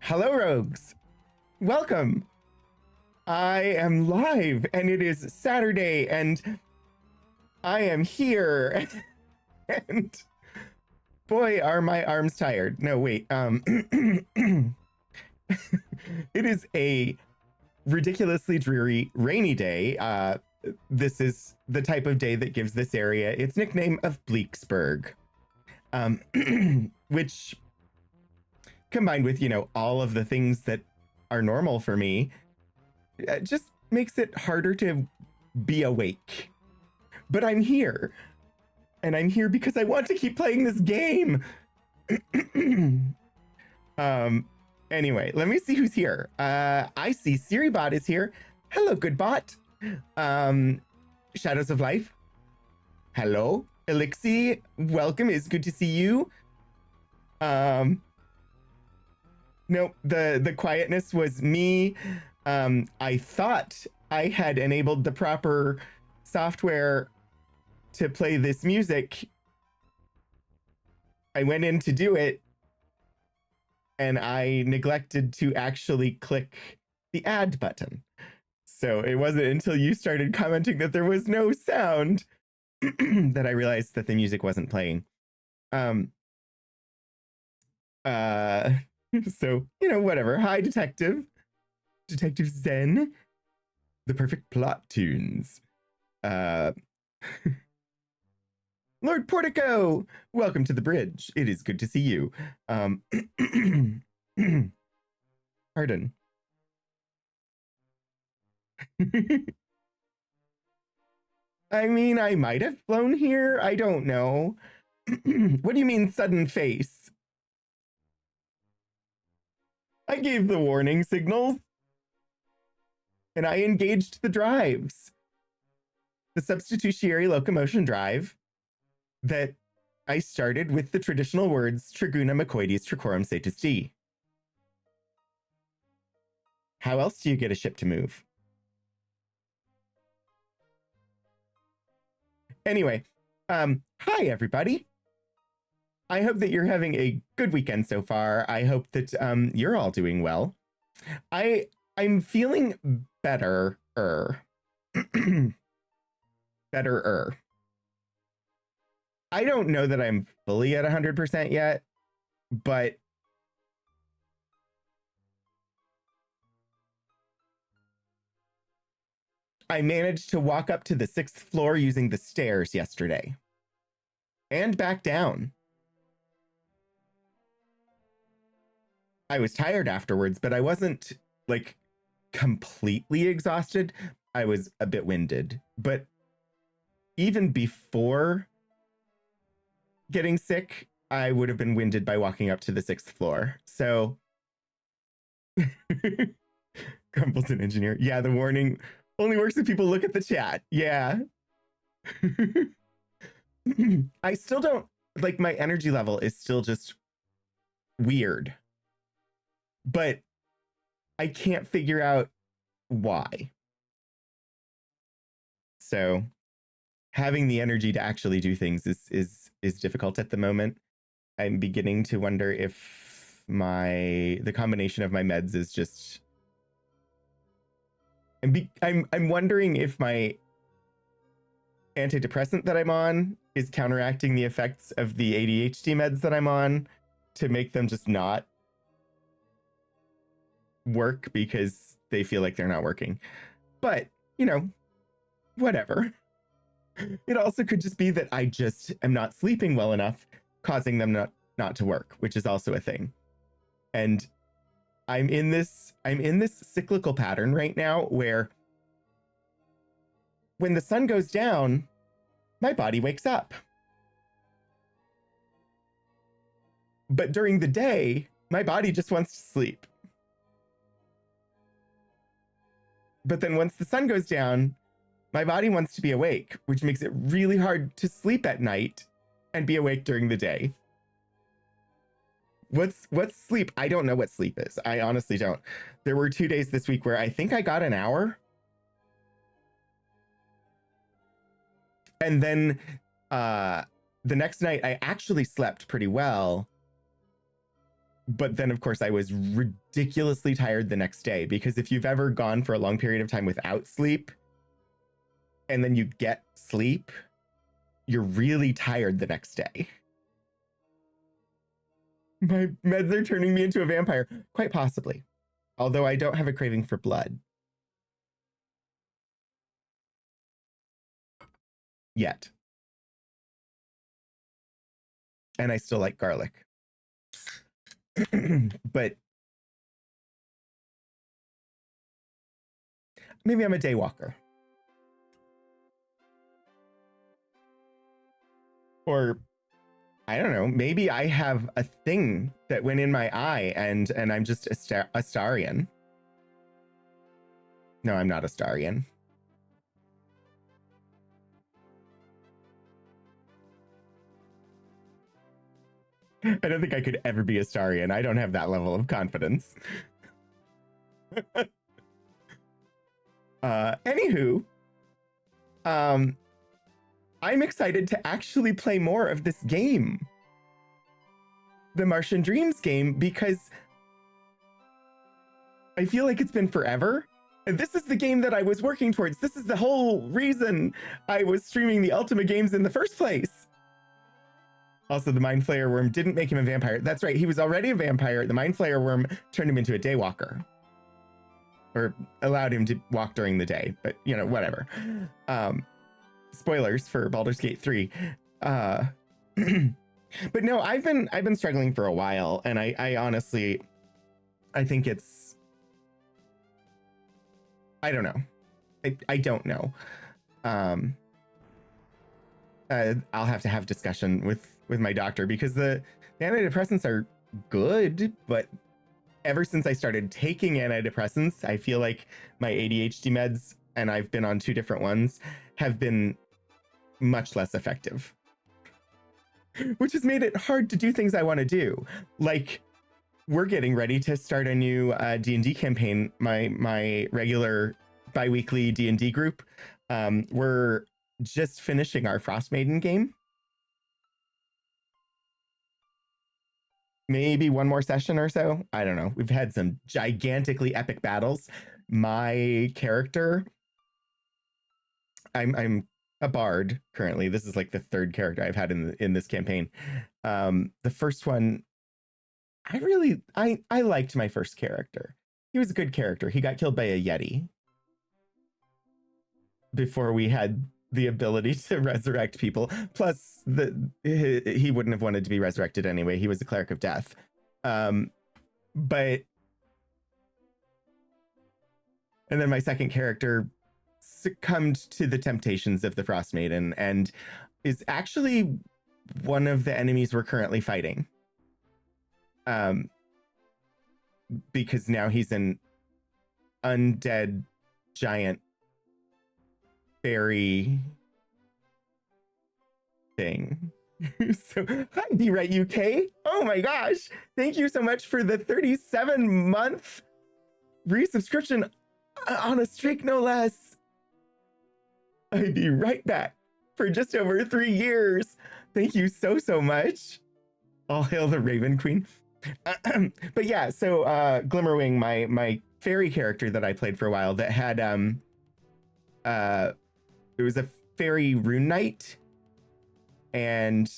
Hello, rogues. Welcome. I am live, and it is Saturday, and I am here. And boy, are my arms tired. No, wait. It is a ridiculously dreary, rainy day. This is the type of day that gives this area its nickname of Bleaksburg, which, combined with, all of the things that are normal for me, just makes it harder to be awake. But I'm here. And I'm here because I want to keep playing this game. Anyway, let me see who's here. I see SiriBot is here. Hello, good bot. Shadows of Life. Hello. Elixir, welcome. It's good to see you. No, the quietness was me. I thought I had enabled the proper software to play this music. I went in to do it, and I neglected to actually click the add button. So it wasn't until you started commenting that there was no sound that I realized that the music wasn't playing. So, whatever. Hi, detective. Detective Zen. The perfect plot tunes. Lord Portico, welcome to the bridge. It is good to see you. Pardon. I mean, I might have flown here. I don't know. What do you mean sudden face? I gave the warning signals. And I engaged the drives. The substitutionary locomotion drive that I started with the traditional words Triguna Macoides Tricorum Satis D. How else do you get a ship to move? Anyway, hi everybody. I hope that you're having a good weekend so far. I hope that you're all doing well. I'm feeling better. Better. I don't know that I'm fully at 100% yet, but I managed to walk up to the 6th floor using the stairs yesterday and back down. I was tired afterwards, but I wasn't like completely exhausted. I was a bit winded, but even before getting sick, I would have been winded by walking up to the 6th floor. So Grumpleton engineer. Yeah, the warning only works if people look at the chat. Yeah. I still don't like, my energy level is still just weird, but I can't figure out why. So having the energy to actually do things is difficult at the moment. I'm beginning to wonder if the combination of my meds is just, I'm wondering if my antidepressant that I'm on is counteracting the effects of the ADHD meds that I'm on to make them just not work because they feel like they're not working. But, you know, whatever. It also could just be that I just am not sleeping well enough, causing them not to work, which is also a thing. And I'm in this cyclical pattern right now where when the sun goes down, my body wakes up. But during the day, my body just wants to sleep. But then once the sun goes down, my body wants to be awake, which makes it really hard to sleep at night and be awake during the day. What's sleep? I don't know what sleep is. I honestly don't. There were 2 days this week where I think I got an hour. And then the next night I actually slept pretty well. But then, of course, I was ridiculously tired the next day, because if you've ever gone for a long period of time without sleep and then you get sleep, you're really tired the next day. My meds are turning me into a vampire. Quite possibly. Although I don't have a craving for blood. Yet. And I still like garlic. But maybe I'm a day walker. Or I don't know, maybe I have a thing that went in my eye and I'm just a Starian. No, I'm not a Starian. I don't think I could ever be a Starian. I don't have that level of confidence. Anywho, I'm excited to actually play more of this game, the Martian Dreams game, because I feel like it's been forever. And this is the game that I was working towards. This is the whole reason I was streaming the Ultima games in the first place. Also, the Mind Flayer Worm didn't make him a vampire. That's right, he was already a vampire. The Mind Flayer Worm turned him into a Daywalker. or allowed him to walk during the day, but you know, whatever. Spoilers for Baldur's Gate 3. But no, I've been struggling for a while, and I honestly, I think it's, I don't know. I don't know. I'll have to have discussion with my doctor, because the antidepressants are good, but ever since I started taking antidepressants, I feel like my ADHD meds, and I've been on 2 different ones, have been much less effective, which has made it hard to do things I want to do. Like, we're getting ready to start a new D&D campaign, my regular bi-weekly D&D group. We're just finishing our Frostmaiden game. Maybe one more session or so. I don't know. We've had some gigantically epic battles. My character, I'm a bard currently. This is like the 3rd character I've had in this campaign. The first one, I liked my first character. He was a good character. He got killed by a Yeti before we had the ability to resurrect people. Plus, he wouldn't have wanted to be resurrected anyway. He was a cleric of death. But and then my second character succumbed to the temptations of the Frostmaiden and is actually one of the enemies we're currently fighting. Because now he's an undead giant fairy thing. So, hi, Be Right UK. Oh my gosh. Thank you so much for the 37-month resubscription on a streak, no less. I'd be right back for just over 3 years. Thank you so much. All hail the Raven Queen. But yeah, so Glimmerwing, my fairy character that I played for a while, that had it was a fairy rune knight, and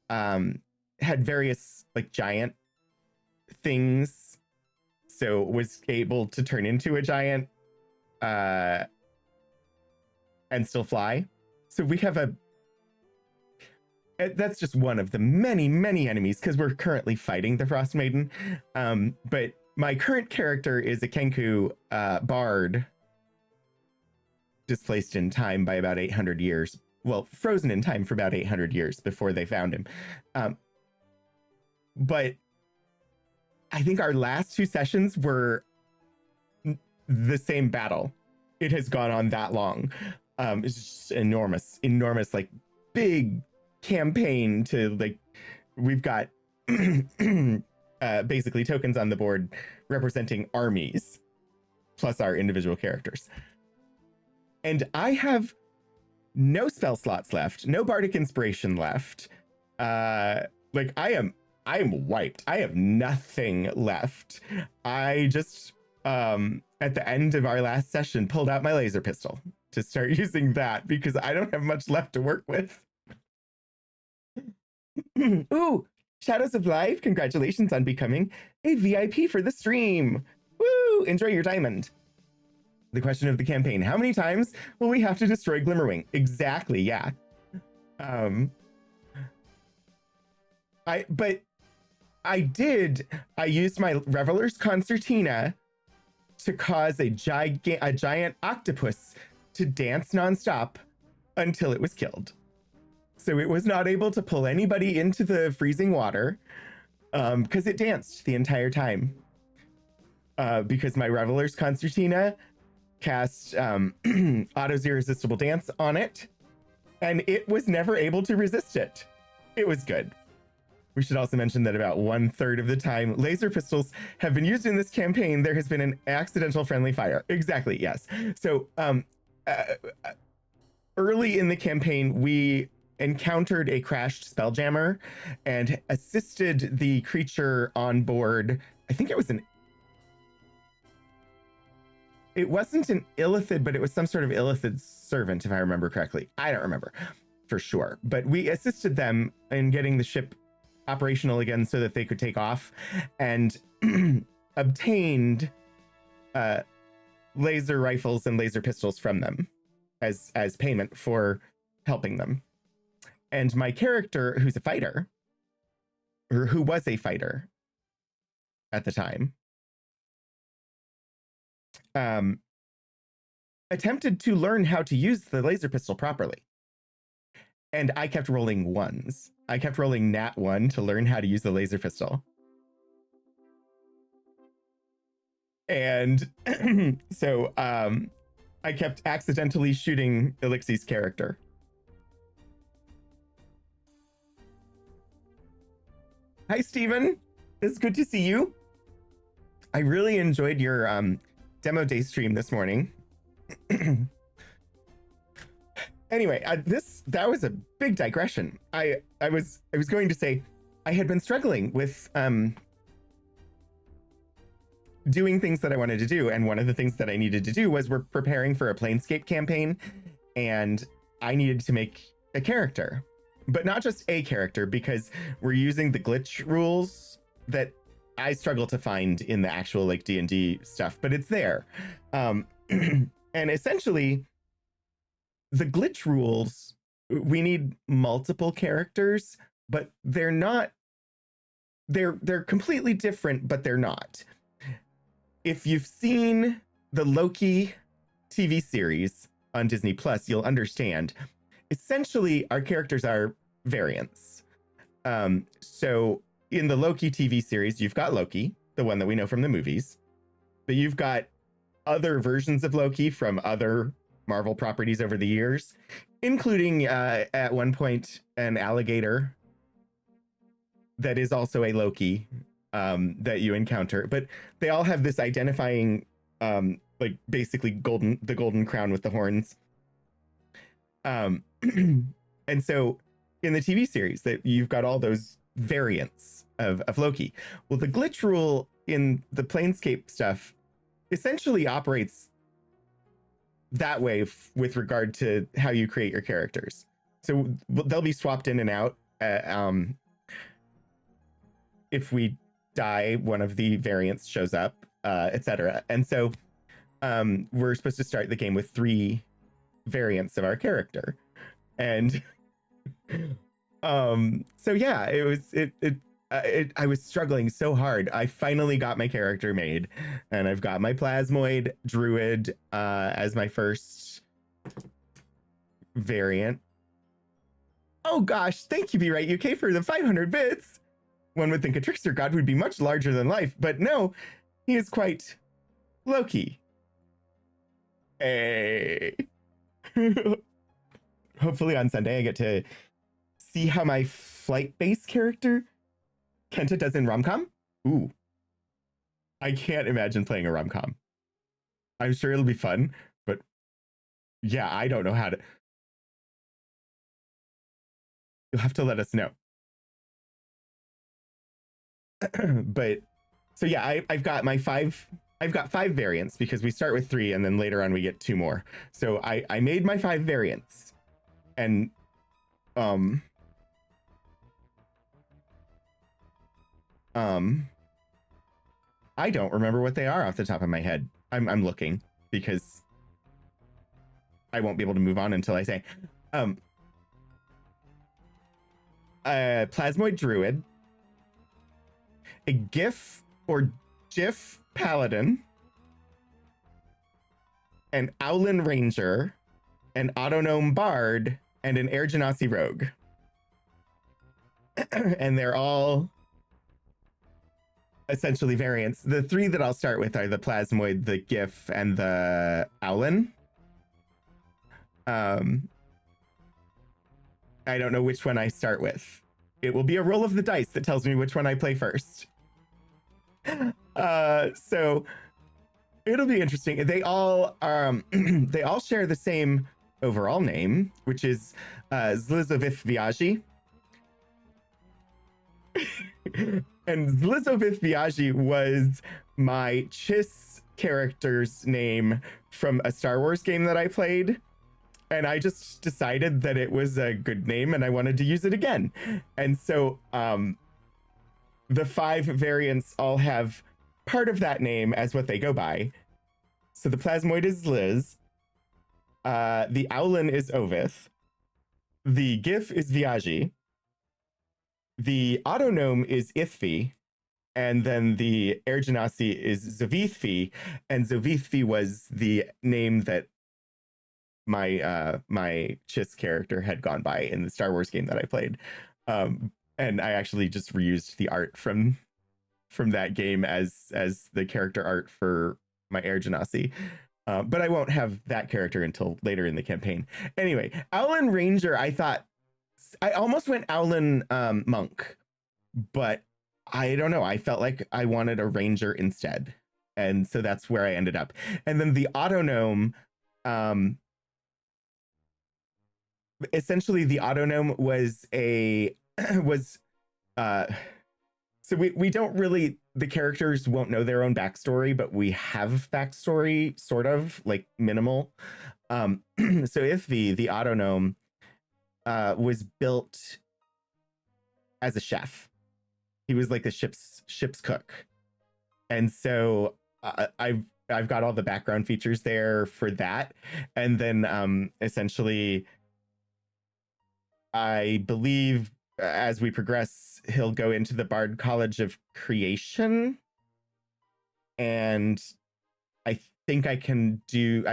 had various like giant things, so was able to turn into a giant and still fly. So we have that's just one of the many enemies, because we're currently fighting the Frostmaiden. But my current character is a Kenku bard, displaced in time by about 800 years. Well, frozen in time for about 800 years before they found him. But I think our last 2 sessions were the same battle. It has gone on that long. It's just enormous, like big campaign to like, we've got basically tokens on the board representing armies plus our individual characters. And I have no spell slots left, no bardic inspiration left. Like I am wiped. I have nothing left. I just at the end of our last session pulled out my laser pistol to start using that, because I don't have much left to work with. Ooh, Shadows of Life, congratulations on becoming a VIP for the stream. Woo, enjoy your diamond. The question of the campaign: how many times will we have to destroy Glimmerwing? Exactly, yeah. I used my Reveler's Concertina to cause a giant octopus to dance nonstop until it was killed. So it was not able to pull anybody into the freezing water, because it danced the entire time. Because my Reveler's Concertina cast Otto's Irresistible Dance on it, and it was never able to resist it. It was good. We should also mention that about 1/3 of the time laser pistols have been used in this campaign, there has been an accidental friendly fire. Exactly, yes. So early in the campaign, we encountered a crashed spelljammer and assisted the creature on board. I think it wasn't an illithid, but it was some sort of illithid servant, if I remember correctly. I don't remember for sure, but we assisted them in getting the ship operational again so that they could take off, and obtained laser rifles and laser pistols from them as payment for helping them. And my character, who's a fighter, or who was a fighter at the time, attempted to learn how to use the laser pistol properly. And I kept rolling ones. I kept rolling nat 1 to learn how to use the laser pistol. And so I kept accidentally shooting Elixir's character. Hi, Steven. It's good to see you. I really enjoyed your demo day stream this morning. Anyway, that was a big digression. I was going to say I had been struggling with doing things that I wanted to do, and one of the things that I needed to do was we're preparing for a Planescape campaign, and I needed to make a character, but not just a character, because we're using the glitch rules that I struggle to find in the actual like D&D stuff, but it's there. And essentially the glitch rules, we need multiple characters, but they're completely different, but they're not. If you've seen the Loki TV series on Disney Plus, you'll understand. Essentially, our characters are variants. So in the Loki TV series, you've got Loki, the one that we know from the movies, but you've got other versions of Loki from other Marvel properties over the years, including at one point an alligator that is also a Loki that you encounter. But they all have this identifying, like basically the golden crown with the horns. And so in the TV series, that you've got all those variants of Loki. Well, the glitch rule in the Planescape stuff essentially operates that way with regard to how you create your characters. So they'll be swapped in and out. If we die, one of the variants shows up, etc. And so we're supposed to start the game with 3 variants of our character. And so yeah, I was struggling so hard. I finally got my character made, and I've got my Plasmoid Druid as my first variant. Oh gosh, thank you, Be Right UK, for the 500 bits. One would think a trickster god would be much larger than life, but no, he is quite Loki. Hey. Hopefully on Sunday I get to see how my flight-based character Kenta does in rom-com. Ooh. I can't imagine playing a rom-com. I'm sure it'll be fun, but yeah, I don't know how to. You'll have to let us know. But so yeah, I've got 5 variants, because we start with 3 and then later on we get 2 more. So I made my 5 variants, and I don't remember what they are off the top of my head. I'm looking, because I won't be able to move on until I say Plasmoid Druid, a GIF or GIF Paladin, an Owlin Ranger, an Autonome Bard, and an Air Genasi Rogue. And they're all essentially variants. The 3 that I'll start with are the Plasmoid, the GIF, and the Owlin. I don't know which one I start with. It will be a roll of the dice that tells me which one I play first. So it'll be interesting. They all they all share the same overall name, which is Zlizovith Viagi. And Zlizovith Viagi was my Chiss character's name from a Star Wars game that I played. And I just decided that it was a good name and I wanted to use it again. And so the 5 variants all have part of that name as what they go by. So the Plasmoid is Liz. The Owlin is Ovith. The GIF is Viaji. The Autognome is Ithvi. And then the Air Genasi is Zavithvi. And Zavithvi was the name that my Chiss character had gone by in the Star Wars game that I played. And I actually just reused the art from that game as the character art for my Air Genasi. But I won't have that character until later in the campaign. Anyway, Owlin Ranger, I thought, I almost went Owlin Monk, but I don't know. I felt like I wanted a Ranger instead. And so that's where I ended up. And then the Autognome, essentially the Autognome was so we don't really, the characters won't know their own backstory, but we have backstory, sort of, like minimal. So Ithvi, the Autognome, was built as a chef. He was like the ship's cook. And so I've got all the background features there for that. And then essentially, I believe as we progress, he'll go into the Bard College of Creation. And I think I can do,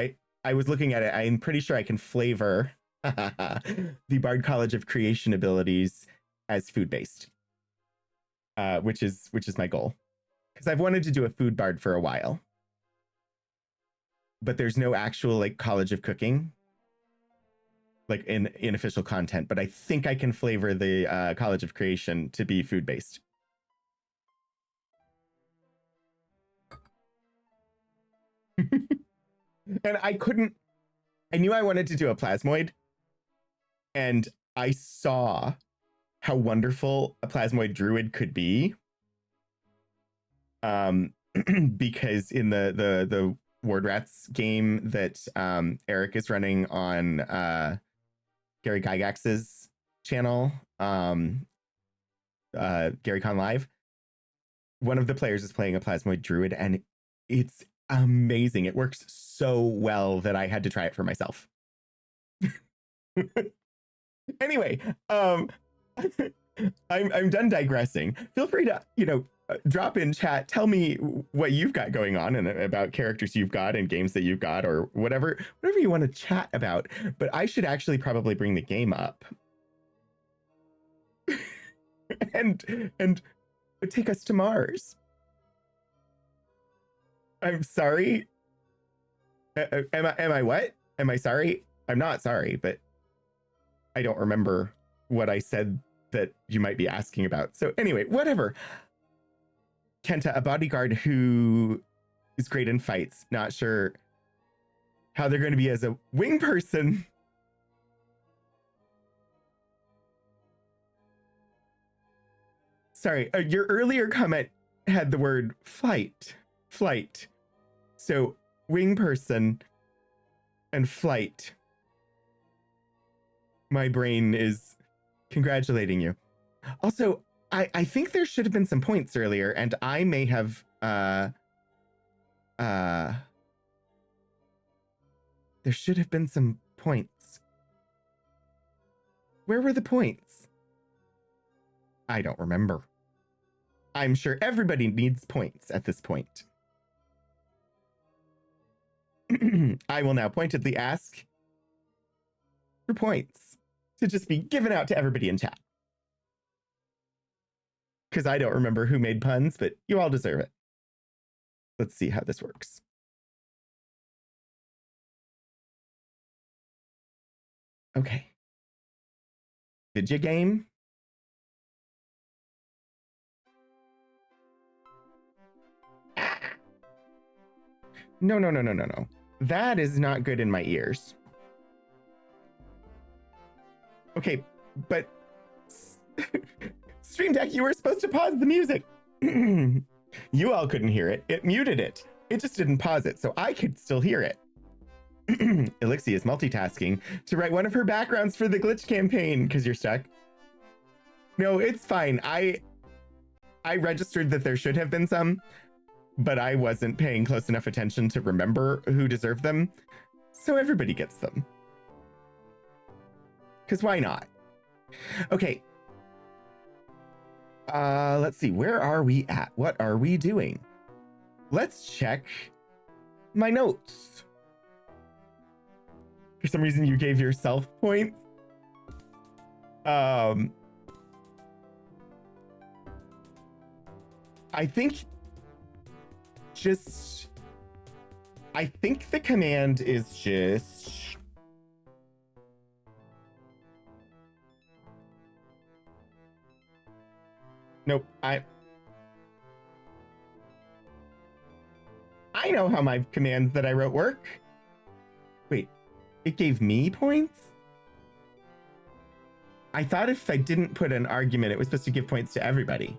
I was looking at it, I'm pretty sure I can flavor the Bard College of Creation abilities as food-based, which is my goal. Because I've wanted to do a food bard for a while. But there's no actual like College of Cooking, like in official content, but I think I can flavor the College of Creation to be food-based. And I knew I wanted to do a Plasmoid, and I saw how wonderful a Plasmoid Druid could be. Because in the Ward Rats game that Eric is running on Gary Gygax's channel, GaryCon Live, one of the players is playing a Plasmoid Druid, and it's amazing. It works so well that I had to try it for myself. Anyway, I'm done digressing. Feel free to, drop in chat, tell me what you've got going on and about characters you've got and games that you've got, or whatever you want to chat about. But I should actually probably bring the game up and take us to Mars. I'm sorry. Am I what? Am I sorry? I'm not sorry, but I don't remember what I said that you might be asking about. So anyway, whatever. Kenta, a bodyguard who is great in fights. Not sure how they're going to be as a wing person. Sorry, your earlier comment had the word flight. So wing person and flight. My brain is congratulating you. Also, I think there should have been some points earlier, and I may have there should have been some points. Where were the points? I don't remember. I'm sure everybody needs points at this point. I will now pointedly ask for points to just be given out to everybody in chat. Because I don't remember who made puns, but you all deserve it. Let's see how this works. Okay. Did you game? No. That is not good in my ears. Okay, but Stream Deck, you were supposed to pause the music. You all couldn't hear it. It muted it. It just didn't pause it, so I could still hear it. Elixir is multitasking to write one of her backgrounds for the glitch campaign because you're stuck. No, it's fine. I registered that there should have been some, but I wasn't paying close enough attention to remember who deserved them. So everybody gets them. Because why not? Okay. Let's see. Where are we at? What are we doing? Let's check my notes. For some reason, you gave yourself points. I think the command is just nope. I know how my commands that I wrote work. Wait, it gave me points? I thought if I didn't put an argument, it was supposed to give points to everybody.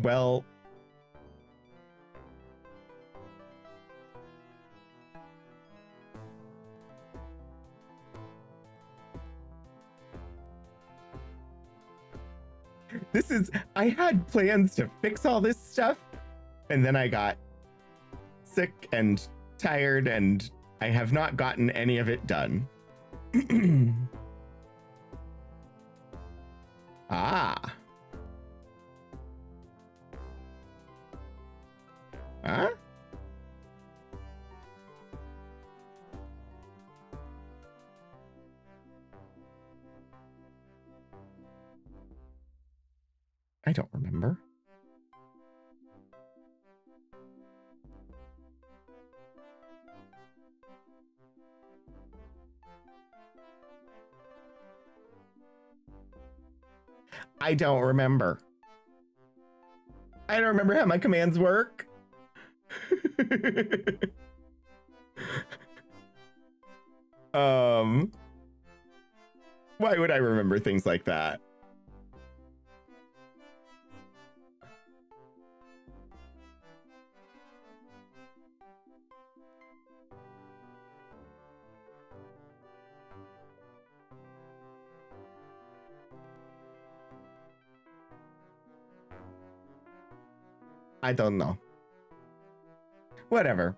Well, I had plans to fix all this stuff, and then I got sick and tired, and I have not gotten any of it done. Ah. Huh? I don't remember. I don't remember. I don't remember how my commands work. Why would I remember things like that? I don't know. Whatever.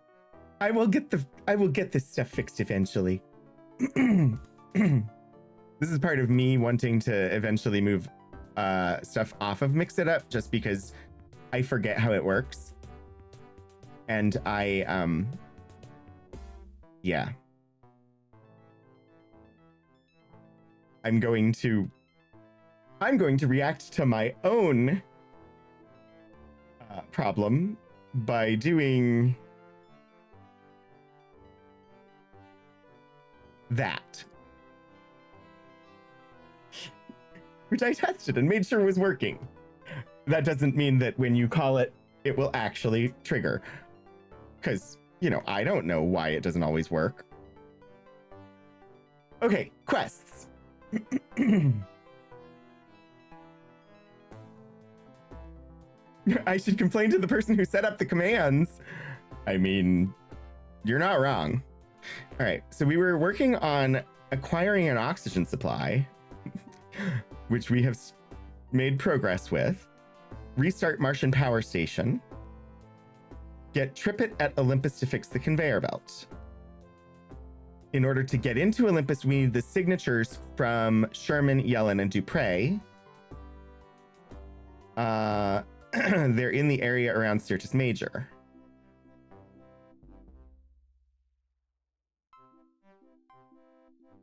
I will get this stuff fixed eventually. This is part of me wanting to eventually move stuff off of Mix It Up, just because I forget how it works. And yeah. I'm going to react to my own problem by doing that, which I tested and made sure was working. That doesn't mean that when you call it, it will actually trigger, because, you know, I don't know why it doesn't always work. Okay, quests. I should complain to the person who set up the commands. I mean, you're not wrong. All right, so we were working on acquiring an oxygen supply, which we have made progress with. Restart Martian power station. Get Trippet at Olympus to fix the conveyor belt. In order to get into Olympus, we need the signatures from Sherman, Yellen, and Dupre. They're in the area around Syrtis Major.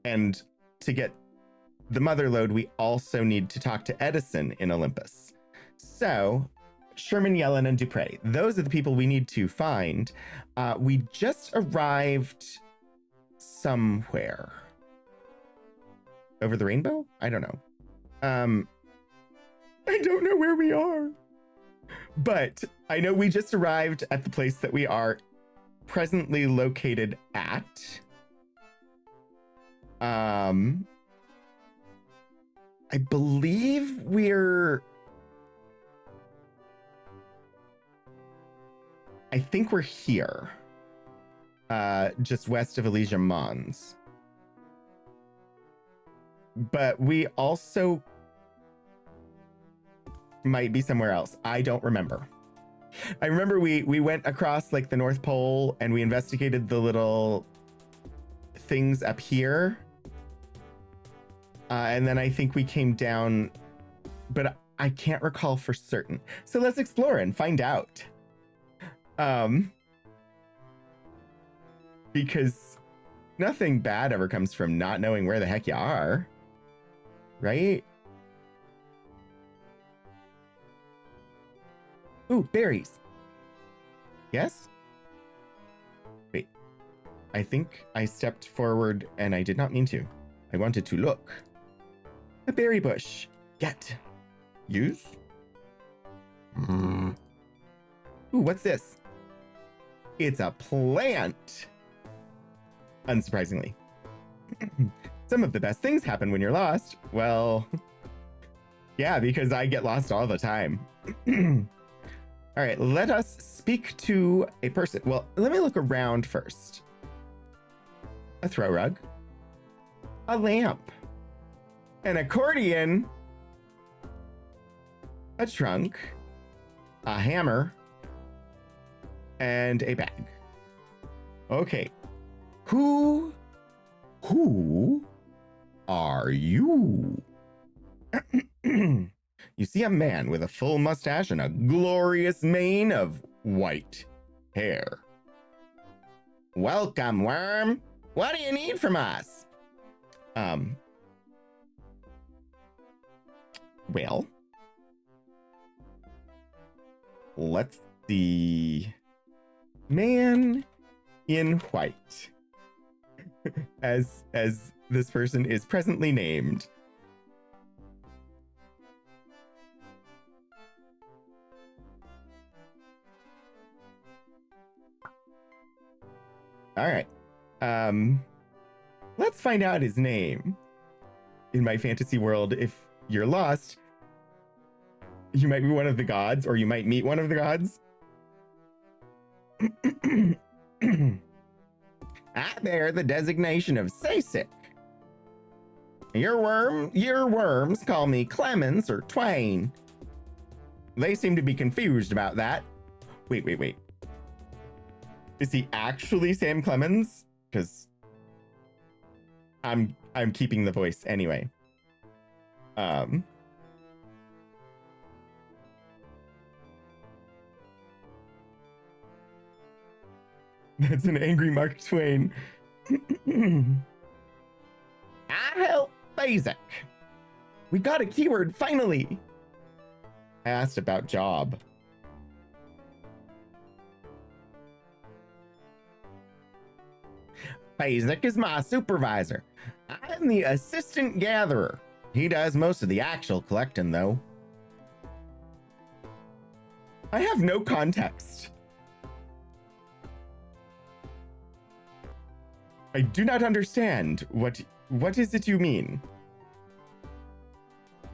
And to get the mother lode, we also need to talk to Edison in Olympus. So, Sherman, Yellen, and Dupre. Those are the people we need to find. We just arrived somewhere. Over the rainbow? I don't know. I don't know where we are. But I know we just arrived at the place that we are presently located at. I believe I think we're here. Just west of Elysium Mons. but we also might be somewhere else. I don't remember. I remember we went across like the North Pole and we investigated the little things up here. And then I think we came down, but I can't recall for certain. So let's explore and find out. Because nothing bad ever comes from not knowing where the heck you are, right? Ooh, berries. Yes? Wait. I think I stepped forward and I did not mean to. I wanted to look. A berry bush. Get. Use? Ooh, what's this? It's a plant. Unsurprisingly. Some of the best things happen when you're lost. Well, yeah, because I get lost all the time. All right, let us speak to a person. Well, let me look around first. A throw rug, a lamp, an accordion, a trunk, a hammer, and a bag. Okay, who are you? You see a man with a full mustache and a glorious mane of white hair. Welcome, worm. What do you need from us? Well, let's see. Man in white, as this person is presently named. All right. Let's find out his name. In my fantasy world, if you're lost, you might be one of the gods, or you might meet one of the gods. I bear the designation of Seasick. Your worms call me Clemens or Twain. They seem to be confused about that. Wait. Is he actually Sam Clemens? Because I'm keeping the voice anyway. That's an angry Mark Twain. I help Basic. We got a keyword finally. I asked about job. Basic is my supervisor. I'm the assistant gatherer. He does most of the actual collecting, though. I have no context. I do not understand. What is it you mean?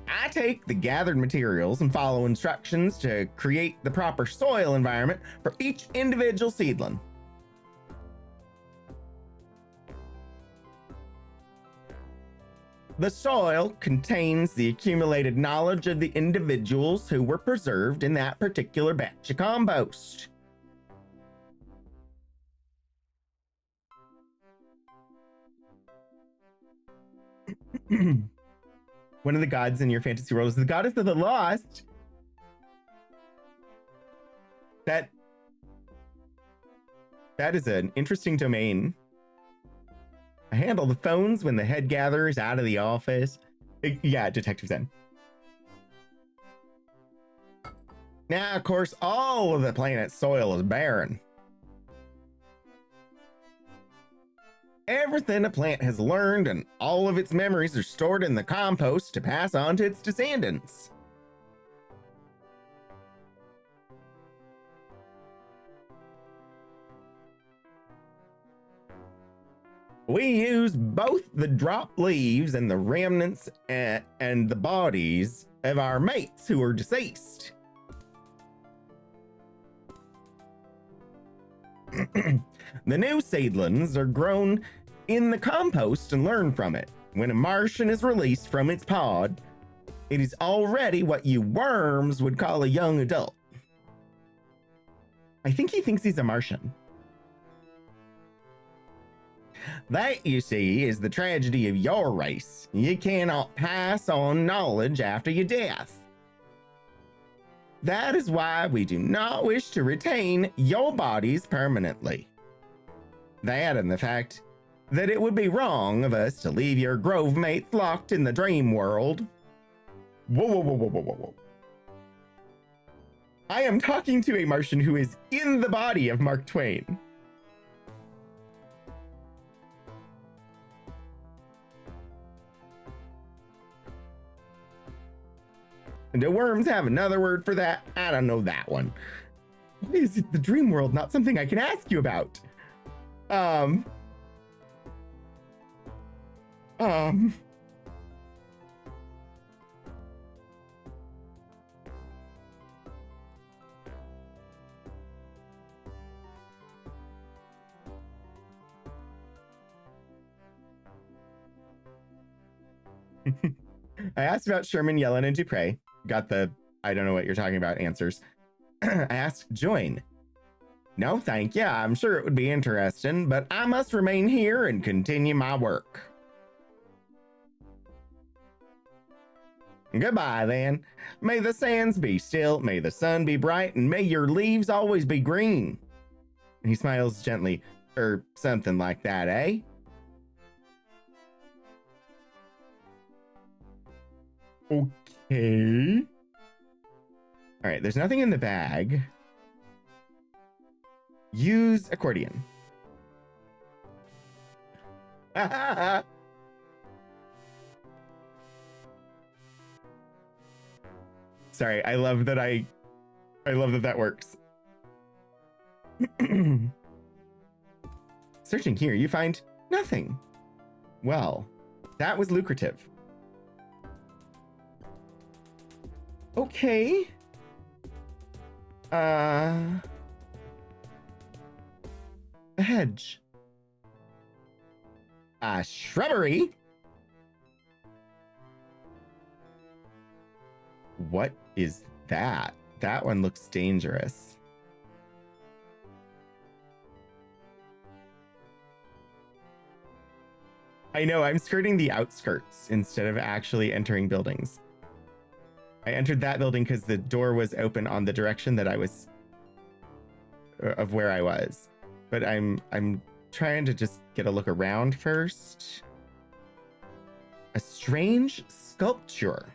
I take the gathered materials and follow instructions to create the proper soil environment for each individual seedling. The soil contains the accumulated knowledge of the individuals who were preserved in that particular batch of compost. One of the gods in your fantasy world is the goddess of the lost. That is an interesting domain. I handle the phones when the head gatherer is out of the office. Yeah, Detective Zen. Now, of course, all of the planet's soil is barren. Everything a plant has learned and all of its memories are stored in the compost to pass on to its descendants. We use both the dropped leaves and the remnants and the bodies of our mates who are deceased. The new seedlings are grown in the compost and learn from it. When a Martian is released from its pod, it is already what you worms would call a young adult. I think he thinks he's a Martian. That, you see, is the tragedy of your race. You cannot pass on knowledge after your death. That is why we do not wish to retain your bodies permanently. That and the fact that it would be wrong of us to leave your grove mates locked in the dream world. Whoa, whoa, whoa, whoa, whoa, whoa, whoa. I am talking to a Martian who is in the body of Mark Twain. And do worms have another word for that? I don't know that one. Why is it the dream world not something I can ask you about? I asked about Sherman, Yellen, and Dupre. Got the I don't know what you're talking about answers. I asked join. No, thank you. I'm sure it would be interesting, but I must remain here and continue my work. Goodbye, then. May the sands be still, may the sun be bright, and may your leaves always be green. He smiles gently, or something like that, eh? Okay. All right, there's nothing in the bag. Use accordion. Sorry, I love that that works. Searching here, you find nothing. Well, that was lucrative. Okay. A hedge. A shrubbery? What is that? That one looks dangerous. I know, I'm skirting the outskirts instead of actually entering buildings. I entered that building because the door was open on the direction that I was of where I was. But I'm trying to just get a look around first. A strange sculpture.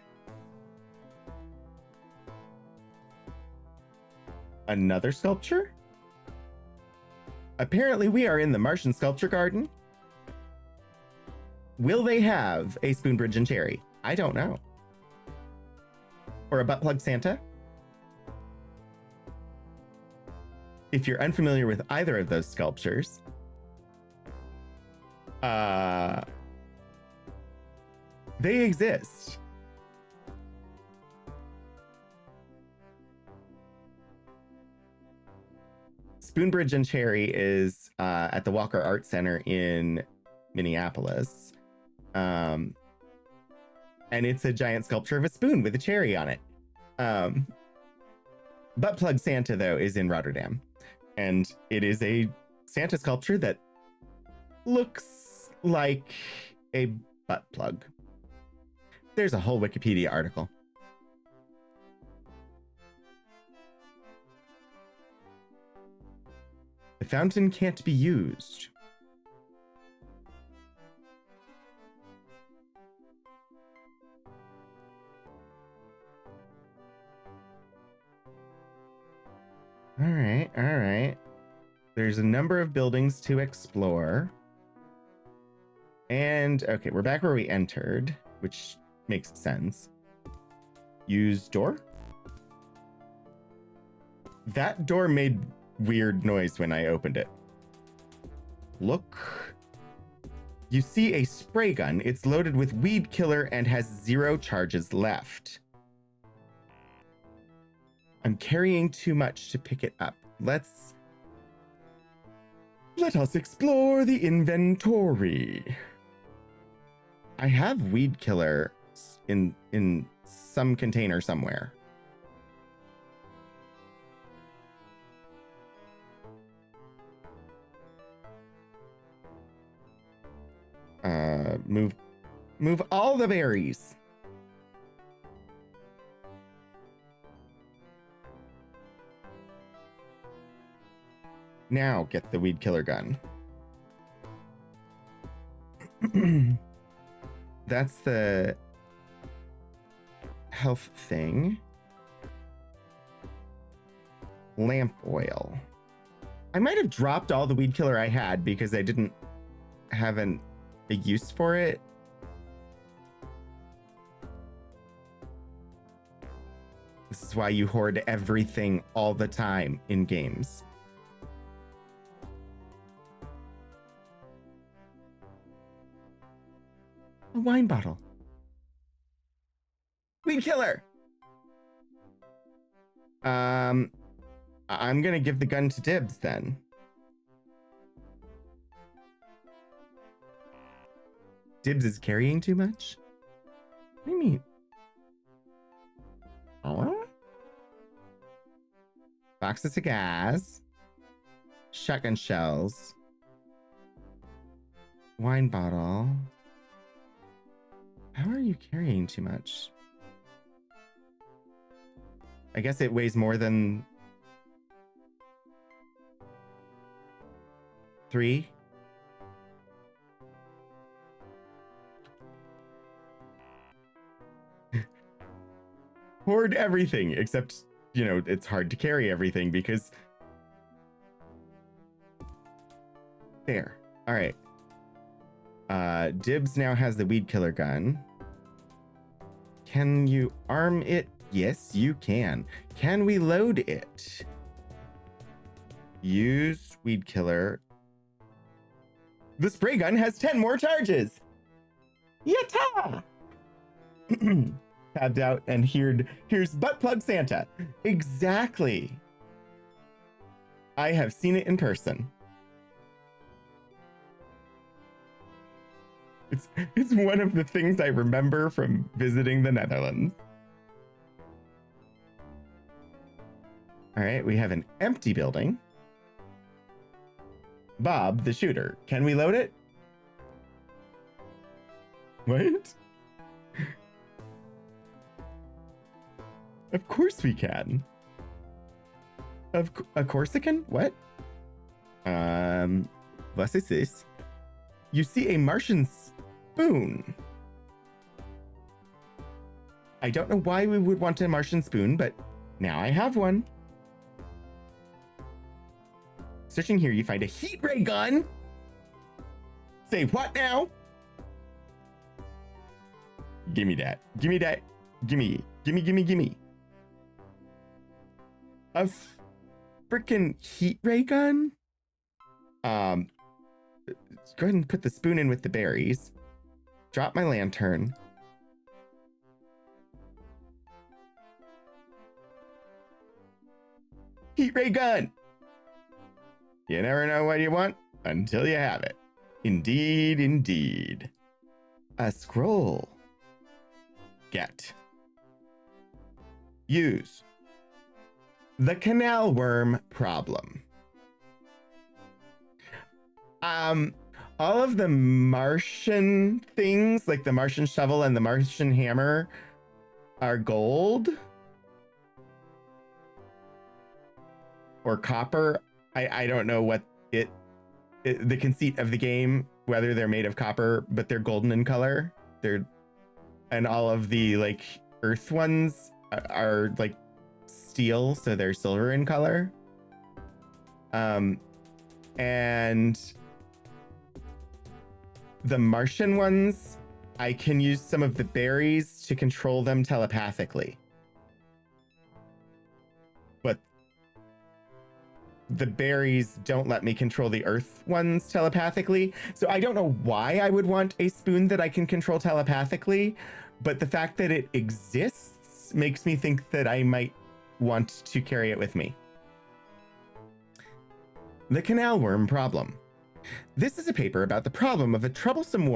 Another sculpture? Apparently we are in the Martian sculpture garden. Will they have a spoon bridge and cherry? I don't know. Or a butt plug Santa? If you're unfamiliar with either of those sculptures, they exist. Spoonbridge and Cherry is at the Walker Art Center in Minneapolis. And it's a giant sculpture of a spoon with a cherry on it. Butt Plug Santa, though, is in Rotterdam. And it is a Santa sculpture that looks like a butt plug. There's a whole Wikipedia article. The fountain can't be used. All right. There's a number of buildings to explore. And, okay, we're back where we entered, which makes sense. Use door? That door made weird noise when I opened it. Look. You see a spray gun. It's loaded with weed killer and has 0 charges left. I'm carrying too much to pick it up. Let us explore the inventory. I have weed killer in some container somewhere. Move all the berries. Now get the weed killer gun. That's the health thing. Lamp oil. I might have dropped all the weed killer I had because I didn't have a use for it. This is why you hoard everything all the time in games. A wine bottle. Weed killer. I'm gonna give the gun to Dibs then. Dibs is carrying too much? What do you mean? Oh? Box of cigars. Shotgun shells. Wine bottle. How are you carrying too much? I guess it weighs more than 3. Hoard everything, except, you know, it's hard to carry everything because... There. All right. Dibs now has the weed killer gun. Can you arm it? Yes, you can. Can we load it? Use weed killer. The spray gun has 10 more charges. Yatta! Tabbed out and here's butt plug Santa. Exactly. I have seen it in person. It's one of the things I remember from visiting the Netherlands. All right, we have an empty building. Bob, the shooter. Can we load it? What? Of course we can. A Corsican? What? What is this? You see a Martian spoon. I don't know why we would want a Martian spoon, but now I have one. Searching here, you find a heat ray gun. Say what now? Give me that. Give me that. Gimme. Gimme, gimme, gimme. A freaking heat ray gun? Let's go ahead and put the spoon in with the berries. Drop my lantern. Heat ray gun. You never know what you want until you have it. Indeed, indeed. A scroll. Get. Use. The canal worm problem. All of the Martian things, like the Martian shovel and the Martian hammer, are gold. Or copper. I don't know what the conceit of the game, whether they're made of copper, but they're golden in color. And all of the like earth ones are like steel, so they're silver in color. And the Martian ones, I can use some of the berries to control them telepathically. But the berries don't let me control the earth ones telepathically. So I don't know why I would want a spoon that I can control telepathically, but the fact that it exists makes me think that I might want to carry it with me. The canal worm problem. This is a paper about the problem of a troublesome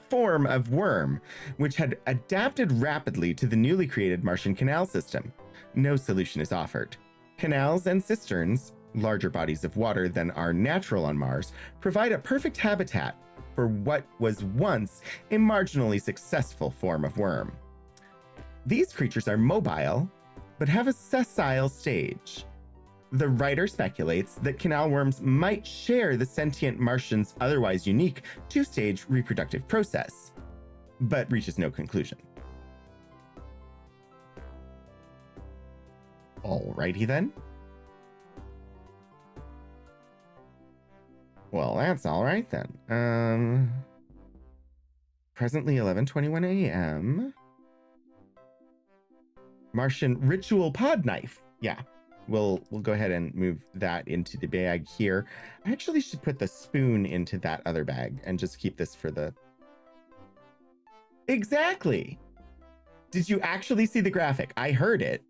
form of worm, which had adapted rapidly to the newly created Martian canal system. No solution is offered. Canals and cisterns, larger bodies of water than are natural on Mars, provide a perfect habitat for what was once a marginally successful form of worm. These creatures are mobile, but have a sessile stage. The writer speculates that canal worms might share the sentient Martian's otherwise unique two-stage reproductive process, but reaches no conclusion. Alrighty then. Well, that's all right then. Presently 11:21 a.m. Martian ritual pod knife. Yeah, we'll go ahead and move that into the bag here. I actually should put the spoon into that other bag and just keep this for the... Exactly. Did you actually see the graphic? I heard it.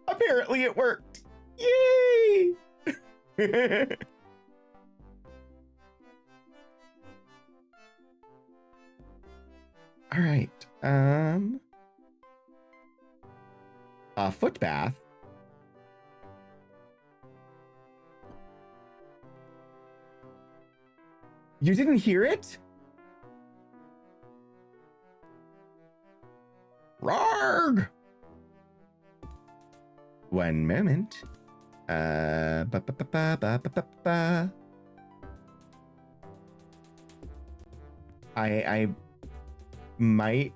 Apparently it worked. Yay! All right. A foot bath. You didn't hear it? Rarg! One moment. I might...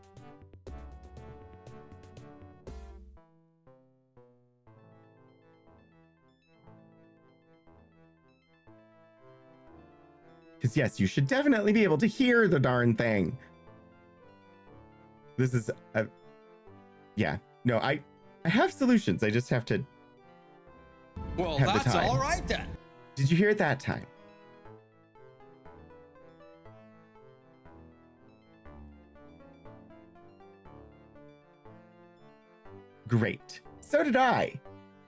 Because yes, you should definitely be able to hear the darn thing. This is a... Yeah. No, I have solutions. I just have to... Well, have the that's time. all right then. Did you hear it that time? Great. So did I,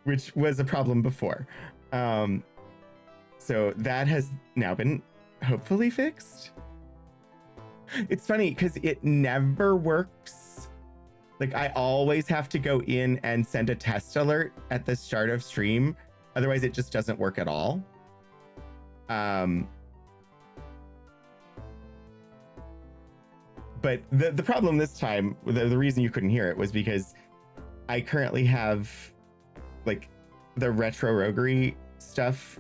which was a problem before. So that has now been hopefully fixed. It's funny because it never works. Like, I always have to go in and send a test alert at the start of stream. Otherwise, it just doesn't work at all. But the problem this time, the reason you couldn't hear it was because I currently have like the retro roguery stuff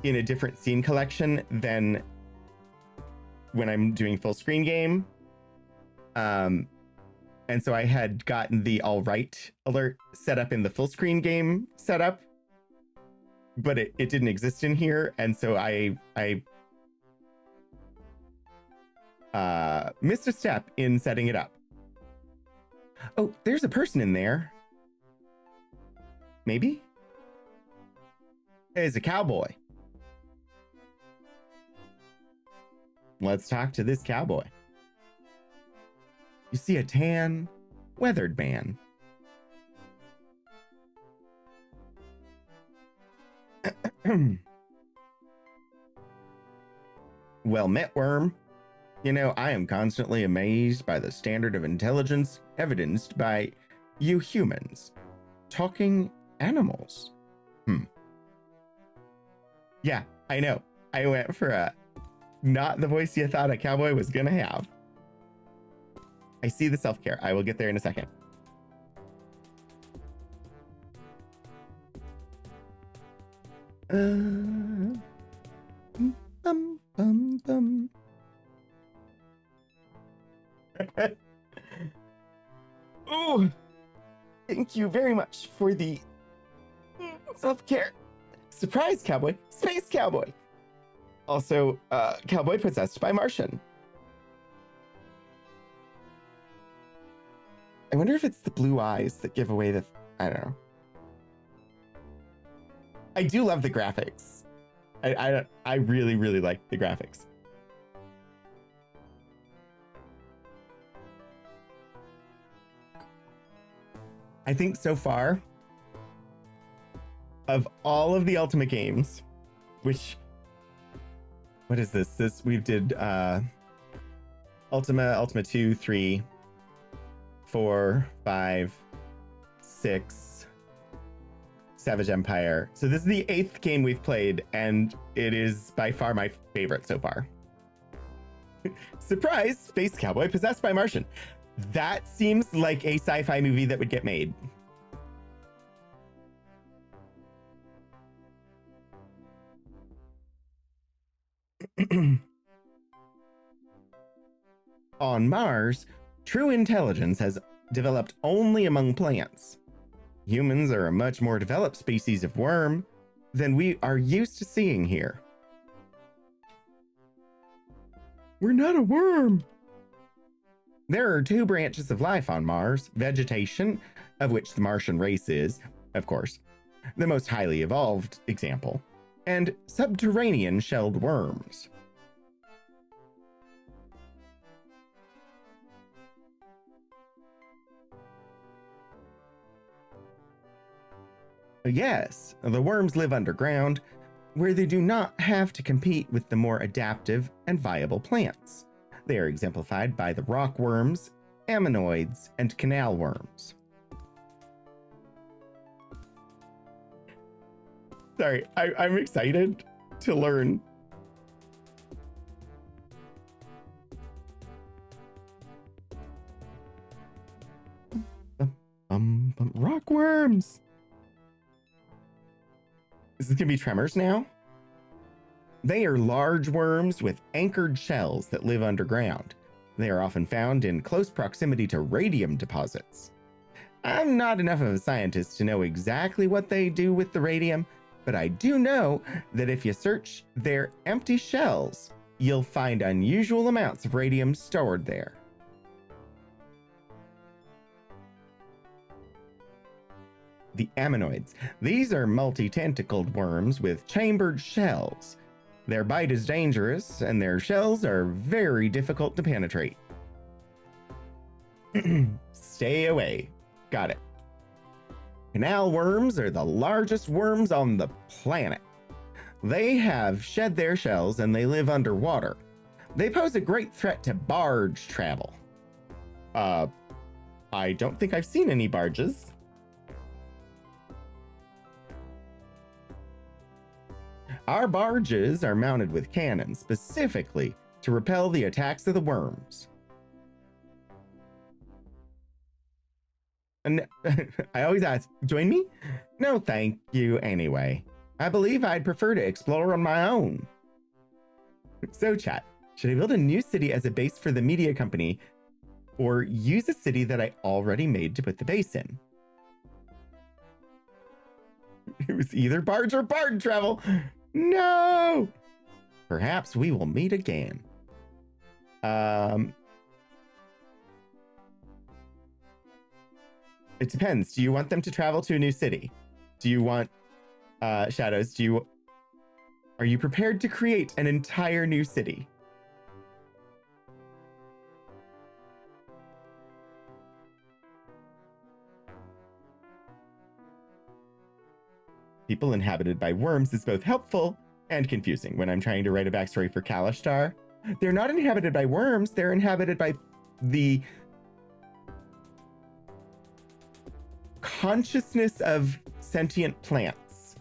in a different scene collection than when I'm doing full screen game. And so I had gotten the all right alert set up in the full screen game setup, but it didn't exist in here. And so I missed a step in setting it up. Oh, there's a person in there. Maybe? It's a cowboy. Let's talk to this cowboy. You see a tan, weathered man. Well met, worm. You know, I am constantly amazed by the standard of intelligence evidenced by you humans. Talking animals. Yeah, I know. I went for a not the voice you thought a cowboy was gonna have. I see the self-care. I will get there in a second. Oh, thank you very much for the self-care. Surprise cowboy, space cowboy. Also, cowboy possessed by Martian. I wonder if it's the blue eyes that give away the... I don't know. I do love the graphics. I really, really like the graphics. I think so far, of all of the Ultima games, which, what is this? We did Ultima 2, 3, 4, 5, 6, Savage Empire. So this is the 8th game we've played, and it is by far my favorite so far. Surprise! Space cowboy possessed by Martian. That seems like a sci-fi movie that would get made. On Mars, true intelligence has developed only among plants. Humans are a much more developed species of worm than we are used to seeing here. We're not a worm. There are 2 branches of life on Mars: vegetation, of which the Martian race is, of course, the most highly evolved example, and subterranean shelled worms. Yes, the worms live underground, where they do not have to compete with the more adaptive and viable plants. They are exemplified by the rock worms, ammonoids, and canal worms. Sorry, I'm excited to learn. Rock worms! Is this gonna be Tremors now? They are large worms with anchored shells that live underground. They are often found in close proximity to radium deposits. I'm not enough of a scientist to know exactly what they do with the radium, but I do know that if you search their empty shells, you'll find unusual amounts of radium stored there. The ammonoids. These are multi-tentacled worms with chambered shells. Their bite is dangerous, and their shells are very difficult to penetrate. Stay away. Got it. Canal worms are the largest worms on the planet. They have shed their shells and they live underwater. They pose a great threat to barge travel. I don't think I've seen any barges. Our barges are mounted with cannons specifically to repel the attacks of the worms. And I always ask, join me? No, thank you anyway. I believe I'd prefer to explore on my own. So chat, should I build a new city as a base for the media company, or use a city that I already made to put the base in? It was either barge or barge travel. No! Perhaps we will meet again. It depends. Do you want them to travel to a new city? Do you want Shadows? Are you prepared to create an entire new city? People inhabited by worms is both helpful and confusing when I'm trying to write a backstory for Kalashtar. They're not inhabited by worms, they're inhabited by the consciousness of sentient plants.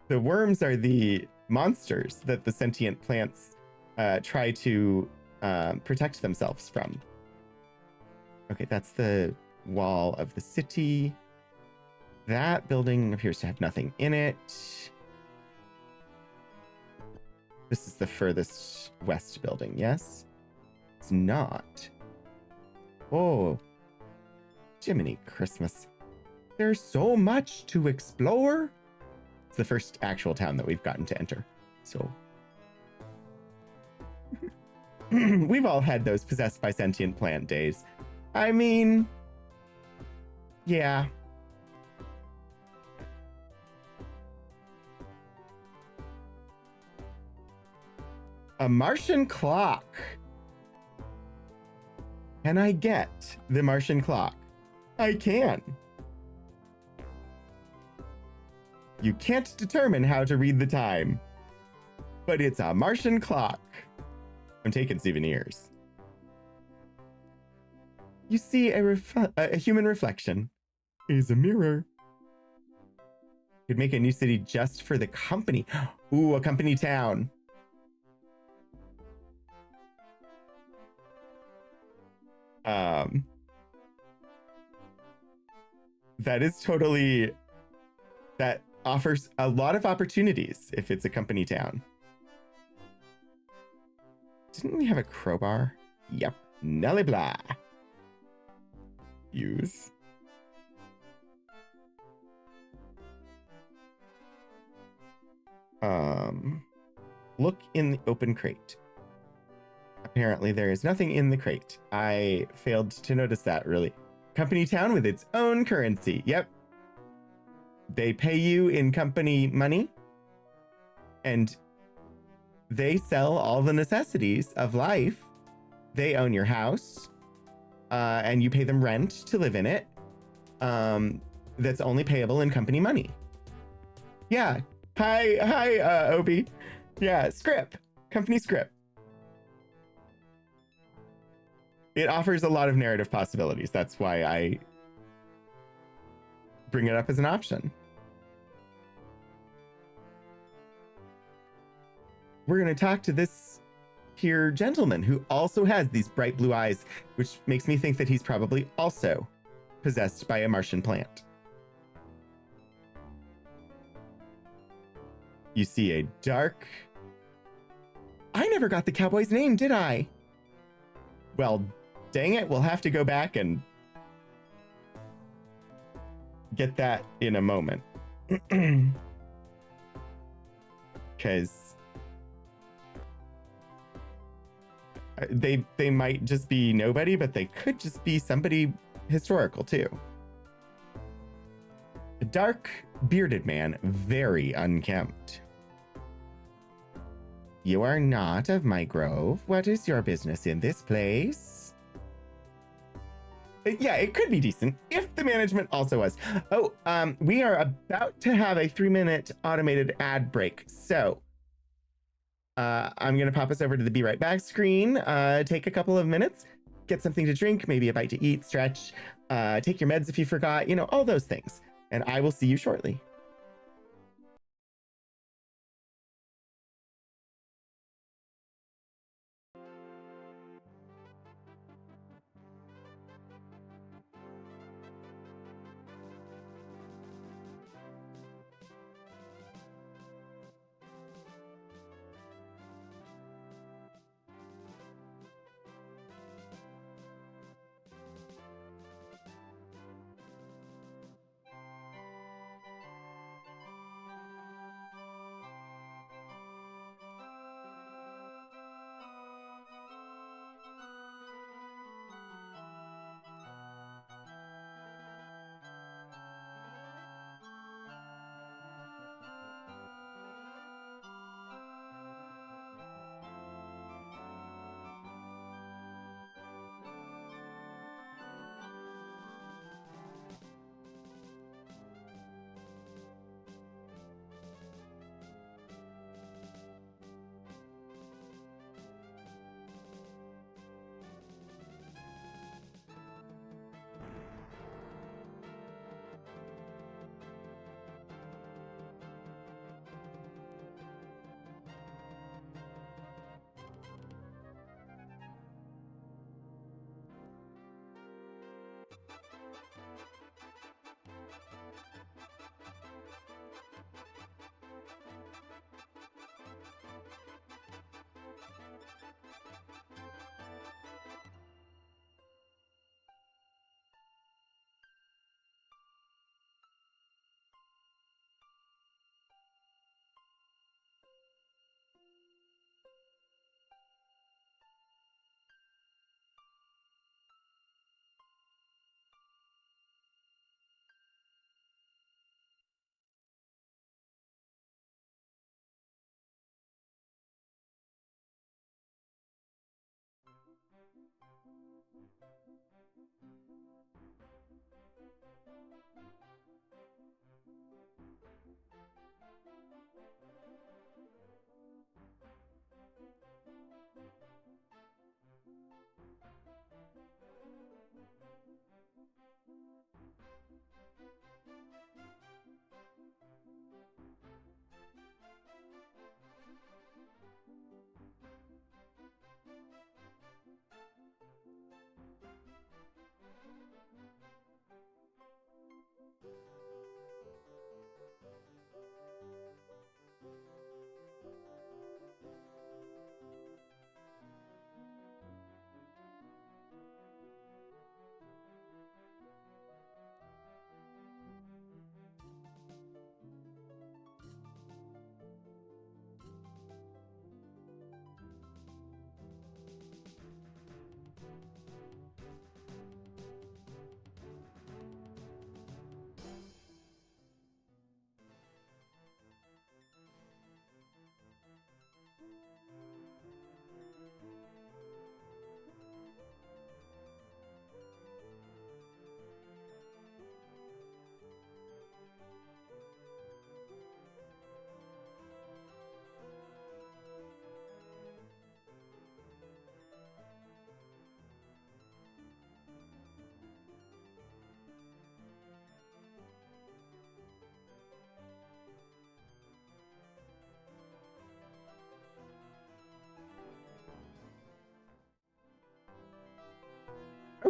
The worms are the monsters that the sentient plants try to protect themselves from. Okay, that's the wall of the city. That building appears to have nothing in it. This is the furthest west building, yes? It's not. Oh, Jiminy Christmas. There's so much to explore. It's the first actual town that we've gotten to enter, so. We've all had those possessed by sentient plant days. I mean, yeah. A Martian clock. Can I get the Martian clock? I can. You can't determine how to read the time, but it's a Martian clock. I'm taking souvenirs. You see a human reflection is a mirror. Could make a new city just for the company. Ooh, a company town. That is totally, that offers a lot of opportunities if it's a company town. Didn't we have a crowbar? Yep. Nelly blah. Use. Look in the open crate. Apparently there is nothing in the crate. I failed to notice that, really. Company town with its own currency. Yep. They pay you in company money, and they sell all the necessities of life. They own your house, and you pay them rent to live in it. That's only payable in company money. Yeah. Hi, Obi. Yeah, script. Company script. It offers a lot of narrative possibilities. That's why I bring it up as an option. We're going to talk to this here gentleman who also has these bright blue eyes, which makes me think that he's probably also possessed by a Martian plant. You see a dark... I never got the cowboy's name, did I? Well, dang it, we'll have to go back and get that in a moment. Because they might just be nobody, but they could just be somebody historical too. A dark, bearded man, very unkempt. You are not of my grove. What is your business in this place? Yeah, it could be decent if the management also was. Oh, we are about to have a 3-minute automated ad break. So I'm going to pop us over to the Be Right Back screen. Take a couple of minutes, get something to drink, maybe a bite to eat, stretch, take your meds if you forgot, you know, all those things. And I will see you shortly.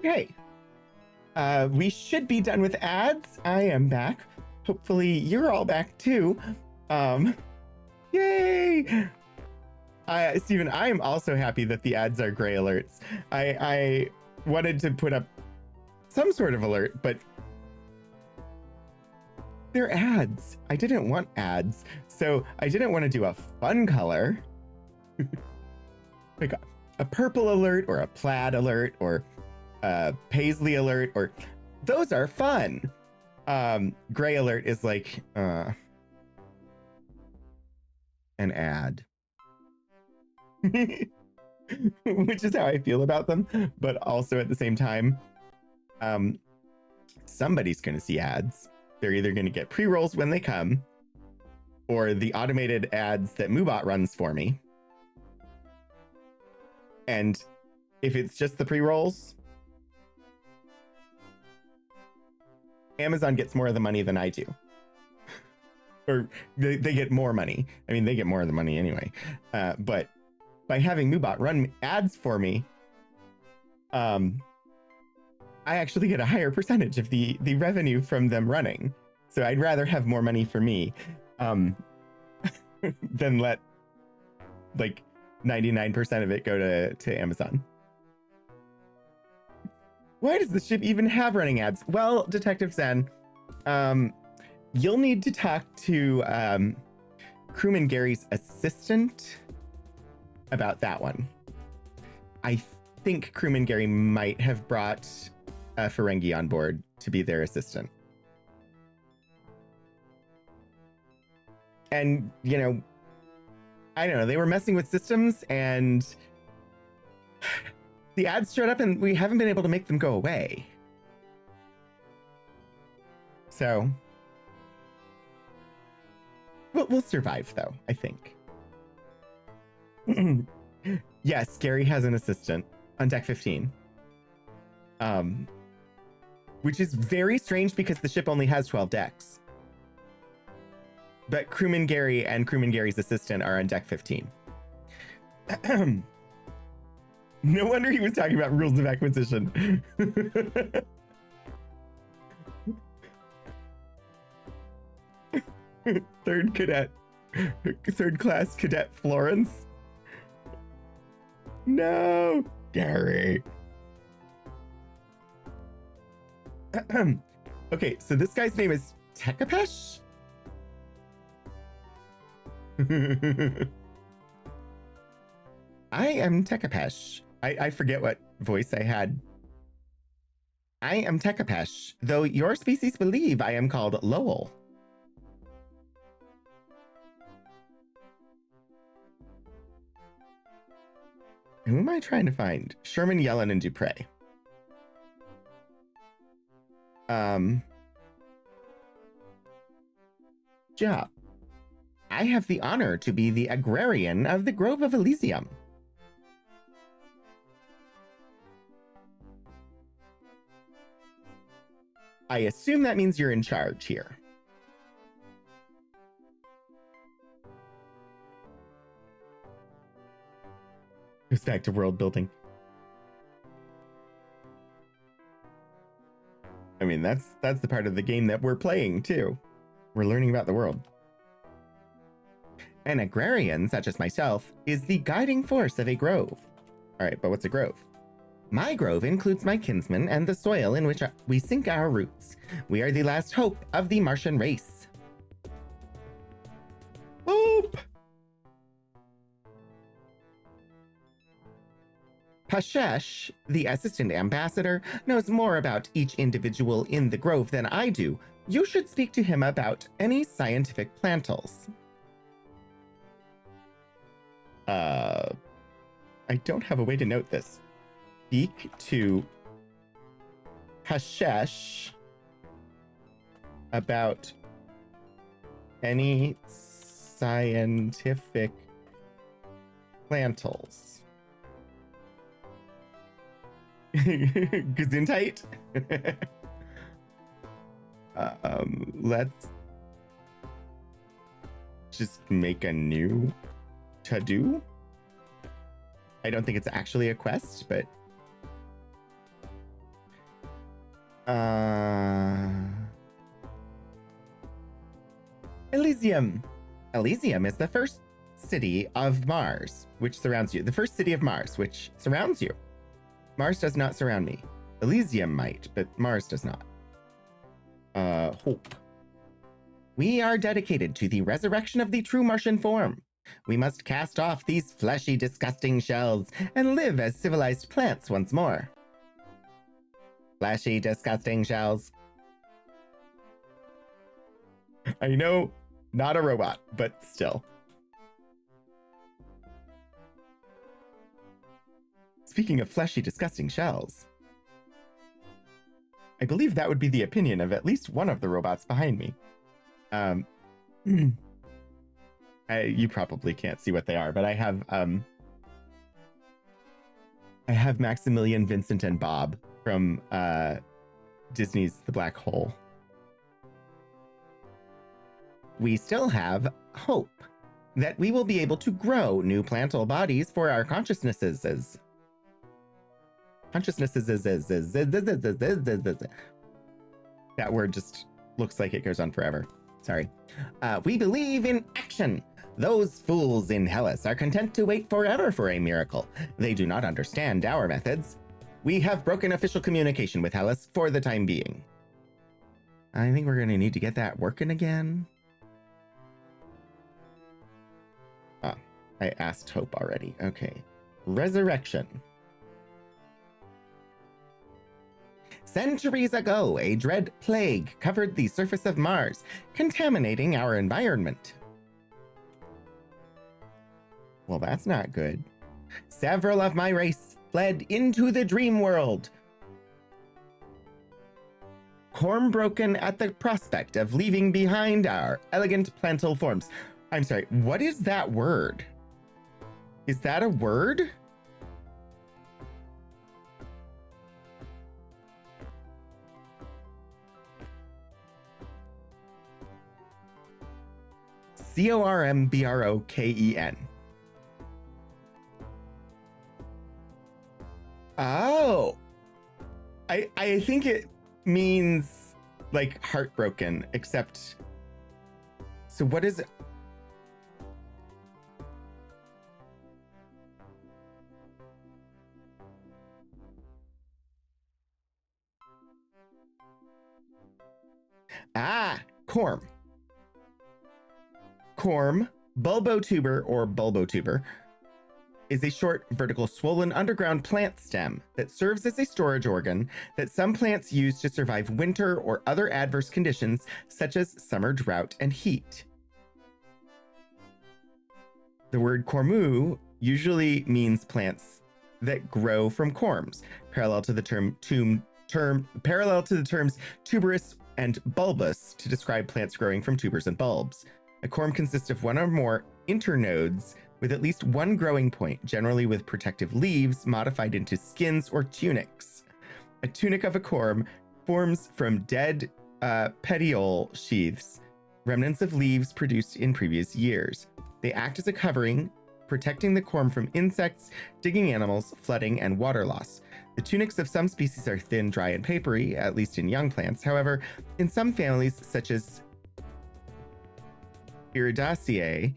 Okay. We should be done with ads. I am back. Hopefully you're all back too. Yay! Steven, I am also happy that the ads are gray alerts. I wanted to put up some sort of alert, but they're ads. I didn't want ads. So I didn't want to do a fun color. Like a purple alert or a plaid alert or a paisley alert, or those are fun. Gray alert is like an ad. Which is how I feel about them, but also at the same time, somebody's going to see ads. They're either going to get pre-rolls when they come, or the automated ads that Moobot runs for me. And if it's just the pre-rolls, Amazon gets more of the money than I do. Or they get more money. I mean, they get more of the money anyway. But by having Moobot run ads for me, I actually get a higher percentage of the revenue from them running. So I'd rather have more money for me than let like 99% of it go to Amazon. Why does the ship even have running ads? Well, Detective Zen, you'll need to talk to Crewman Gary's assistant about that one. I think Crewman Gary might have brought a Ferengi on board to be their assistant. And, you know, I don't know, they were messing with systems and the ads showed up and we haven't been able to make them go away. So we'll survive though, I think. Yes, Gary has an assistant on deck 15. Which is very strange because the ship only has 12 decks. But Crewman Gary and Crewman Gary's assistant are on deck 15. No wonder he was talking about rules of acquisition. Third class cadet Florence. No, Gary. Okay, so this guy's name is Tekapesh? I am Tekapesh. I forget what voice I had. I am Tekapesh, though your species believe I am called Lowell. Who am I trying to find? Sherman, Yellen, and Dupre. Job. I have the honor to be the agrarian of the Grove of Elysium. I assume that means you're in charge here. Goes back to world building. I mean, that's the part of the game that we're playing too. We're learning about the world. An agrarian, such as myself, is the guiding force of a grove. All right, but what's a grove? My grove includes my kinsmen and the soil in which we sink our roots. We are the last hope of the Martian race. Hope! Pashesh, the assistant ambassador, knows more about each individual in the grove than I do. You should speak to him about any scientific plantals. I don't have a way to note this. Speak to Pashesh about any scientific plantals. Gesundheit. Let's just make a new to-do. I don't think it's actually a quest, but Elysium. Elysium is the first city of Mars, which surrounds you. The first city of Mars, which surrounds you. Mars does not surround me. Elysium might, but Mars does not. Hope. We are dedicated to the resurrection of the true Martian form. We must cast off these fleshy, disgusting shells and live as civilized plants once more. Fleshy, disgusting shells. I know, not a robot, but still. Speaking of fleshy, disgusting shells, I believe that would be the opinion of at least one of the robots behind me. You probably can't see what they are, but I have Maximilian, Vincent, and Bob from Disney's The Black Hole. We still have hope that we will be able to grow new plantal bodies for our consciousnesses. That word just looks like it goes on forever. Sorry. We believe in action. Those fools in Hellas are content to wait forever for a miracle. They do not understand our methods. We have broken official communication with Hellas for the time being. I think we're going to need to get that working again. Ah, I asked Hope already. Okay. Resurrection. Centuries ago, a dread plague covered the surface of Mars, contaminating our environment. Well, that's not good. Several of my race fled into the dream world. Corm broken at the prospect of leaving behind our elegant plantal forms. I'm sorry, what is that word? Is that a word? Cormbroken. Oh, I think it means like heartbroken, except, so what is it? Corm. Corm, bulbotuber or bulbotuber, is a short, vertical, swollen underground plant stem that serves as a storage organ that some plants use to survive winter or other adverse conditions such as summer drought and heat. The word cormu usually means plants that grow from corms, parallel to the terms tuberous and bulbous to describe plants growing from tubers and bulbs. A corm consists of one or more internodes with at least one growing point, generally with protective leaves modified into skins or tunics. A tunic of a corm forms from dead petiole sheaths, remnants of leaves produced in previous years. They act as a covering, protecting the corm from insects, digging animals, flooding, and water loss. The tunics of some species are thin, dry, and papery, at least in young plants. However, in some families, such as Iridaceae,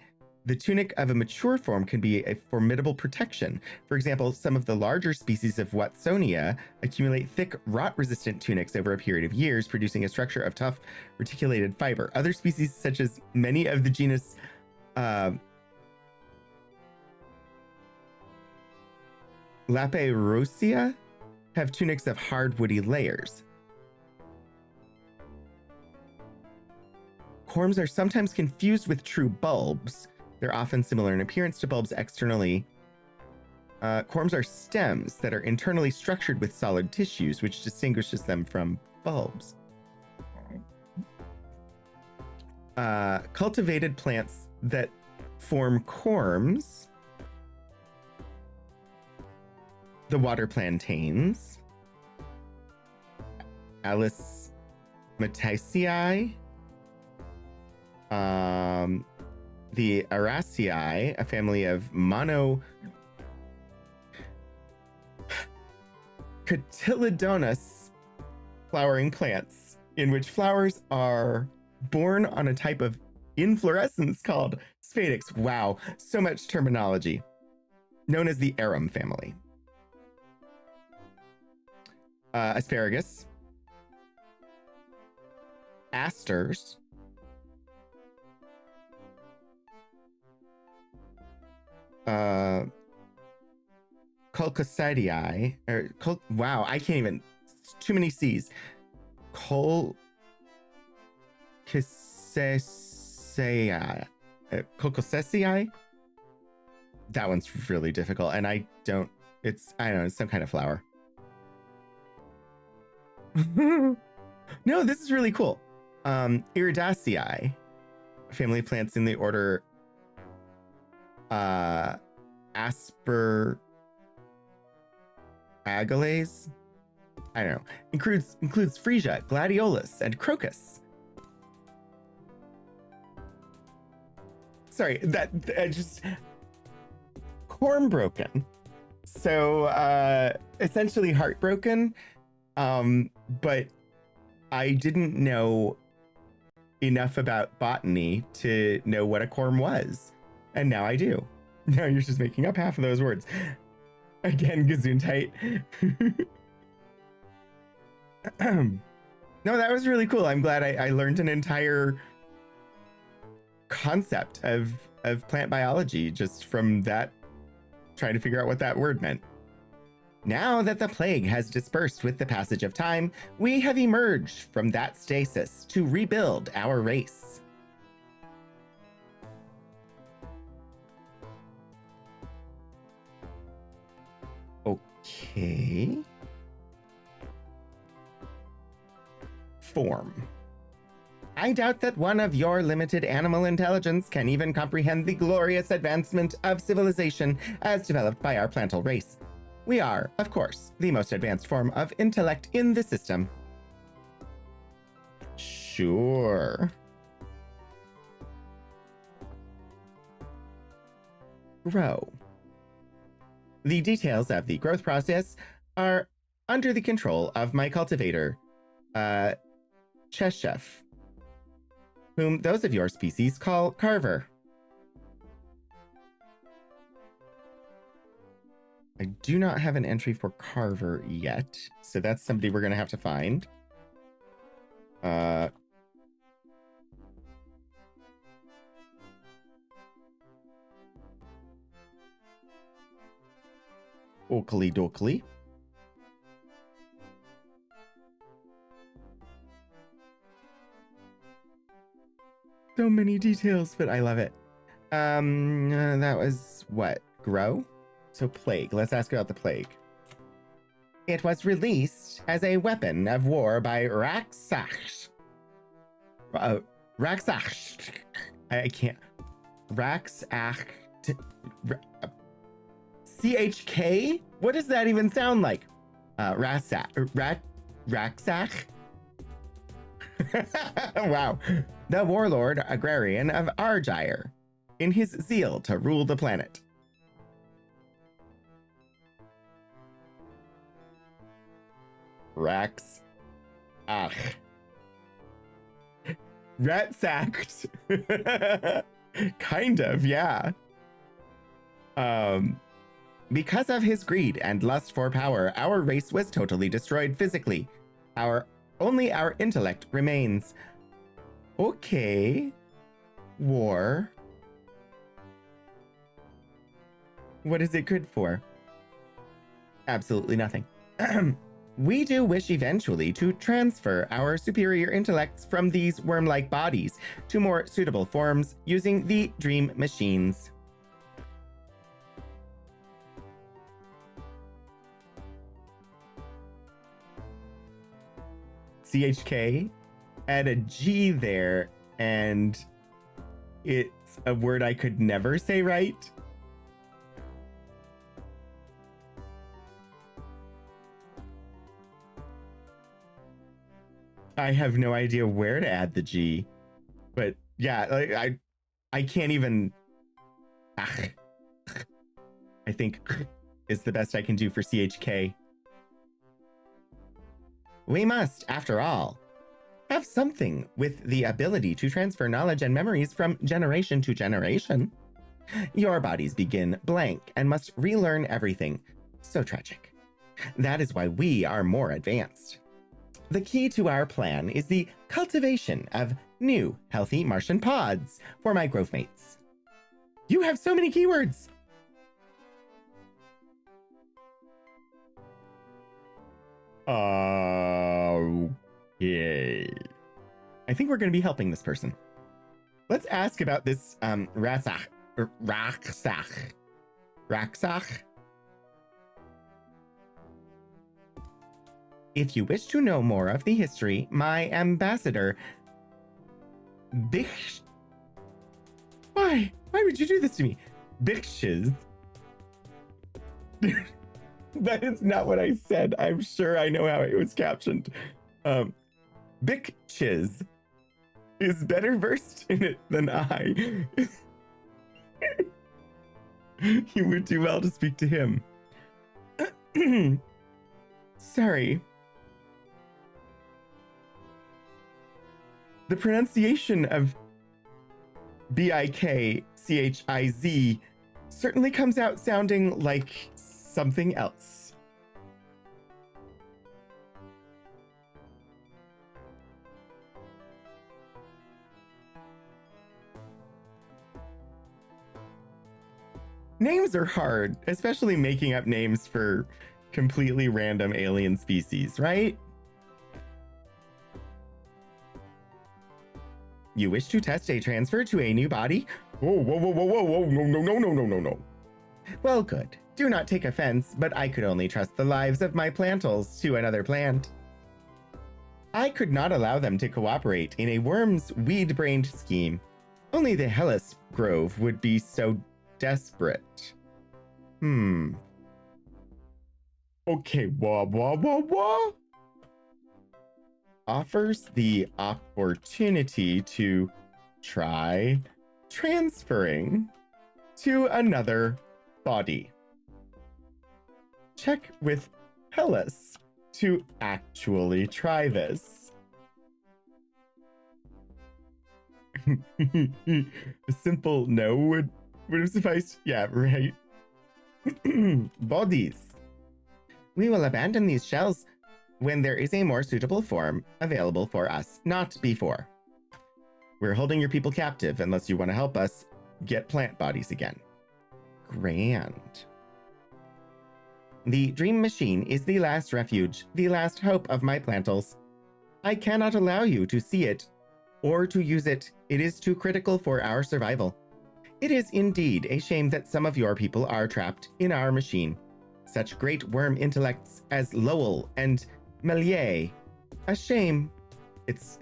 the tunic of a mature form can be a formidable protection. For example, some of the larger species of Watsonia accumulate thick, rot-resistant tunics over a period of years, producing a structure of tough, reticulated fiber. Other species, such as many of the genus Laperosia, have tunics of hard, woody layers. Corms are sometimes confused with true bulbs. They're often similar in appearance to bulbs externally. Corms are stems that are internally structured with solid tissues, which distinguishes them from bulbs. Cultivated plants that form corms: the water plantains, Alismataceae, the Araceae, a family of Cotyledonous flowering plants, in which flowers are born on a type of inflorescence called spadix. Wow, so much terminology. Known as the arum family. Asparagus. Asters. Colchicidea, wow, I can't even, too many C's. Colchicidea. Colchicidea? That one's really difficult, and I don't know, it's some kind of flower. No, this is really cool. Iridaceae, family plants in the order Aspergillales. I don't know. Includes freesia, gladiolus, and crocus. Sorry, that just corn broken. So essentially heartbroken. But I didn't know enough about botany to know what a corm was. And now I do. Now you're just making up half of those words. Again, Gesundheit. No, that was really cool. I'm glad I learned an entire concept of plant biology just from that, trying to figure out what that word meant. Now that the plague has dispersed with the passage of time, we have emerged from that stasis to rebuild our race. Okay. Form. I doubt that one of your limited animal intelligence can even comprehend the glorious advancement of civilization as developed by our plantal race. We are, of course, the most advanced form of intellect in the system. Sure. Grow. The details of the growth process are under the control of my cultivator, Cheshef, whom those of your species call Carver. I do not have an entry for Carver yet, so that's somebody we're going to have to find. Oakley dokley. So many details, but I love it. That was what? Grow? So plague. Let's ask about the plague. It was released as a weapon of war by Raksach. Raksach. I can't. Raksach. CHK? What does that even sound like? Raksach. Wow. The warlord agrarian of Argyre, in his zeal to rule the planet. Rax. Ratsacked. Kind of, yeah. Because of his greed and lust for power, our race was totally destroyed physically. Only our intellect remains. Okay. War. What is it good for? Absolutely nothing. We do wish eventually to transfer our superior intellects from these worm-like bodies to more suitable forms using the dream machines. CHK, add a G there, and it's a word I could never say right. I have no idea where to add the G, but yeah, like I can't even. I think is the best I can do for CHK. We must, after all, have something with the ability to transfer knowledge and memories from generation to generation. Your bodies begin blank and must relearn everything. So tragic. That is why we are more advanced. The key to our plan is the cultivation of new, healthy Martian pods for my growth mates. You have so many keywords! Okay. I think we're going to be helping this person. Let's ask about this Raksach. If you wish to know more of the history, my ambassador, Bich. Why? Why would you do this to me? Biches. That is not what I said. I'm sure I know how it was captioned. Biches is better versed in it than I. You would do well to speak to him. Sorry. The pronunciation of Bikchiz certainly comes out sounding like something else. Names are hard, especially making up names for completely random alien species, right? You wish to test a transfer to a new body? Whoa, whoa, whoa, whoa, whoa, whoa, no. Well, good. Do not take offense, but I could only trust the lives of my plantals to another plant. I could not allow them to cooperate in a worm's weed-brained scheme. Only the Hellas Grove would be so desperate. Okay, wah. Offers the opportunity to try transferring to another body. Check with Hellas to actually try this. A simple no would have sufficed. Yeah, right. Bodies. We will abandon these shells when there is a more suitable form available for us, not before. We're holding your people captive unless you want to help us get plant bodies again. Grand. The dream machine is the last refuge, the last hope of my plantals. I cannot allow you to see it or to use it. It is too critical for our survival. It is indeed a shame that some of your people are trapped in our machine. Such great worm intellects as Lowell and Melier. A shame.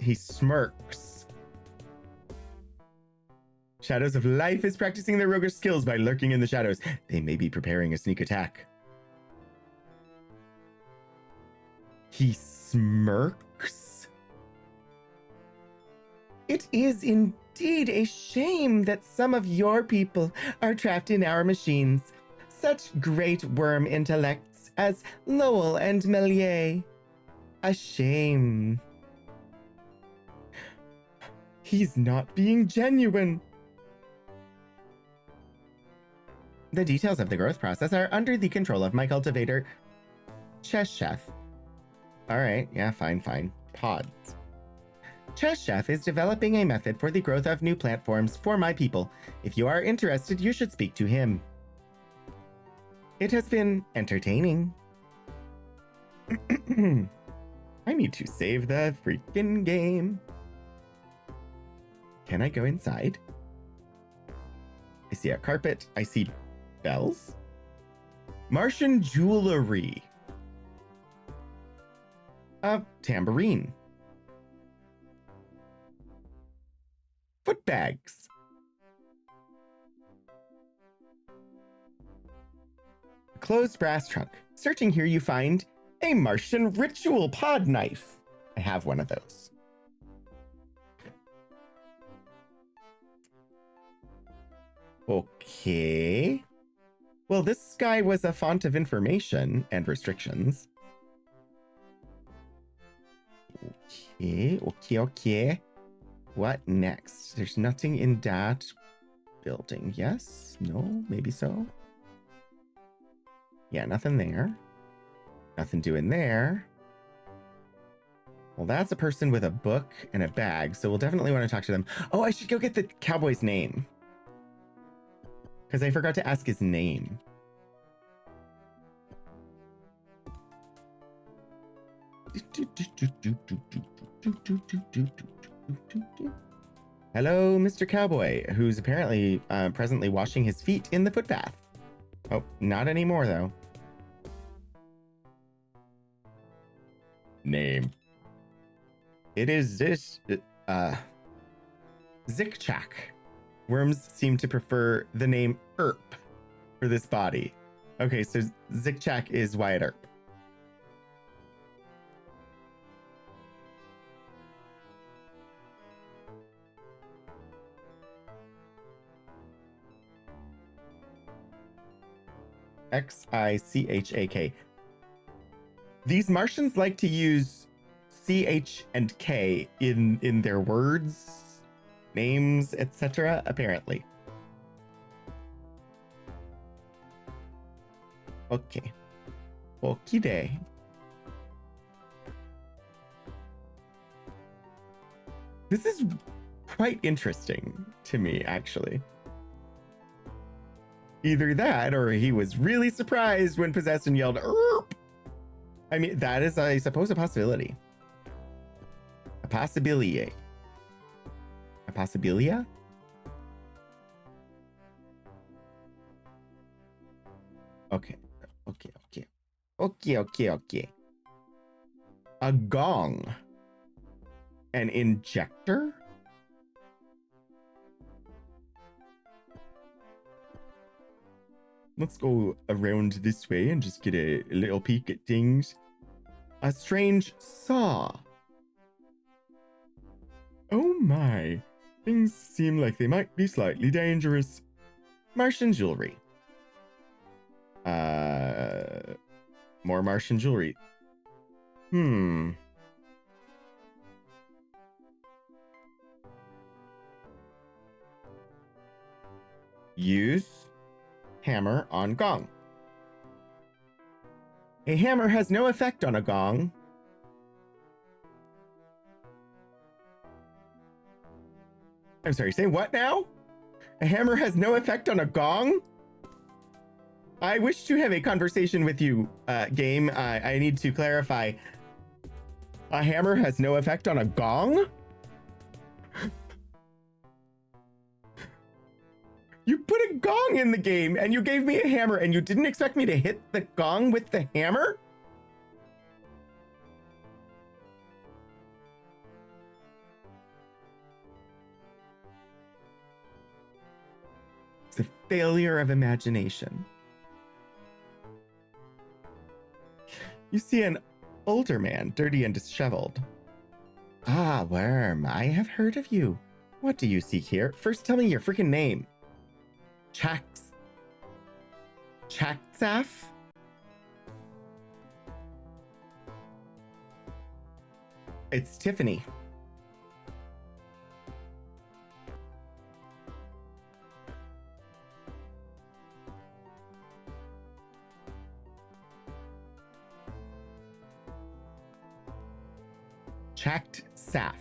He smirks. Shadows of Life is practicing their roguish skills by lurking in the shadows. They may be preparing a sneak attack. He smirks. It is indeed a shame that some of your people are trapped in our machines. Such great worm intellects as Lowell and Melier. A shame. He's not being genuine. The details of the growth process are under the control of my cultivator, Chess Chef. All right, yeah, fine. Pods. Chess Chef is developing a method for the growth of new plant forms for my people. If you are interested, you should speak to him. It has been entertaining. I need to save the freaking game. Can I go inside? I see a carpet. I see bells. Martian jewelry. A tambourine. Foot bags. A closed brass trunk. Searching here, you find a Martian ritual pod knife. I have one of those. Okay. Well, this guy was a font of information and restrictions. Okay. What next? There's nothing in that building. Yes? No? Maybe so? Yeah, nothing there. Nothing doing there. Well, that's a person with a book and a bag, so we'll definitely want to talk to them. Oh, I should go get the cowboy's name. Because I forgot to ask his name. Hello, Mr. Cowboy, who's apparently presently washing his feet in the footbath. Oh, not anymore, though. Name. It is this, Zikchak. Worms seem to prefer the name Earp for this body. Okay, so Zikchak is Wyatt Earp. Xichak. These Martians like to use CH and K in their words, names, etc. Apparently. Okay. Okie day. This is quite interesting to me, actually. Either that, or he was really surprised when possessed and yelled, "Erp!" I mean, that is, I suppose, a possibility. A possibility. A possibilia? Okay. Okay. A gong. An injector? Let's go around this way and just get a little peek at things. A strange saw. Oh my. Things seem like they might be slightly dangerous. Martian jewelry. More Martian jewelry. Use hammer on gong. A hammer has no effect on a gong. I'm sorry, say what now? A hammer has no effect on a gong? I wish to have a conversation with you, game. I need to clarify. A hammer has no effect on a gong? You put a gong in the game and you gave me a hammer and you didn't expect me to hit the gong with the hammer? It's a failure of imagination. You see an older man, dirty and disheveled. Ah, Worm, I have heard of you. What do you seek here? First, tell me your freaking name. Chaksaf? It's Tiffany. Chact Saf.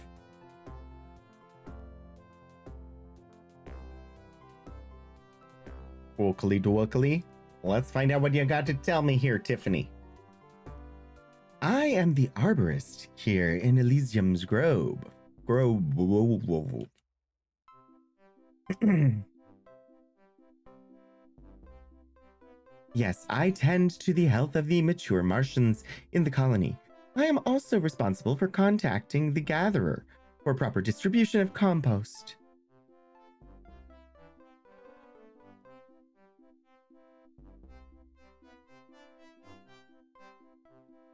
Wookly. Let's find out what you got to tell me here, Tiffany. I am the arborist here in Elysium's Grove. Yes, I tend to the health of the mature Martians in the colony. I am also responsible for contacting the gatherer for proper distribution of compost.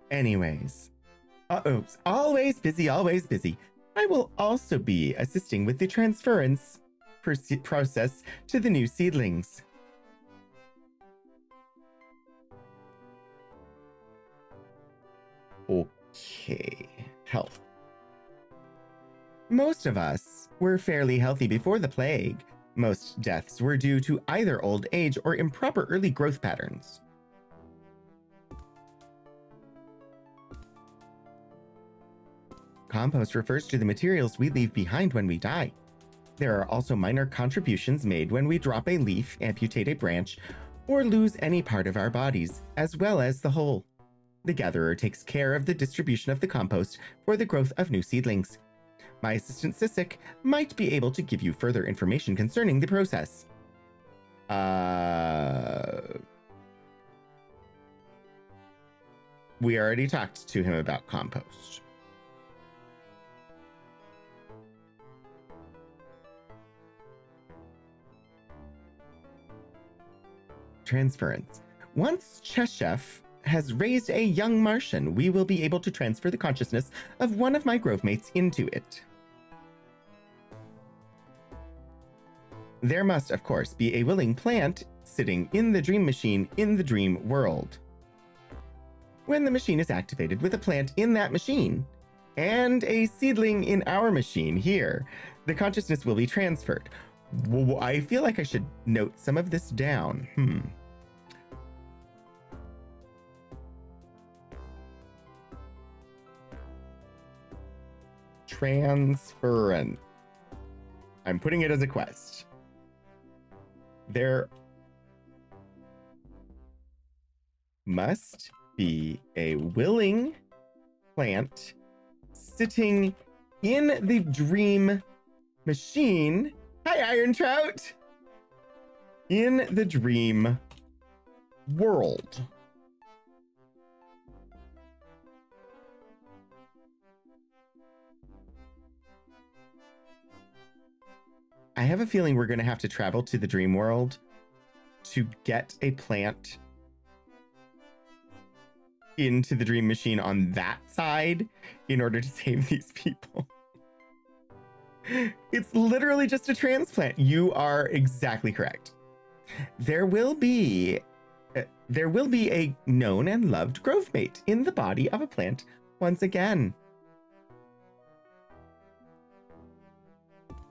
Anyways, oops, always busy. I will also be assisting with the transference process to the new seedlings. Okay, health. Most of us were fairly healthy before the plague. Most deaths were due to either old age or improper early growth patterns. Compost refers to the materials we leave behind when we die. There are also minor contributions made when we drop a leaf, amputate a branch, or lose any part of our bodies, as well as the whole. The gatherer takes care of the distribution of the compost for the growth of new seedlings. My assistant Sisik might be able to give you further information concerning the process. We already talked to him about compost. Transference. Once Cheshef has raised a young Martian, we will be able to transfer the consciousness of one of my grove mates into it. There must, of course, be a willing plant sitting in the dream machine in the dream world. When the machine is activated with a plant in that machine and a seedling in our machine here, the consciousness will be transferred. I feel like I should note some of this down. Transference. I'm putting it as a quest. There must be a willing plant sitting in the dream machine. Hi, Iron Trout! In the dream world. I have a feeling we're going to have to travel to the dream world to get a plant into the dream machine on that side in order to save these people. It's literally just a transplant. You are exactly correct. There will be a known and loved grove mate in the body of a plant once again.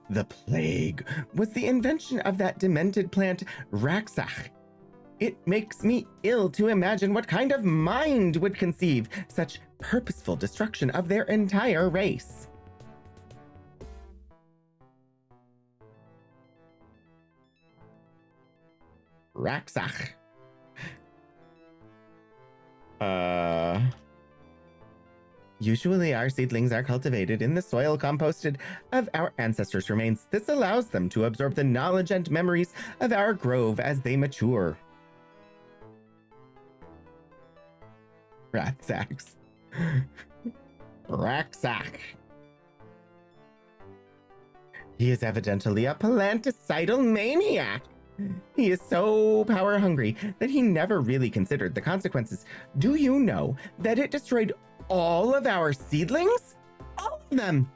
The plague was the invention of that demented plant, Raksach. It makes me ill to imagine what kind of mind would conceive such purposeful destruction of their entire race. Raksach. Usually our seedlings are cultivated in the soil composted of our ancestors' remains. This allows them to absorb the knowledge and memories of our grove as they mature. Raksachs. Raksach. He is evidently a planticidal maniac. He is so power hungry that he never really considered the consequences. Do you know that it destroyed all of our seedlings? All of them!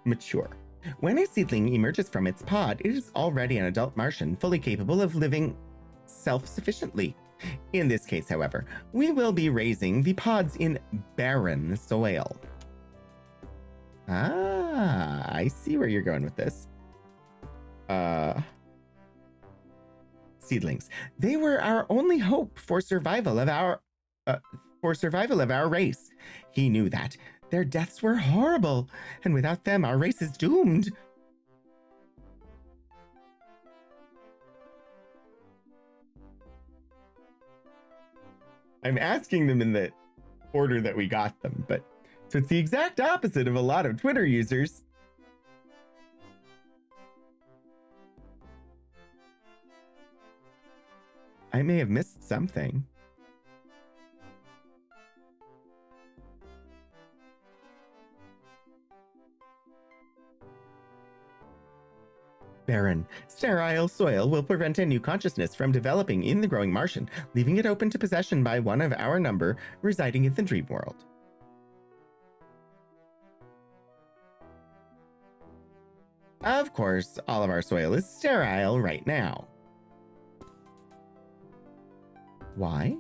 Mature. When a seedling emerges from its pod, it is already an adult Martian, fully capable of living self-sufficiently. In this case, however, we will be raising the pods in barren soil. Ah, I see where you're going with this. Seedlings. They were our only hope for survival of our race. He knew that. Their deaths were horrible, and without them, our race is doomed. I'm asking them in the order that we got them, but so it's the exact opposite of a lot of Twitter users. I may have missed something. Barren, sterile soil will prevent a new consciousness from developing in the growing Martian, leaving it open to possession by one of our number residing in the dream world. Of course, all of our soil is sterile right now. Why?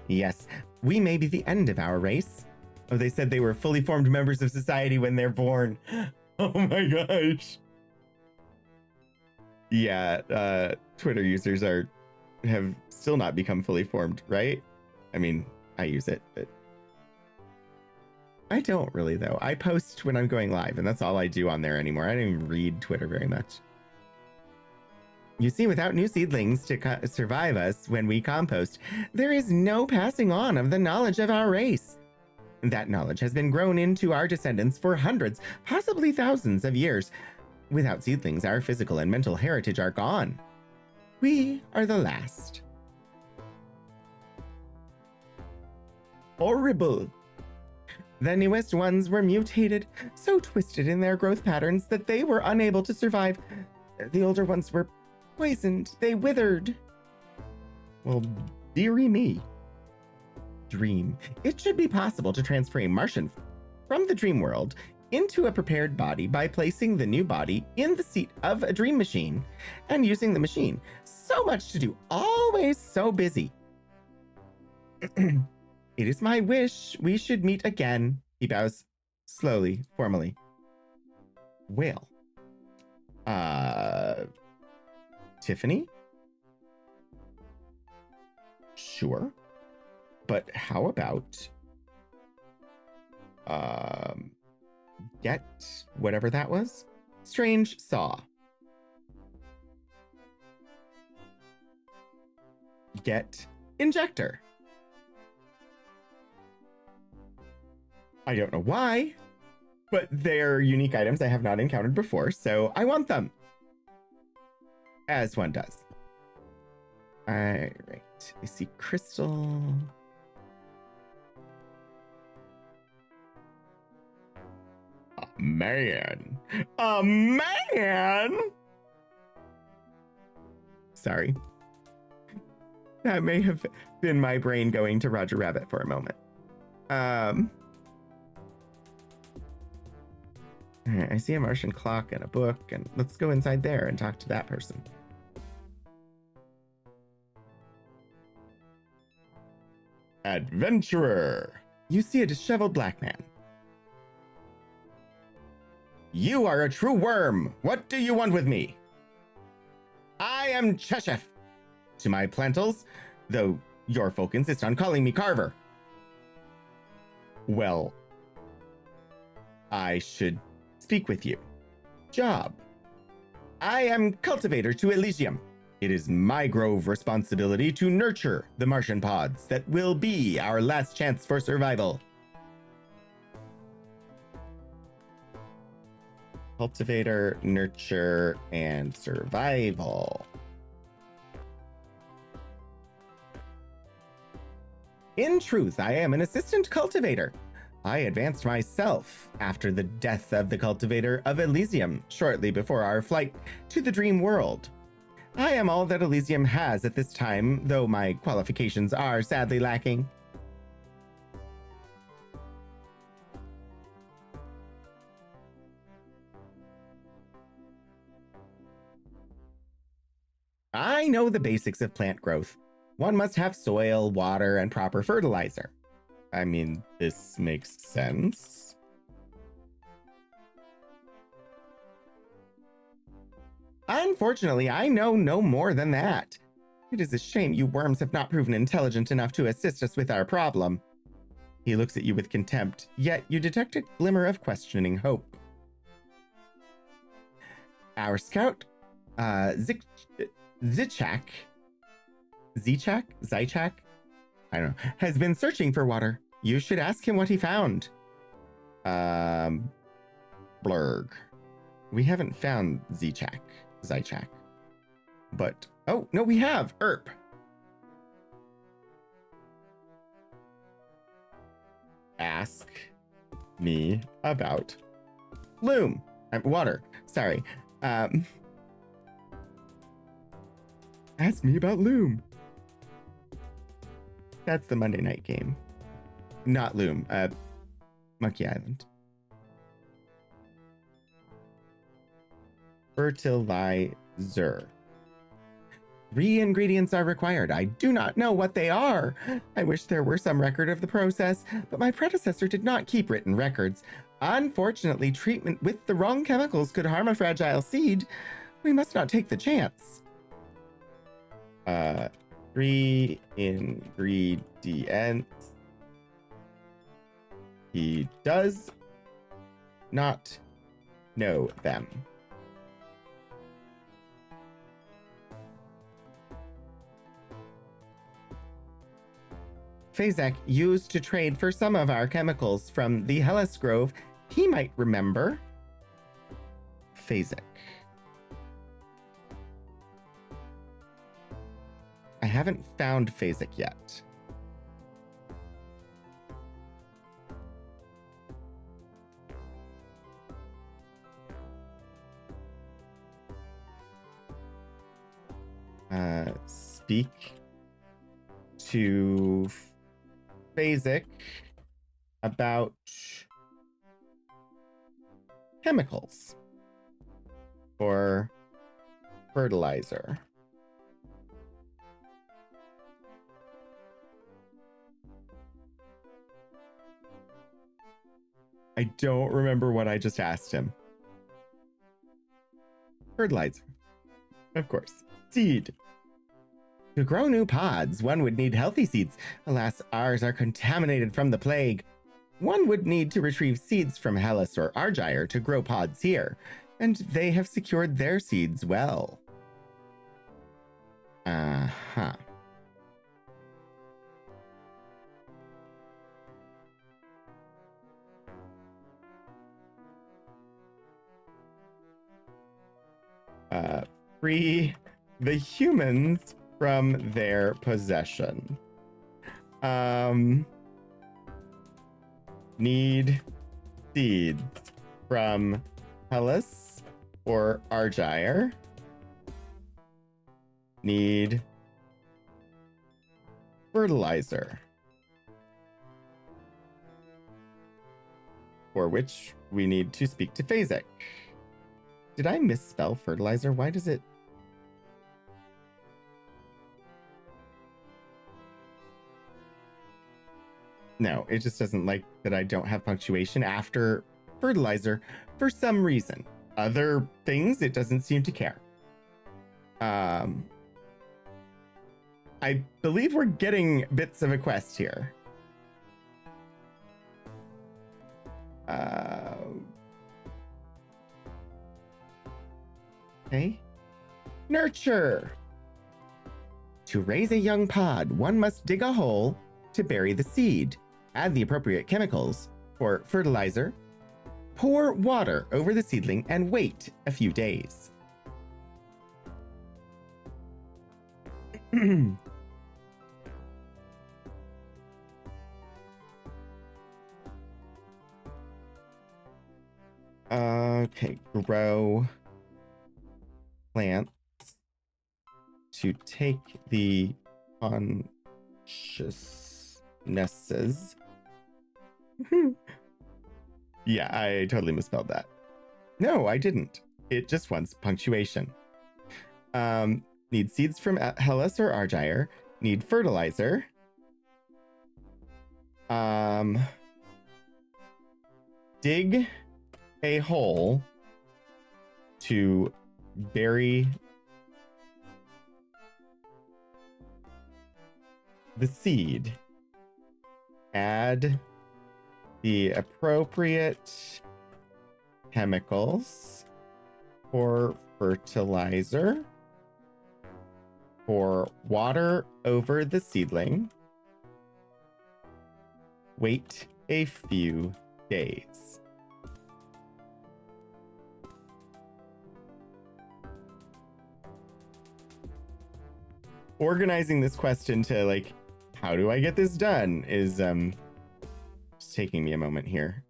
Yes, we may be the end of our race. Oh, they said they were fully formed members of society when they're born. Oh my gosh. Yeah, Twitter users have still not become fully formed, right? I mean, I use it, but I don't really though. I post when I'm going live, and that's all I do on there anymore. I don't even read Twitter very much. You see, without new seedlings to survive us when we compost, there is no passing on of the knowledge of our race. That knowledge has been grown into our descendants for hundreds, possibly thousands of years. Without seedlings, our physical and mental heritage are gone. We are the last. Horrible. The newest ones were mutated, so twisted in their growth patterns that they were unable to survive. The older ones were poisoned. They withered. Well, dearie me. Dream. It should be possible to transfer a Martian from the dream world into a prepared body by placing the new body in the seat of a dream machine and using the machine. So much to do. Always so busy. It is my wish we should meet again. He bows slowly, formally. Well, Tiffany? Sure. But how about, get whatever that was? Strange saw. Get injector. I don't know why, but they're unique items I have not encountered before, so I want them. As one does. All right, I see crystal. A man. A man! Sorry. That may have been my brain going to Roger Rabbit for a moment. I see a Martian clock and a book, and let's go inside there and talk to that person. Adventurer! You see a disheveled black man. You are a true worm! What do you want with me? I am Cheshef. To my plantals, though your folk insist on calling me Carver. Well, I should speak with you. Job. I am cultivator to Elysium. It is my grove responsibility to nurture the Martian pods that will be our last chance for survival. Cultivator, nurture, and survival. In truth, I am an assistant cultivator. I advanced myself after the death of the cultivator of Elysium shortly before our flight to the dream world. I am all that Elysium has at this time, though my qualifications are sadly lacking. I know the basics of plant growth. One must have soil, water, and proper fertilizer. I mean, this makes sense. Unfortunately, I know no more than that. It is a shame you worms have not proven intelligent enough to assist us with our problem. He looks at you with contempt, yet you detect a glimmer of questioning hope. Our scout, Zichak, I don't know, has been searching for water. You should ask him what he found. Blurg. We haven't found Zichak. But, oh, no, we have. Erp. Ask me about Loom. Water. Sorry. Ask me about Loom. That's the Monday night game. Not Loom. Monkey Island. Fertilizer. 3 ingredients are required. I do not know what they are. I wish there were some record of the process, but my predecessor did not keep written records. Unfortunately, treatment with the wrong chemicals could harm a fragile seed. We must not take the chance. 3 ingredients. He does not know them. Fazak used to trade for some of our chemicals from the Hellas Grove. He might remember. Fazak. I haven't found Fazak yet. Speak to Fazak about chemicals or fertilizer. I don't remember what I just asked him. Fertilizer. Of course. Seed. To grow new pods, one would need healthy seeds. Alas, ours are contaminated from the plague. One would need to retrieve seeds from Hellas or Argyre to grow pods here, and they have secured their seeds well. Uh-huh. Free the humans from their possession. Need seeds from Hellas or Argyre. Need fertilizer, for which we need to speak to Fazak. Did I misspell fertilizer? Why does it... No, it just doesn't like that I don't have punctuation after fertilizer for some reason. Other things, it doesn't seem to care. I believe we're getting bits of a quest here. Okay. Nurture. To raise a young pod, one must dig a hole to bury the seed, add the appropriate chemicals for fertilizer, pour water over the seedling, and wait a few days. Okay, grow plants to take the consciousnesses. Yeah, I totally misspelled that. No, I didn't. It just wants punctuation. Need seeds from Hellas or Argyre. Need fertilizer. Dig a hole to bury the seed. Add the appropriate chemicals for fertilizer, pour water over the seedling, wait a few days. Organizing this quest into, like, how do I get this done is just taking me a moment here.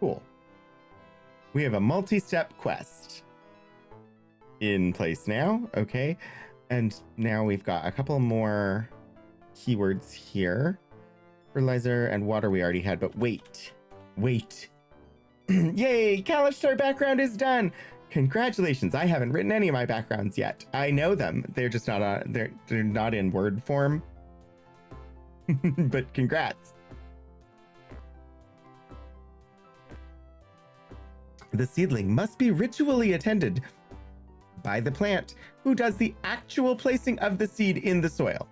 Cool. We have a multi-step quest in place now. Okay. And now we've got a couple more keywords here. Fertilizer and water we already had, but wait. Yay, Kalishtar background is done. Congratulations. I haven't written any of my backgrounds yet. I know them. They're just not they're not in word form. But congrats. The seedling must be ritually attended by the plant, who does the actual placing of the seed in the soil.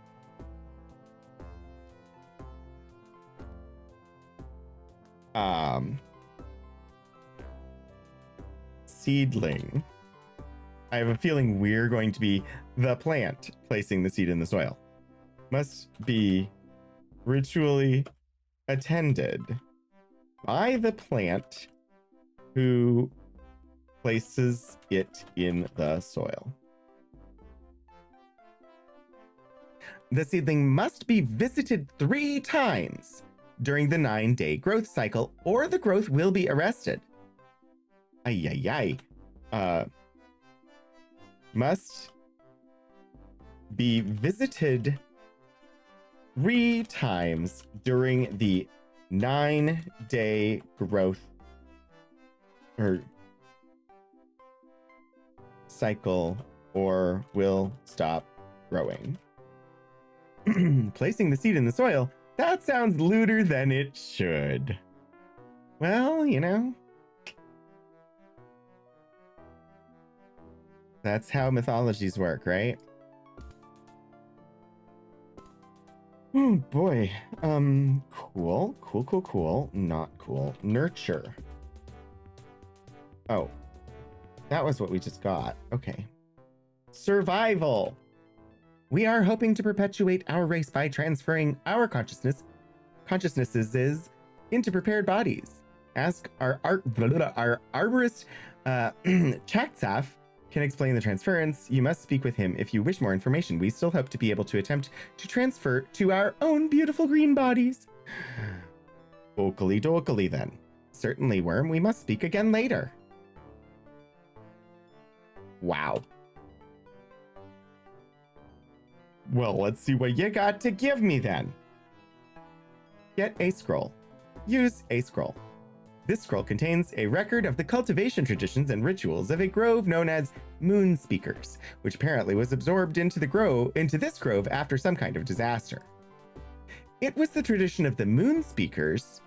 Seedling. I have a feeling we're going to be the plant placing the seed in the soil. Must be ritually attended by the plant who places it in the soil. The seedling must be visited 3 times during the 9-day growth cycle, or the growth will be arrested. Must be visited 3 times during the 9-day growth or cycle, or will stop growing. Placing the seed in the soil, that sounds looter than it should. Well, you know, that's how mythologies work, right? Oh boy. Cool. Not cool. Nurture. Oh, that was what we just got. Okay. Survival. We are hoping to perpetuate our race by transferring our consciousnesses into prepared bodies. Ask our arborist, Chaksaf can explain the transference. You must speak with him if you wish more information. We still hope to be able to attempt to transfer to our own beautiful green bodies. Oakley dokley then. Certainly, Worm. We must speak again later. Wow. Well, let's see what you got to give me then. Get a scroll. Use a scroll. This scroll contains a record of the cultivation traditions and rituals of a grove known as Moon Speakers, which apparently was absorbed into this grove after some kind of disaster. It was the tradition of the Moon's Speakers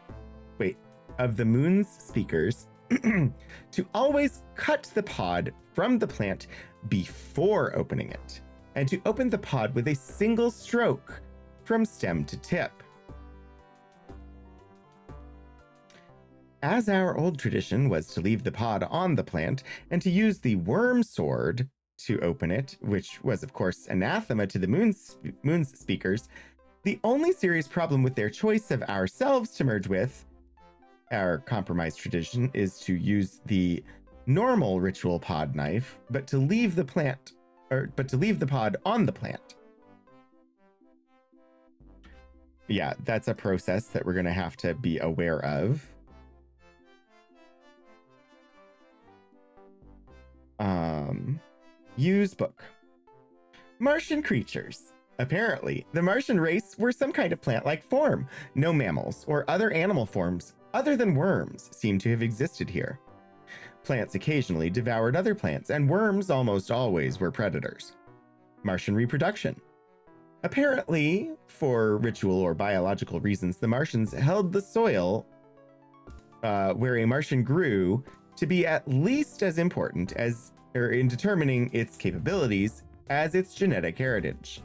to always cut the pod from the plant before opening it, and to open the pod with a single stroke from stem to tip. As our old tradition was to leave the pod on the plant and to use the worm sword to open it, which was of course anathema to the Moon's Speakers, the only serious problem with their choice of ourselves to merge with our compromised tradition is to use the normal ritual pod knife, but to leave the pod on the plant. Yeah, that's a process that we're going to have to be aware of. Use book. Martian creatures. Apparently, the Martian race were some kind of plant-like form. No mammals or other animal forms other than worms seem to have existed here. Plants occasionally devoured other plants, and worms almost always were predators. Martian reproduction. Apparently, for ritual or biological reasons, the Martians held the soil where a Martian grew to be at least as important in determining its capabilities as its genetic heritage.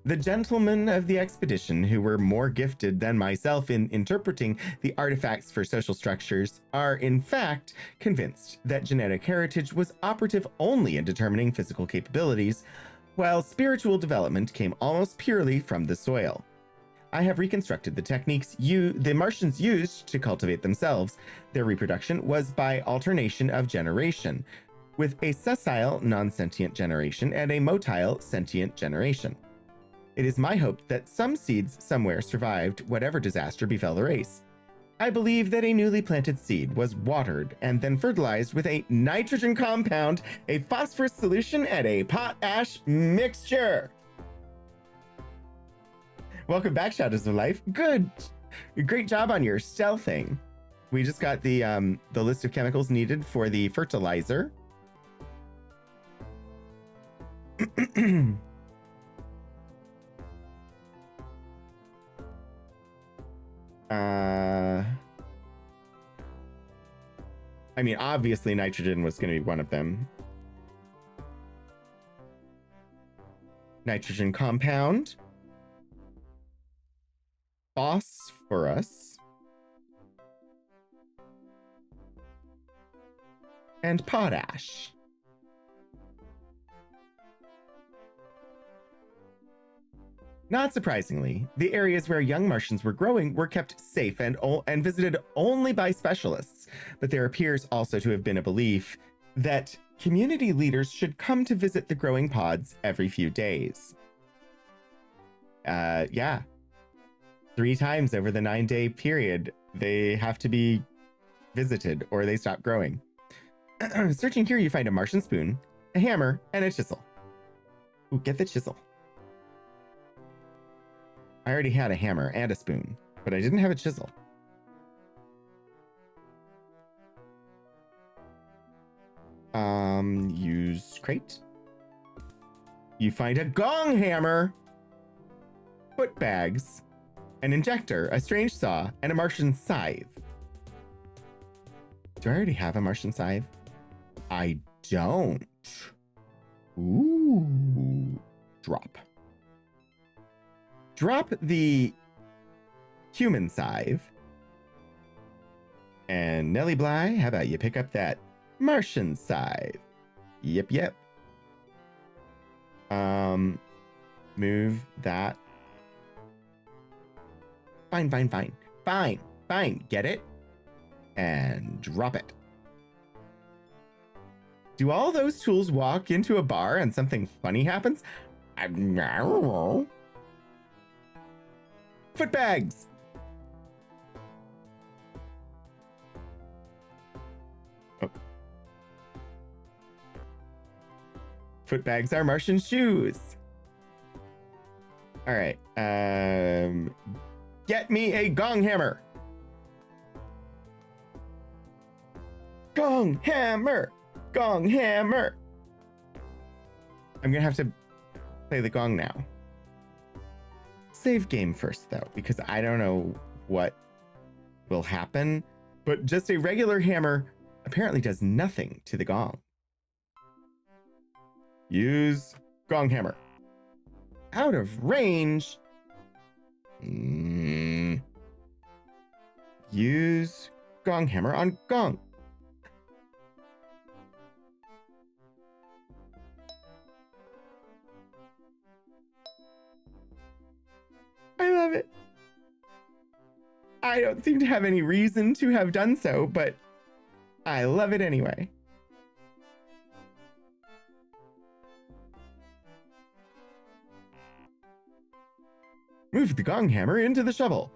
The gentlemen of the expedition, who were more gifted than myself in interpreting the artifacts for social structures, are in fact convinced that genetic heritage was operative only in determining physical capabilities, while spiritual development came almost purely from the soil. I have reconstructed the techniques the Martians used to cultivate themselves. Their reproduction was by alternation of generation, with a sessile non-sentient generation and a motile sentient generation. It is my hope that some seeds somewhere survived whatever disaster befell the race. I believe that a newly planted seed was watered and then fertilized with a nitrogen compound, a phosphorus solution, and a potash mixture. Welcome back, Shadows of Life. Good. Great job on your stealthing. We just got the list of chemicals needed for the fertilizer. I mean, obviously nitrogen was going to be one of them. Nitrogen compound. Phosphorus. And potash. Not surprisingly, the areas where young Martians were growing were kept safe and visited only by specialists, but there appears also to have been a belief that community leaders should come to visit the growing pods every few days. Yeah. 3 times over the 9-day period, they have to be visited or they stop growing. Searching here, you find a Martian spoon, a hammer, and a chisel. Ooh, get the chisel. I already had a hammer and a spoon, but I didn't have a chisel. Use crate. You find a gong hammer, foot bags, an injector, a strange saw, and a Martian scythe. Do I already have a Martian scythe? I don't. Ooh. Drop. Drop the human scythe. And Nellie Bly, how about you pick up that Martian scythe? Yep. Move that. Fine. Get it? And drop it. Do all those tools walk into a bar and something funny happens? I don't know. Foot bags. Oh. Foot bags are Martian shoes. All right. Get me a gong hammer. Gong hammer. Gong hammer. I'm gonna have to play the gong now. Save game first though, because I don't know what will happen, but just a regular hammer apparently does nothing to the gong. Use gong hammer. Out of range. Use gong hammer on gong. I love it. I don't seem to have any reason to have done so, but I love it anyway. Move the gong hammer into the shovel.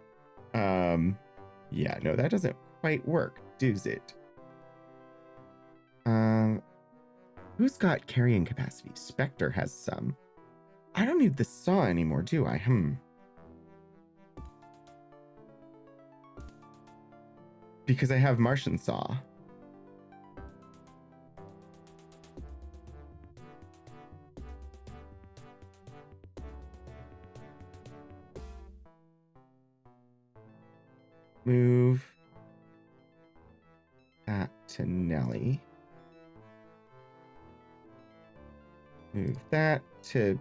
Yeah, no, that doesn't quite work, does it? Who's got carrying capacity? Spectre has some. I don't need the saw anymore, do I? Because I have Martian saw. Move that to Nellie. Move that to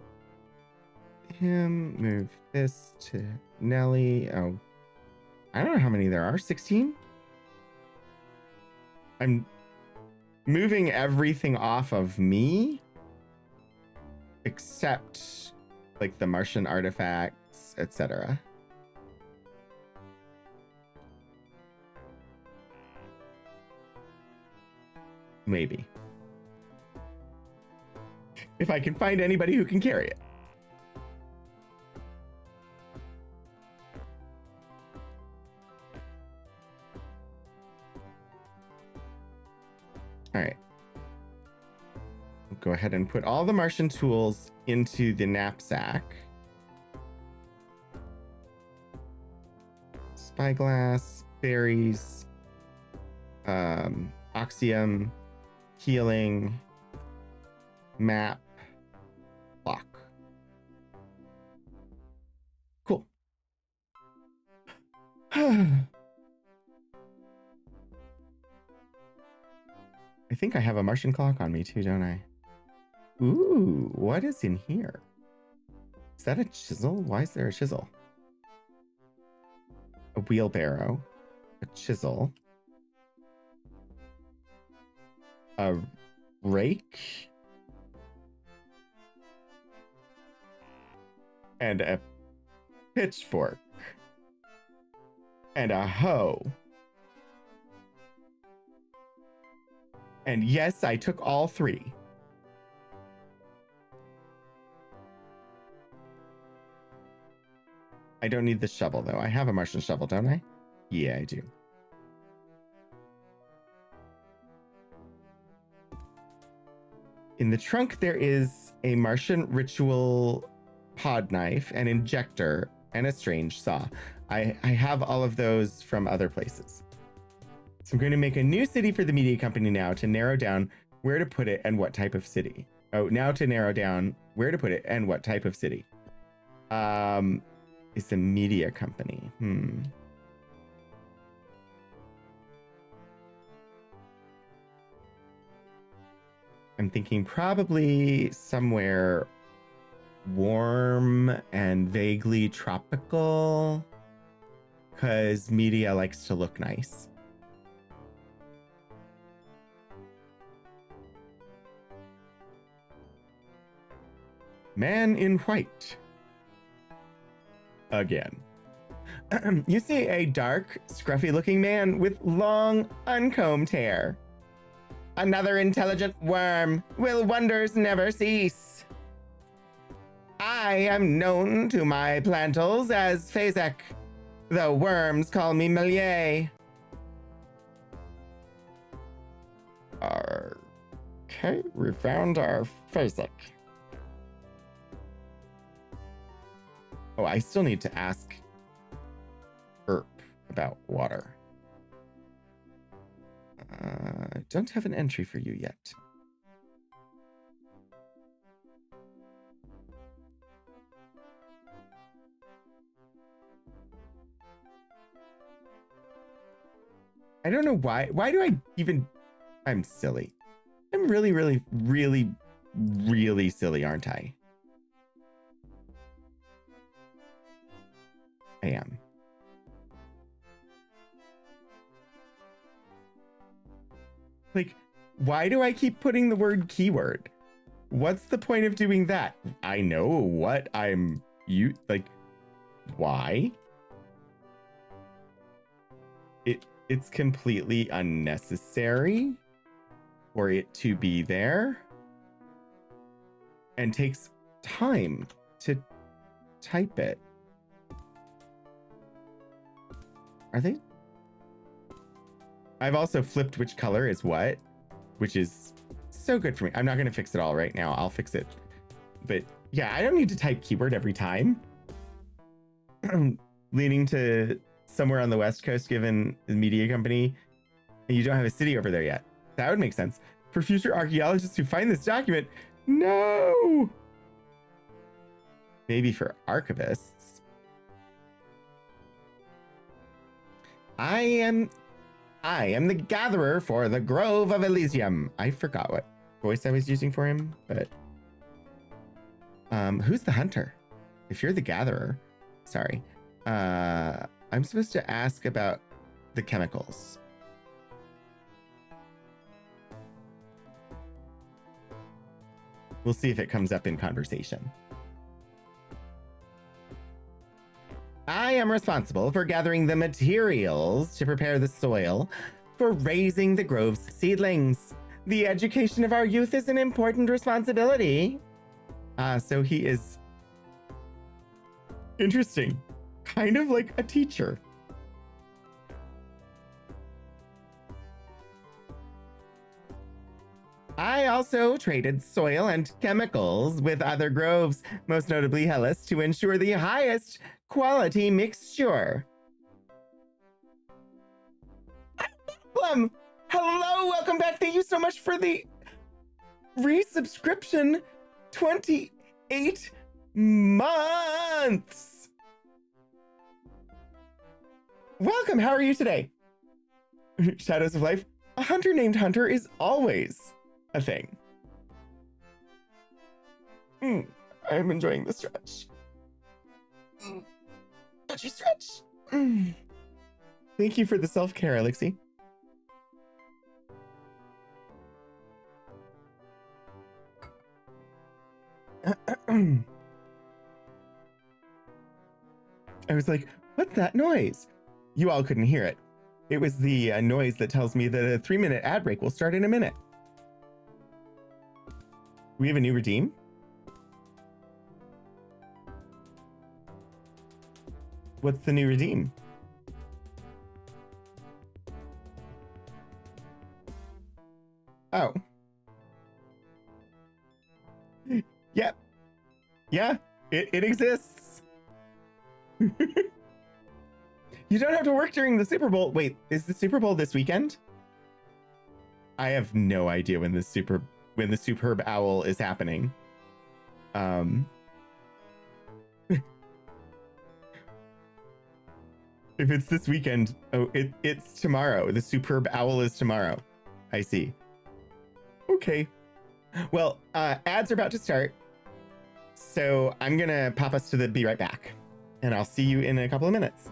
him. Move this to Nellie. Oh, I don't know how many there are. 16? I'm moving everything off of me except like the Martian artifacts, etc. Maybe. If I can find anybody who can carry it. All right. Go ahead and put all the Martian tools into the knapsack. Spyglass, berries, oxium, healing, map, lock. Cool. I think I have a Martian clock on me too, don't I? Ooh, what is in here? Is that a chisel? Why is there a chisel? A wheelbarrow, a chisel, a rake, and a pitchfork, and a hoe. And yes, I took all three. I don't need the shovel, though. I have a Martian shovel, don't I? Yeah, I do. In the trunk, there is a Martian ritual pod knife, an injector, and a strange saw. I have all of those from other places. So I'm going to make a new city for the media company now to narrow down where to put it and what type of city. Oh, now to narrow down where to put it and what type of city. It's a media company. I'm thinking probably somewhere warm and vaguely tropical, because media likes to look nice. Man in white. Again. You see a dark, scruffy-looking man with long, uncombed hair. Another intelligent worm. Will wonders never cease? I am known to my plantals as Phasek. The worms call me Melier. Okay, we found our Phasek. Oh, I still need to ask Erp about water. I don't have an entry for you yet. I don't know why. Why do I even... I'm silly. I'm really, really, really, really silly, aren't I? I am. Like, why do I keep putting the word keyword? What's the point of doing that? I know what I'm... why? It's completely unnecessary for it to be there. And takes time to type it. Are they? I've also flipped which color is what, which is so good for me. I'm not going to fix it all right now. I'll fix it. But yeah, I don't need to type keyword every time. Leaning to somewhere on the West Coast, given the media company, and you don't have a city over there yet. That would make sense. For future archaeologists who find this document, no! Maybe for archivists. I am the gatherer for the Grove of Elysium. I forgot what voice I was using for him, but who's the hunter? If you're the gatherer, sorry. I'm supposed to ask about the chemicals. We'll see if it comes up in conversation. I am responsible for gathering the materials to prepare the soil for raising the grove's seedlings. The education of our youth is an important responsibility. So he is interesting. Kind of like a teacher. I also traded soil and chemicals with other groves, most notably Hellas, to ensure the highest quality mixture. Plum, hello, welcome back. Thank you so much for the resubscription. 28 months. Welcome, how are you today? Shadows of Life. A hunter named Hunter is always a thing. I'm enjoying the stretch. Stretchy stretch. Thank you for the self-care, Alexi. I was like, what's that noise? You all couldn't hear it. It was the noise that tells me that a 3-minute ad break will start in a minute. We have a new redeem? What's the new redeem? Oh. Yep. Yeah, it exists. You don't have to work during the Super Bowl. Wait, is the Super Bowl this weekend? I have no idea when the Superb Owl is happening. If it's this weekend, it's tomorrow. The Superb Owl is tomorrow. I see. Okay. Well, ads are about to start. So I'm gonna pop us to the be right back. And I'll see you in a couple of minutes.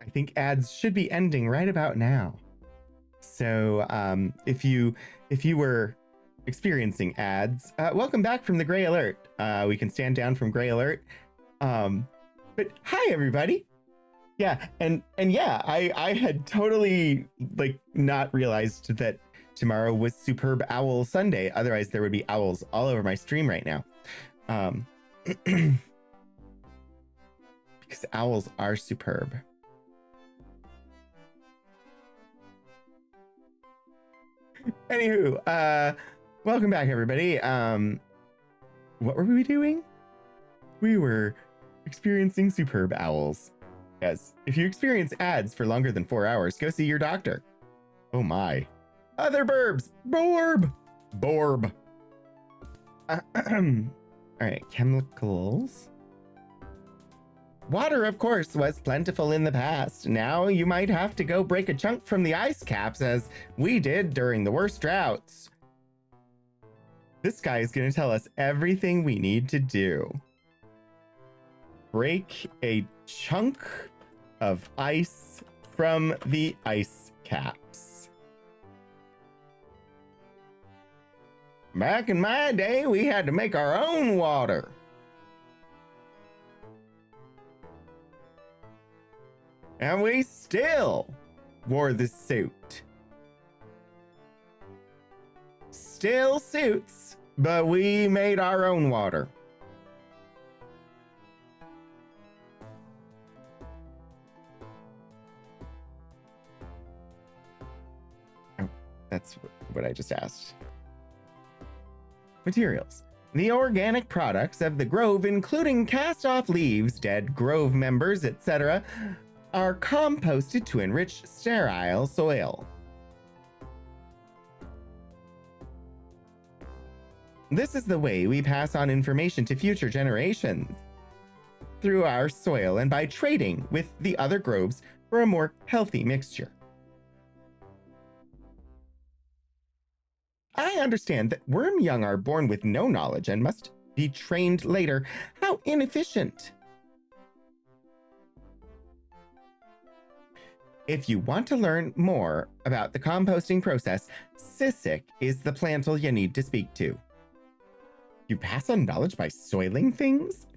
I think ads should be ending right about now. So if you were experiencing ads. Welcome back from the gray alert. We can stand down from gray alert. But hi everybody. Yeah, and yeah, I had totally like not realized that tomorrow was Superb Owl Sunday. Otherwise, there would be owls all over my stream right now. Because owls are superb. Anywho, welcome back, everybody. What were we doing? We were experiencing superb owls. Yes, if you experience ads for longer than 4 hours, go see your doctor. Oh my. Other burbs! Borb! Borb. All right, chemicals. Water, of course, was plentiful in the past. Now you might have to go break a chunk from the ice caps as we did during the worst droughts. This guy is going to tell us everything we need to do. Break a chunk of ice from the ice caps. Back in my day, we had to make our own water. And we still wore the suit. Still suits, but we made our own water. Oh, that's what I just asked. Materials. The organic products of the grove, including cast-off leaves, dead grove members, etc., are composted to enrich sterile soil. This is the way we pass on information to future generations, through our soil and by trading with the other groves for a more healthy mixture. I understand that worm young are born with no knowledge and must be trained later. How inefficient! If you want to learn more about the composting process, Sisik is the plantle you need to speak to. You pass on knowledge by soiling things?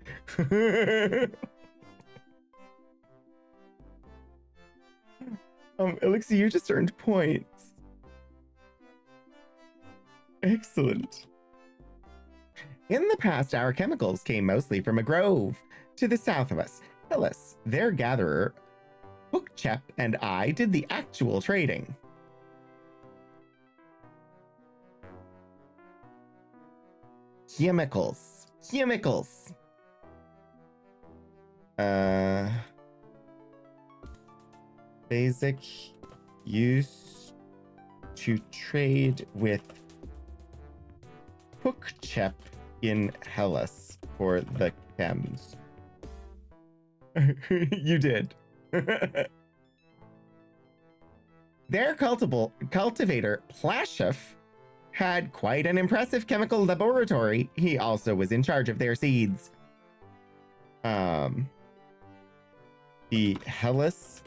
Elixir, you just earned points. Excellent. In the past, our chemicals came mostly from a grove to the south of us. Hillis, their gatherer, Bookchep, and I did the actual trading. Chemicals. Chemicals. Basic used to trade with Bookchep in Hellas for the chems. You did. Their cultivator, Plashif, had quite an impressive chemical laboratory. He also was in charge of their seeds. The Hellas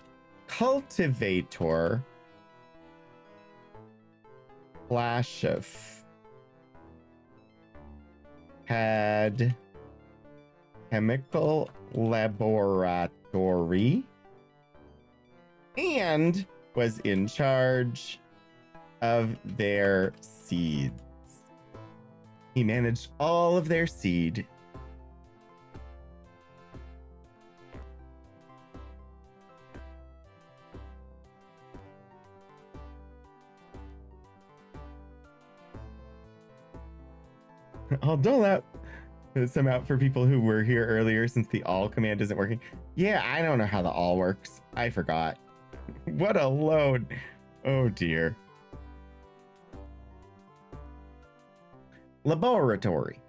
cultivator, Plashif, had chemical laboratory and was in charge of their seeds. He managed all of their seed. I'll dole out some out for people who were here earlier since the all command isn't working. Yeah, I don't know how the all works. I forgot. What a load. Oh dear. Laboratory.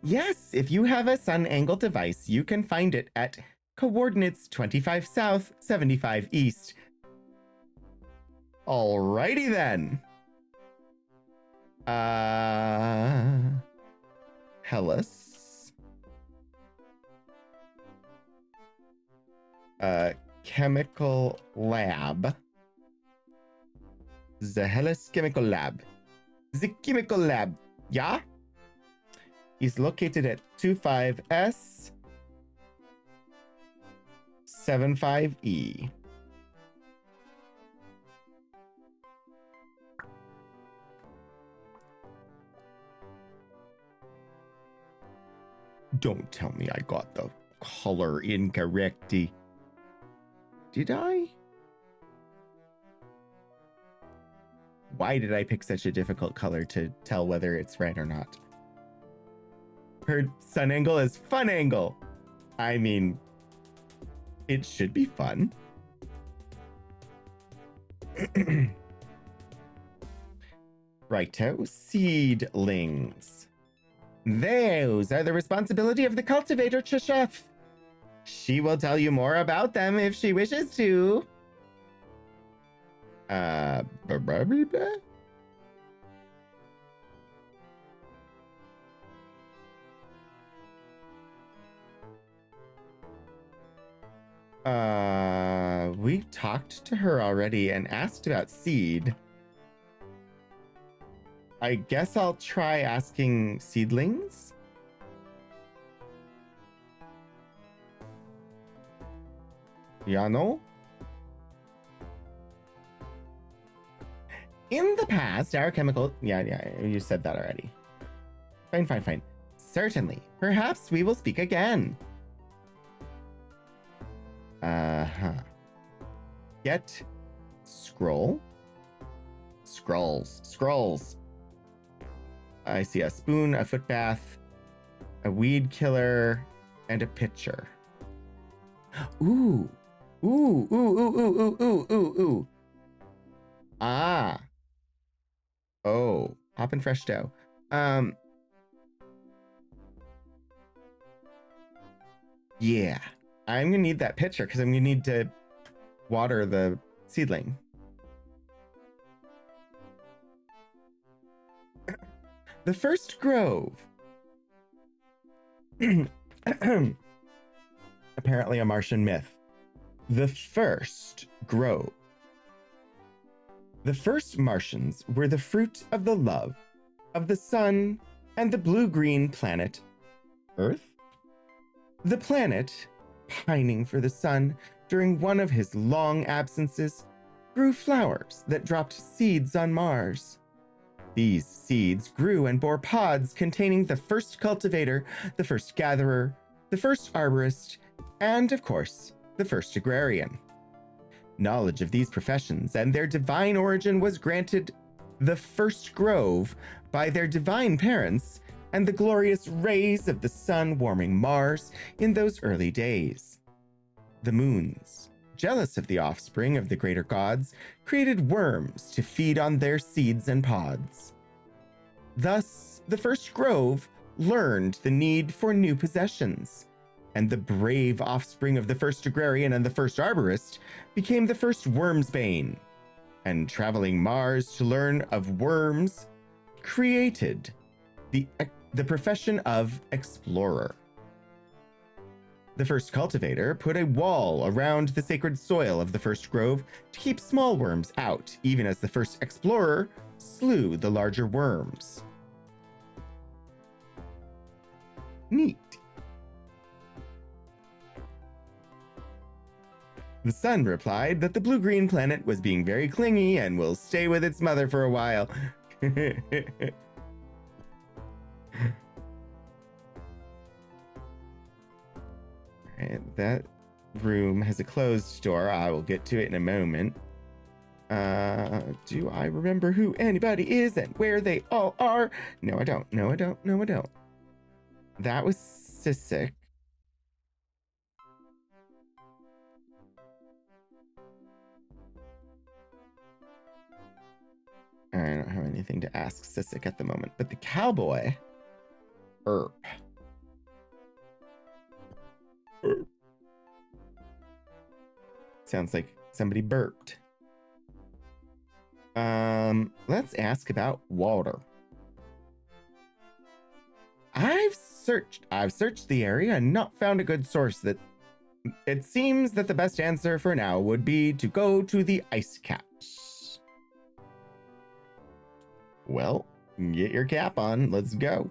Yes, if you have a sun angle device, you can find it at coordinates 25 south, 75 east. Alrighty then. Hellas. Chemical lab. The Hellas chemical lab. The chemical lab. Yeah? He's located at 25S 75E. Don't tell me I got the color incorrect. Did I? Why did I pick such a difficult color to tell whether it's right or not? Her sun angle is fun angle. I mean, it should be fun. Righto, seedlings. Those are the responsibility of the cultivator, chef. She will tell you more about them if she wishes to. We talked to her already and asked about seed. I guess I'll try asking seedlings. Yano? In the past, our chemical... Yeah, you said that already. Fine. Certainly. Perhaps we will speak again. Get scroll. Scrolls. I see a spoon, a foot bath, a weed killer, and a pitcher. Ooh. Ah. Oh, poppin' fresh dough. Yeah. I'm gonna need that pitcher because I'm gonna need to water the seedling. The first grove. Apparently a Martian myth. The first grove. The first Martians were the fruit of the love of the sun and the blue-green planet Earth. The planet, pining for the sun during one of his long absences, grew flowers that dropped seeds on Mars. These seeds grew and bore pods containing the first cultivator, the first gatherer, the first arborist, and, of course, the first agrarian. Knowledge of these professions and their divine origin was granted the first grove by their divine parents and the glorious rays of the sun warming Mars in those early days. The moons, jealous of the offspring of the greater gods, created worms to feed on their seeds and pods. Thus, the first grove learned the need for new possessions, and the brave offspring of the first agrarian and the first arborist became the first wormsbane, and traveling Mars to learn of worms created the profession of explorer. The first cultivator put a wall around the sacred soil of the first grove to keep small worms out, even as the first explorer slew the larger worms. Neat. The sun replied that the blue-green planet was being very clingy and will stay with its mother for a while. Alright, that room has a closed door. I will get to it in a moment. Do I remember who anybody is and where they all are? No, I don't. That was Sissik. I don't have anything to ask Sissik at the moment, but the cowboy... Erp. Sounds like somebody burped. Let's ask about water. I've searched the area and not found a good source. That it seems that the best answer for now would be to go to the ice caps. Well, Get your cap on. Let's go.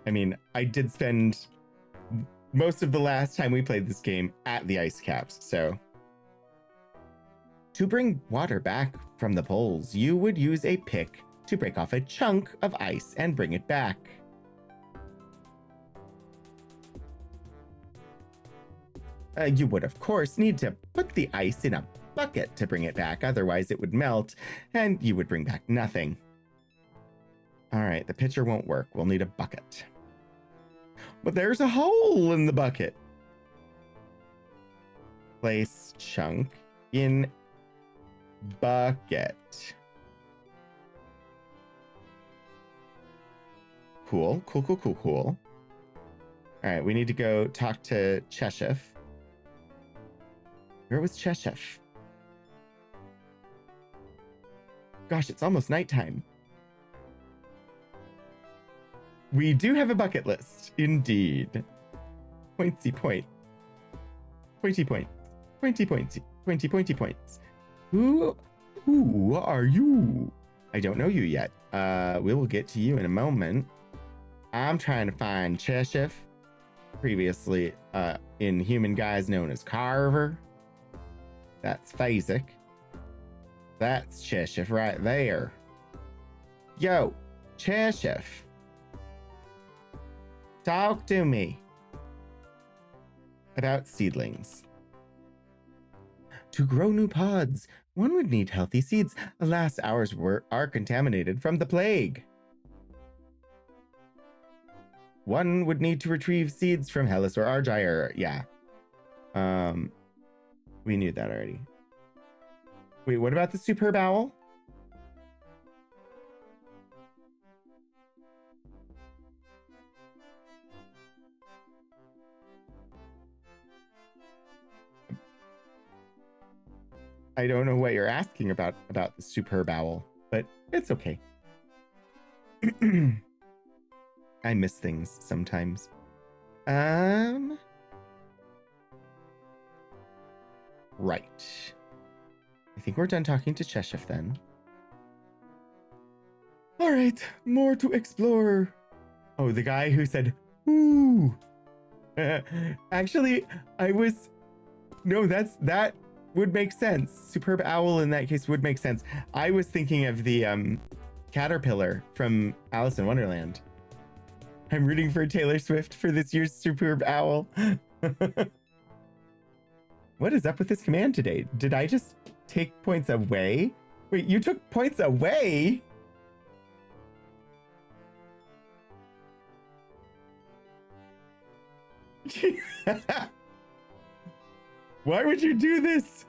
I mean, I did spend most of the last time we played this game at the ice caps, so. To bring water back from the poles, you would use a pick to break off a chunk of ice and bring it back. You would, of course, need to put the ice in a bucket to bring it back, otherwise it would melt, and you would bring back nothing. All right, the pitcher won't work. We'll need a bucket. But there's a hole in the bucket. Place chunk in bucket. Cool. All right, we need to go talk to Cheshif. Where was Cheshif? Gosh, it's almost nighttime. We do have a bucket list, indeed. Pointy point. Pointy points. Pointy pointy. Pointy points. Who are you? I don't know you yet. We will get to you in a moment. I'm trying to find Cheshif, previously in human guise known as Carver. That's Phasic. That's Cheshif right there. Yo, Cheshif. Talk to me about seedlings. To grow new pods, one would need healthy seeds. Alas, ours are contaminated from the plague. One would need to retrieve seeds from Hellas or Argyre. Yeah. We knew that already. Wait, what about the superb owl? I don't know what you're asking about the superb owl, but it's okay. I miss things sometimes. Right. I think we're done talking to Cheshif then. All right, more to explore. Oh, the guy who said, ooh. Actually, that would make sense. Superb owl in that case would make sense. I was thinking of the caterpillar from Alice in Wonderland. I'm rooting for Taylor Swift for this year's superb owl. What is up with this command today? Did I just take points away? Wait, you took points away? Why would you do this?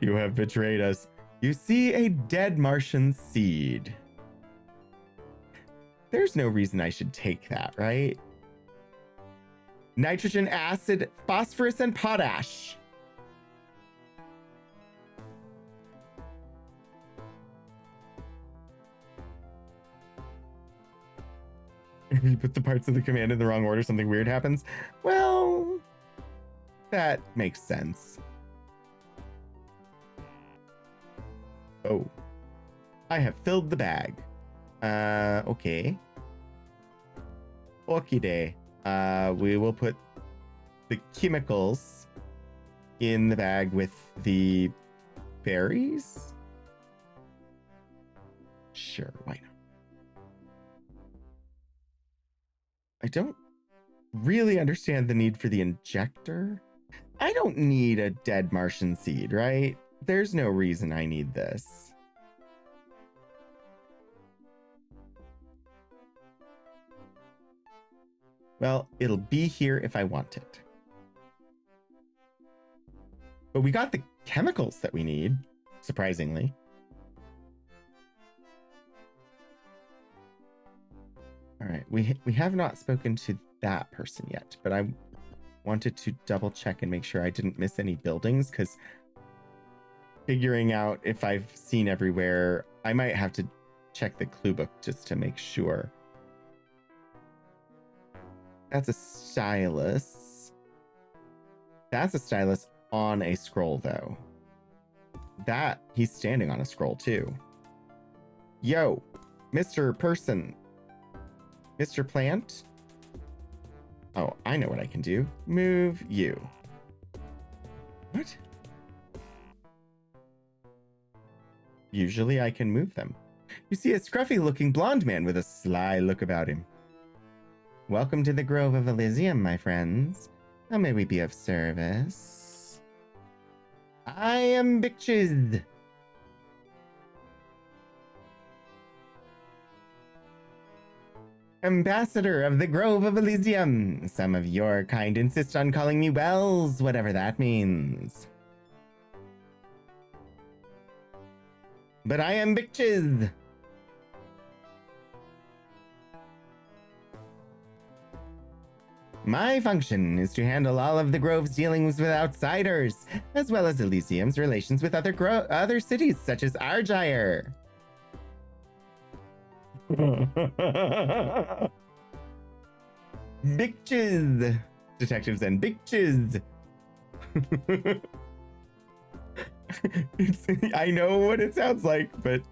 You have betrayed us. You see a dead Martian seed. There's no reason I should take that, right? Nitrogen, acid, phosphorus, and potash. If you put the parts of the command in the wrong order, something weird happens. Well, that makes sense. Oh, I have filled the bag. Okay. Okey-day. We will put the chemicals in the bag with the berries. Sure, why not? I don't really understand the need for the injector. I don't need a dead Martian seed, right? There's no reason I need this. Well, it'll be here if I want it. But we got the chemicals that we need, surprisingly. All right, we have not spoken to that person yet, but I wanted to double check and make sure I didn't miss any buildings, because figuring out if I've seen everywhere, I might have to check the clue book just to make sure. That's a stylus. That's a stylus on a scroll, though. That, he's standing on a scroll, too. Yo, Mr. Person. Mr. Plant? Oh, I know what I can do. Move you. What? Usually I can move them. You see a scruffy-looking blonde man with a sly look about him. Welcome to the Grove of Elysium, my friends. How may we be of service? I am Bitches. Ambassador of the Grove of Elysium. Some of your kind insist on calling me Wells, whatever that means. But I am Bitches. My function is to handle all of the Grove's dealings with outsiders, as well as Elysium's relations with other cities such as Argyre. Bitches. Detectives and bitches. I know what it sounds like, but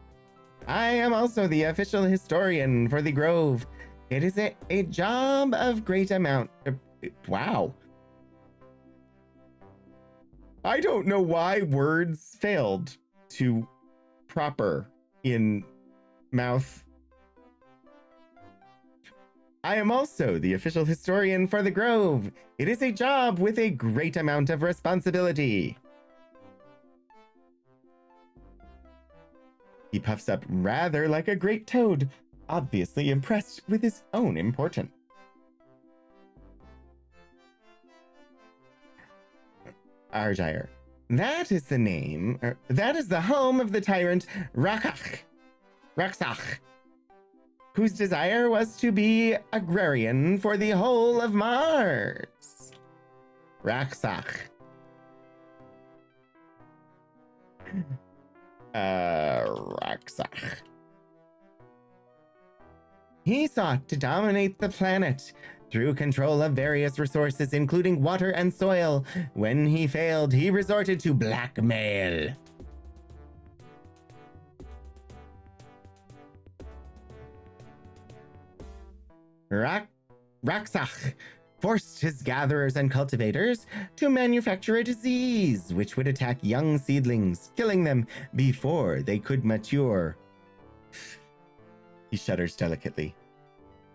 I am also the official historian for the Grove. It is a job of great amount. Wow. I don't know why words failed to proper in mouth. I am also the official historian for the Grove. It is a job with a great amount of responsibility. He puffs up rather like a great toad, obviously impressed with his own importance. Argyre. That is the name, that is the home of the tyrant Rakach, whose desire was to be agrarian for the whole of Mars. Raksach. Raksach. He sought to dominate the planet through control of various resources, including water and soil. When he failed, he resorted to blackmail. Raksach forced his gatherers and cultivators to manufacture a disease which would attack young seedlings, killing them before they could mature. He shudders delicately.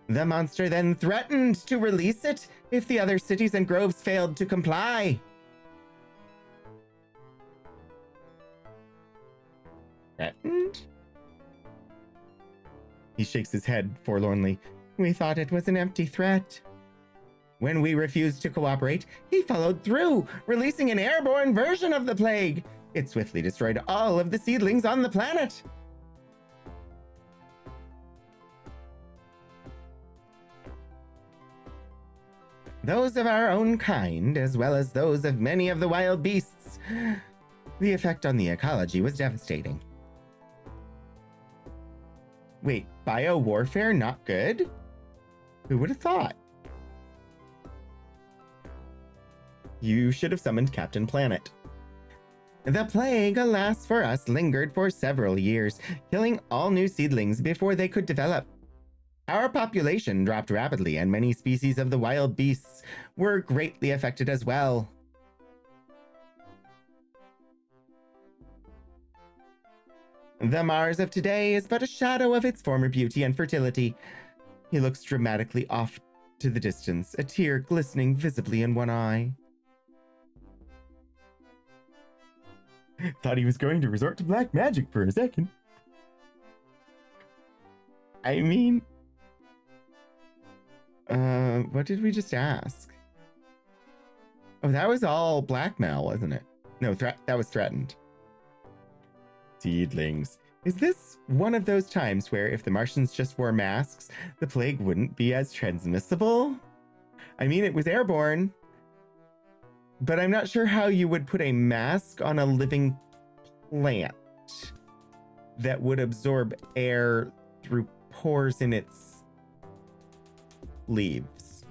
The monster then threatened to release it if the other cities and groves failed to comply. Threatened? He shakes his head forlornly. We thought it was an empty threat. When we refused to cooperate, he followed through, releasing an airborne version of the plague. It swiftly destroyed all of the seedlings on the planet. Those of our own kind, as well as those of many of the wild beasts. The effect on the ecology was devastating. Wait, bio-warfare not good? Who would have thought? You should have summoned Captain Planet. The plague, alas for us, lingered for several years, killing all new seedlings before they could develop. Our population dropped rapidly, and many species of the wild beasts were greatly affected as well. The Mars of today is but a shadow of its former beauty and fertility. He looks dramatically off to the distance, a tear glistening visibly in one eye. Thought he was going to resort to black magic for a second. I mean... what did we just ask? Oh, that was all blackmail, wasn't it? No, that was threatened. Seedlings. Is this one of those times where if the Martians just wore masks, the plague wouldn't be as transmissible? I mean, it was airborne, but I'm not sure how you would put a mask on a living plant that would absorb air through pores in its leaves.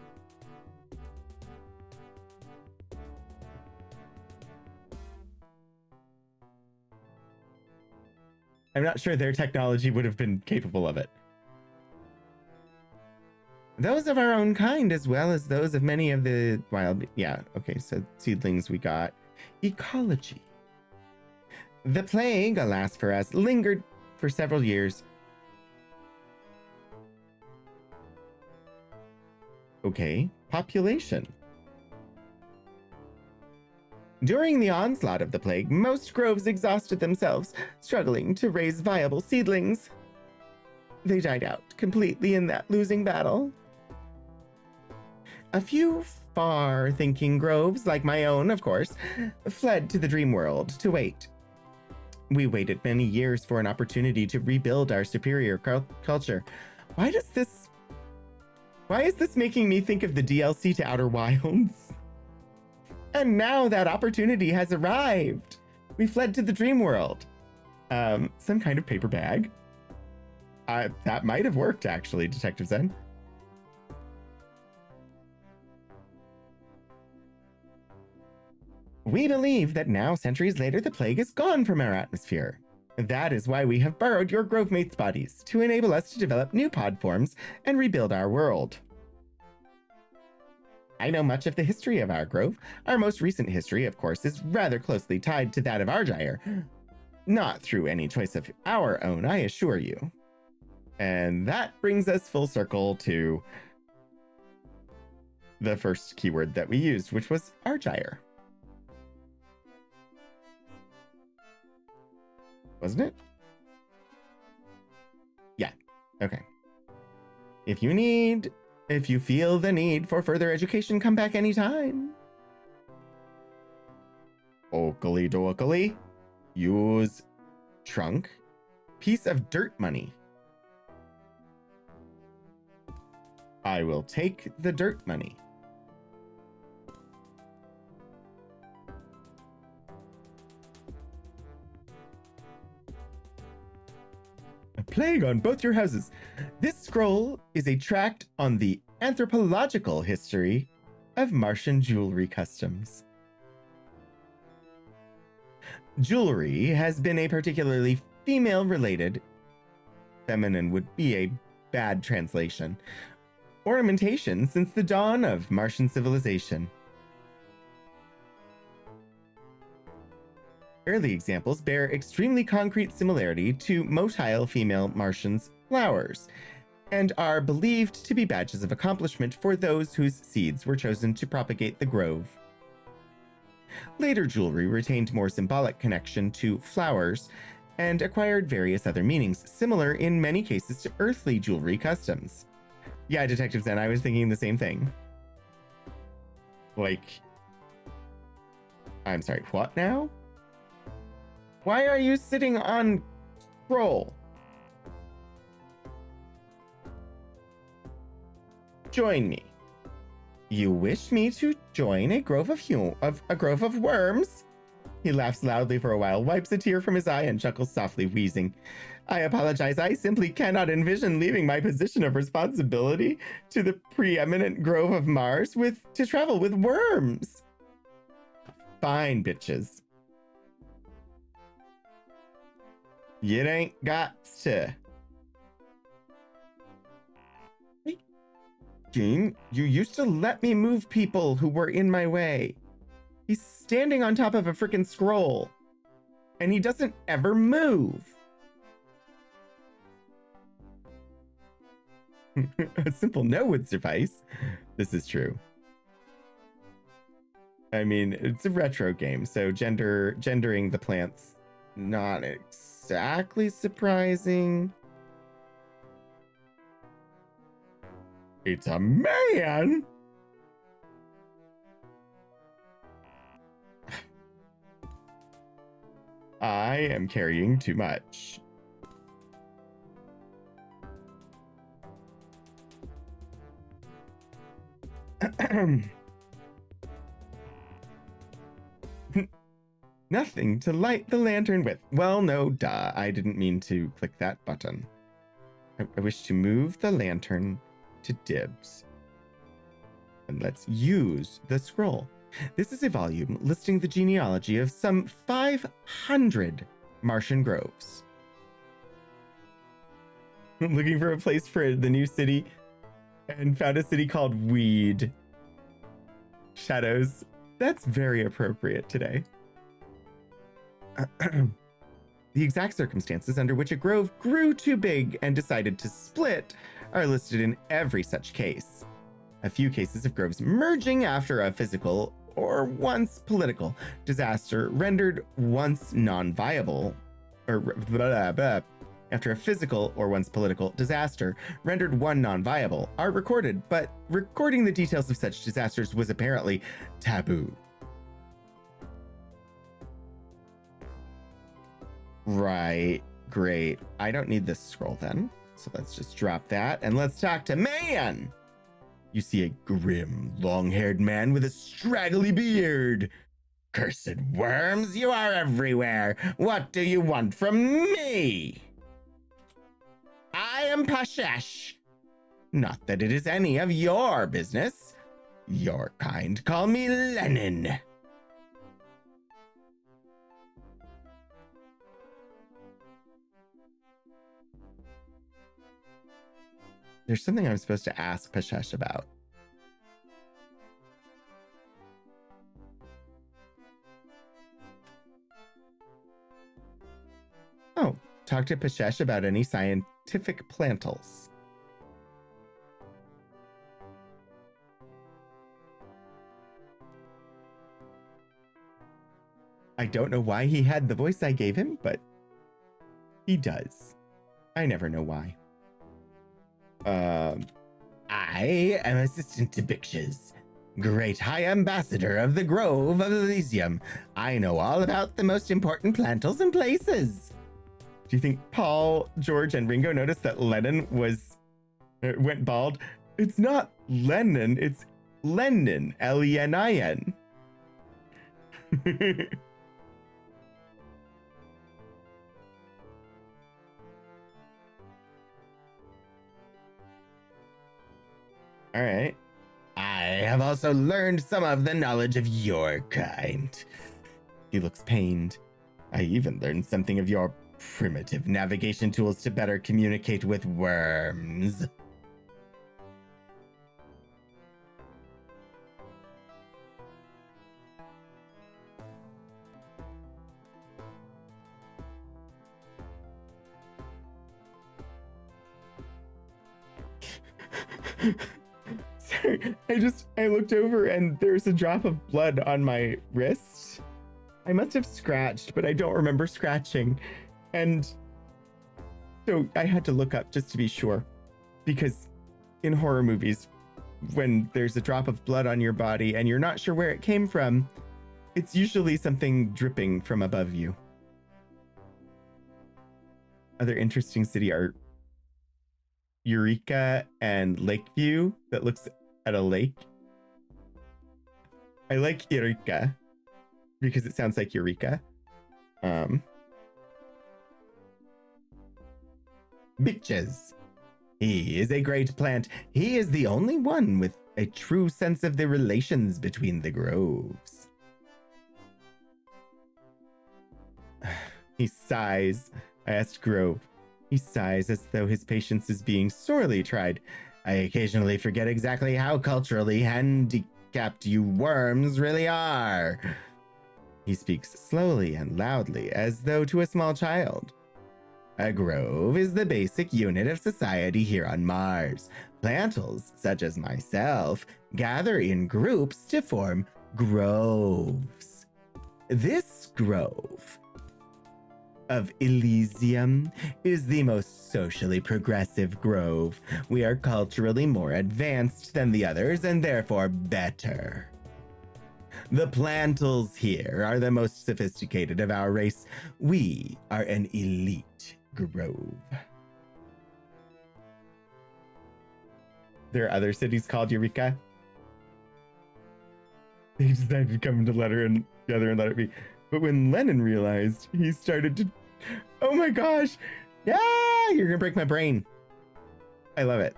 I'm not sure their technology would have been capable of it. Those of our own kind, as well as those of many of the wild... Yeah, okay, so seedlings we got. Ecology. The plague, alas for us, lingered for several years. Okay, population. During the onslaught of the plague, most groves exhausted themselves, struggling to raise viable seedlings. They died out completely in that losing battle. A few far-thinking groves, like my own, of course, fled to the dream world to wait. We waited many years for an opportunity to rebuild our superior culture. Why is this making me think of the DLC to Outer Wilds? And now that opportunity has arrived. We fled to the dream world. Some kind of paper bag. That might have worked, actually, Detective Zen. We believe that now, centuries later, the plague is gone from our atmosphere. That is why we have borrowed your grove mates' bodies, to enable us to develop new pod forms and rebuild our world. I know much of the history of our grove. Our most recent history, of course, is rather closely tied to that of Argyre. Not through any choice of our own, I assure you. And that brings us full circle to the first keyword that we used, which was Argyre. Wasn't it? Yeah, okay. If you feel the need for further education, come back anytime. Okily dokily. Use trunk. Piece of dirt money. I will take the dirt money. A plague on both your houses. This scroll is a tract on the anthropological history of Martian jewelry customs. Jewelry has been a particularly female-related, feminine would be a bad translation, ornamentation since the dawn of Martian civilization. Early examples bear extremely concrete similarity to motile female Martians' flowers, and are believed to be badges of accomplishment for those whose seeds were chosen to propagate the grove. Later jewelry retained more symbolic connection to flowers and acquired various other meanings, similar in many cases to earthly jewelry customs. Yeah, Detective Zen, I was thinking the same thing. Like, I'm sorry, what now? Why are you sitting on scroll? Join me. You wish me to join a grove of worms? He laughs loudly for a while, wipes a tear from his eye, and chuckles softly, wheezing. I apologize. I simply cannot envision leaving my position of responsibility to the preeminent grove of Mars to travel with worms. Fine, bitches. You ain't got to. Gene, you used to let me move people who were in my way. He's standing on top of a freaking scroll, and he doesn't ever move. A simple no would suffice. This is true. I mean, it's a retro game, so gendering the plants not exactly surprising. It's a man. I am carrying too much. Nothing to light the lantern with. Well, no, duh. I didn't mean to click that button. I wish to move the lantern to dibs. And let's use the scroll. This is a volume listing the genealogy of some 500 Martian groves. looking for a place for the new city and found a city called Weed. Shadows. That's very appropriate today. The exact circumstances under which a grove grew too big and decided to split are listed in every such case. A few cases of groves merging after a physical or once political disaster rendered once non-viable, or blah, blah, after a physical or once political disaster rendered one non-viable are recorded, but recording the details of such disasters was apparently taboo. Right, great. I don't need this scroll then, so let's just drop that and let's talk to Man. You see a grim, long-haired man with a straggly beard. Cursed worms, you are everywhere. What do you want from me? I am Pashesh. Not that it is any of your business. Your kind call me Lenin. There's something I'm supposed to ask Pashesh about. Oh, talk to Pashesh about any scientific plantals. I don't know why he had the voice I gave him, but he does. I never know why. I am assistant to Bixches, great high ambassador of the Grove of Elysium. I know all about the most important plantals and places. Do you think Paul, George, and Ringo noticed that Lennon went bald? It's not Lennon, it's Lenin, Lenin. All right. I have also learned some of the knowledge of your kind. He looks pained. I even learned something of your primitive navigation tools to better communicate with worms. Sorry, I looked over and there's a drop of blood on my wrist. I must have scratched, but I don't remember scratching. And so I had to look up just to be sure, because in horror movies, when there's a drop of blood on your body and you're not sure where it came from, it's usually something dripping from above you. Other interesting city art. Eureka and Lakeview that looks at a lake. I like Eureka because it sounds like Eureka. Bitches. He is a great plant. He is the only one with a true sense of the relations between the groves. He sighs. I asked Grove. He sighs as though his patience is being sorely tried. I occasionally forget exactly how culturally handicapped you worms really are. He speaks slowly and loudly, as though to a small child. A grove is the basic unit of society here on Mars. Plantals, such as myself, gather in groups to form groves. This grove of Elysium is the most socially progressive grove. We are culturally more advanced than the others and therefore better. The plantals here are the most sophisticated of our race. We are an elite grove. There are other cities called Eureka. They decided to come together and let it be. But when Lennon realized, he started to, oh my gosh, yeah, you're gonna break my brain. I love it.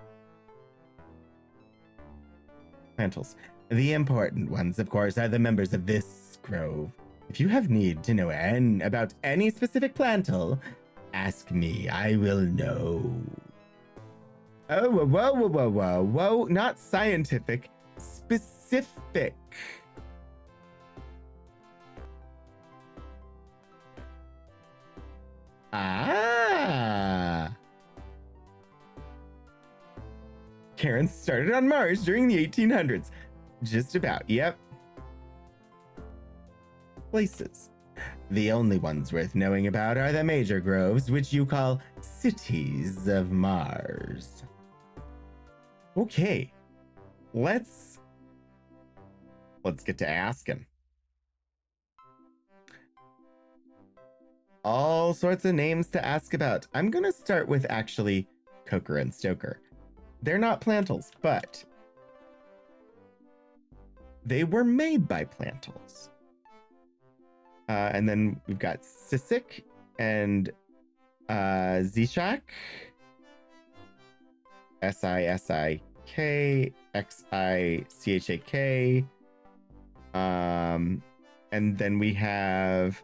Plantals. The important ones, of course, are the members of this grove. If you have need to know about any specific plantal, ask me, I will know. Oh, whoa, whoa, whoa, whoa, whoa, whoa. Not scientific, specific. Ah. Karen started on Mars during the 1800s. Just about, yep. Places. The only ones worth knowing about are the major groves, which you call cities of Mars. Okay, let's get to asking. All sorts of names to ask about. I'm gonna start with actually Coker and Stoker. They're not plantals, but they were made by plantals. And then we've got Sisik and Zishak. Sisik, Xichak. And then we have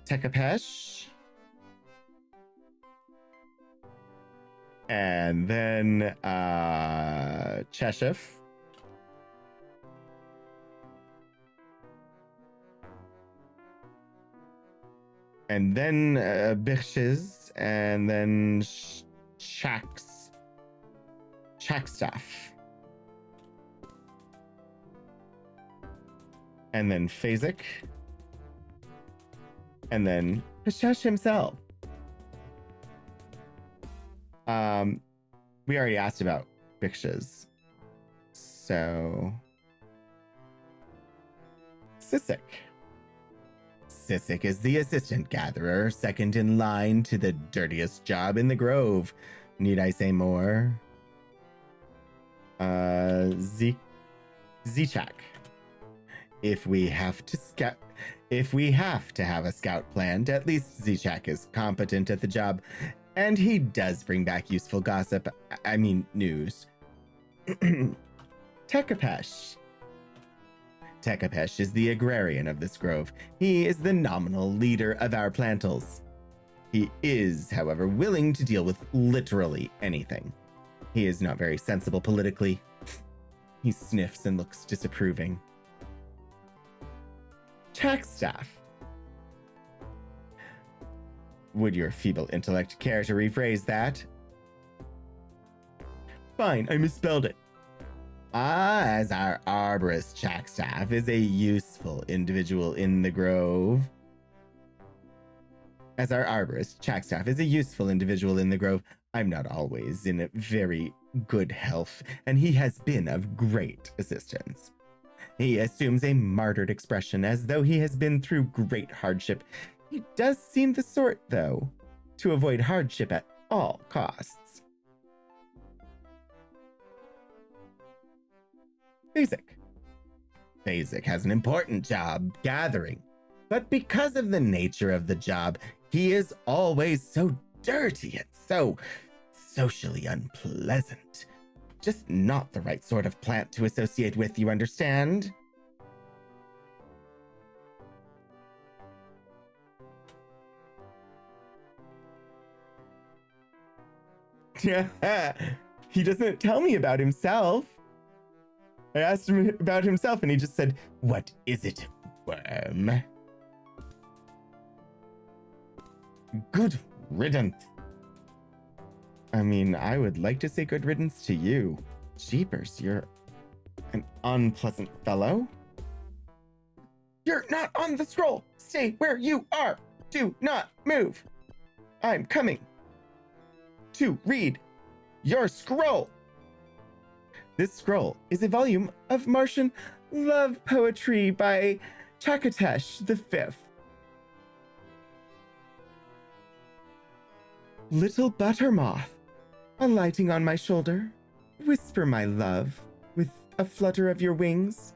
Tekapesh. And then Cheshif. And then Bich's, and then Shackstaff. And then Phasic. And then Peshesh himself. We already asked about Bich's. So Sisik. Sisik is the assistant gatherer, second in line to the dirtiest job in the grove. Need I say more? Zechak. If we have to have a scout planned, at least Zechak is competent at the job, and he does bring back useful gossip. I mean, news. Tekapesh. Tekapesh is the agrarian of this grove. He is the nominal leader of our plantals. He is, however, willing to deal with literally anything. He is not very sensible politically. He sniffs and looks disapproving. Tackstaff. Would your feeble intellect care to rephrase that? Fine, I misspelled it. As our arborist Chackstaff is a useful individual in the grove. I'm not always in very good health, and he has been of great assistance. He assumes a martyred expression as though he has been through great hardship. He does seem the sort, though, to avoid hardship at all costs. Phasic has an important job, gathering. But because of the nature of the job, he is always so dirty and so socially unpleasant. Just not the right sort of plant to associate with, you understand? He doesn't tell me about himself. I asked him about himself and he just said, "What is it, worm?" Good riddance. I mean, I would like to say good riddance to you. Jeepers, you're an unpleasant fellow. You're not on the scroll. Stay where you are. Do not move. I'm coming to read your scroll. This scroll is a volume of Martian love poetry by Chakatesh V. Little butter moth, alighting on my shoulder, whisper my love with a flutter of your wings.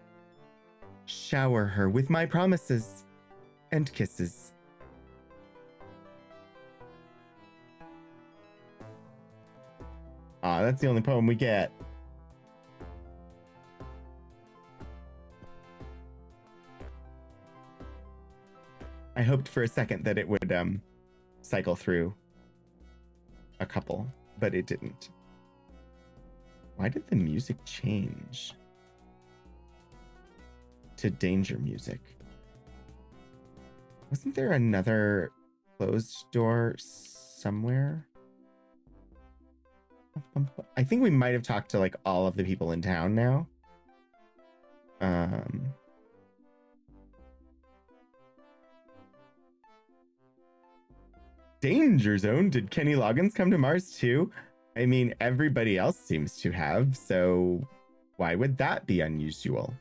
Shower her with my promises and kisses. That's the only poem we get. I hoped for a second that it would cycle through a couple, but it didn't. Why did the music change to danger music? Wasn't there another closed door somewhere? I think we might have talked to like all of the people in town now. Danger zone? Did Kenny Loggins come to Mars too? I mean, everybody else seems to have, so why would that be unusual?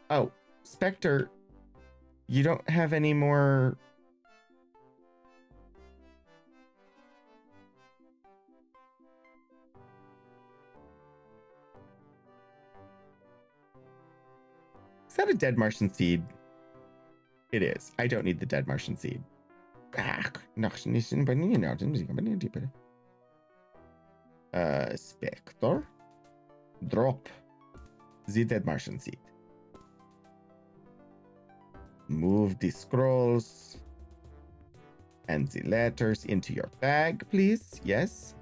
Oh, Spectre, you don't have any more... Is that a dead Martian seed? It is. I don't need the dead Martian seed. Spectre. Drop the dead Martian seed. Move the scrolls and the letters into your bag, please. Yes.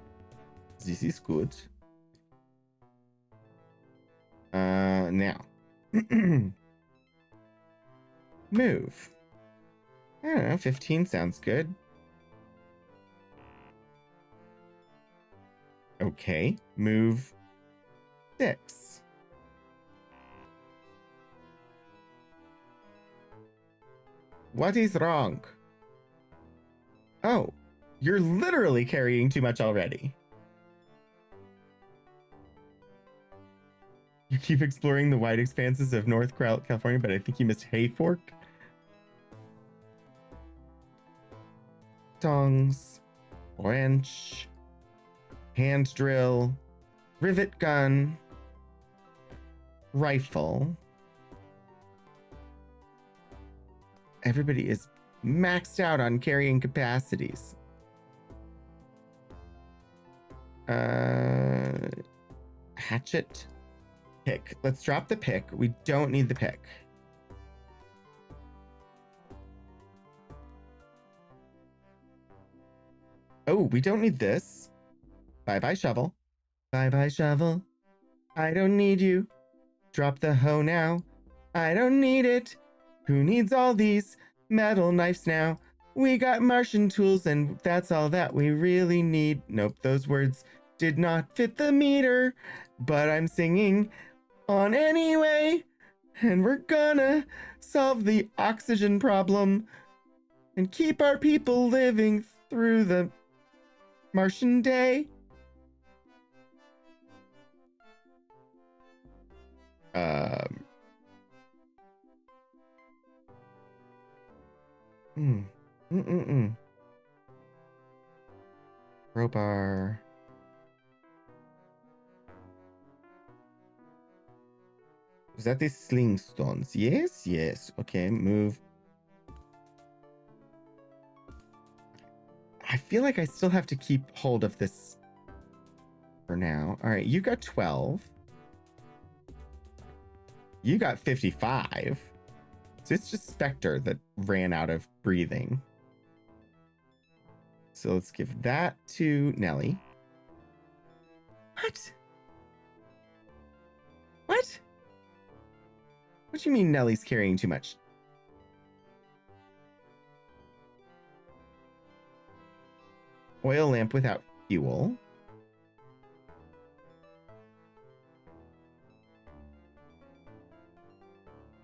This is good. Now. Move. I don't know, 15 sounds good. Okay, move 6. What is wrong? Oh, you're literally carrying too much already. You keep exploring the wide expanses of North California, but I think you missed Hayfork. Tongs, wrench, hand drill, rivet gun, rifle. Everybody is maxed out on carrying capacities. Hatchet, pick. Let's drop the pick. We don't need the pick. Oh, we don't need this. Bye-bye, shovel. Bye-bye, shovel. I don't need you. Drop the hoe now. I don't need it. Who needs all these metal knives now? We got Martian tools and that's all that we really need. Nope, those words did not fit the meter, but I'm singing on anyway. And we're gonna solve the oxygen problem and keep our people living through the Martian day. Crowbar. Was that the sling stones? Yes, yes. Okay, move. I feel like I still have to keep hold of this for now. All right, you got 12. You got 55. So it's just Spectre that ran out of breathing. So let's give that to Nelly. What? What? What do you mean Nelly's carrying too much? Oil lamp without fuel.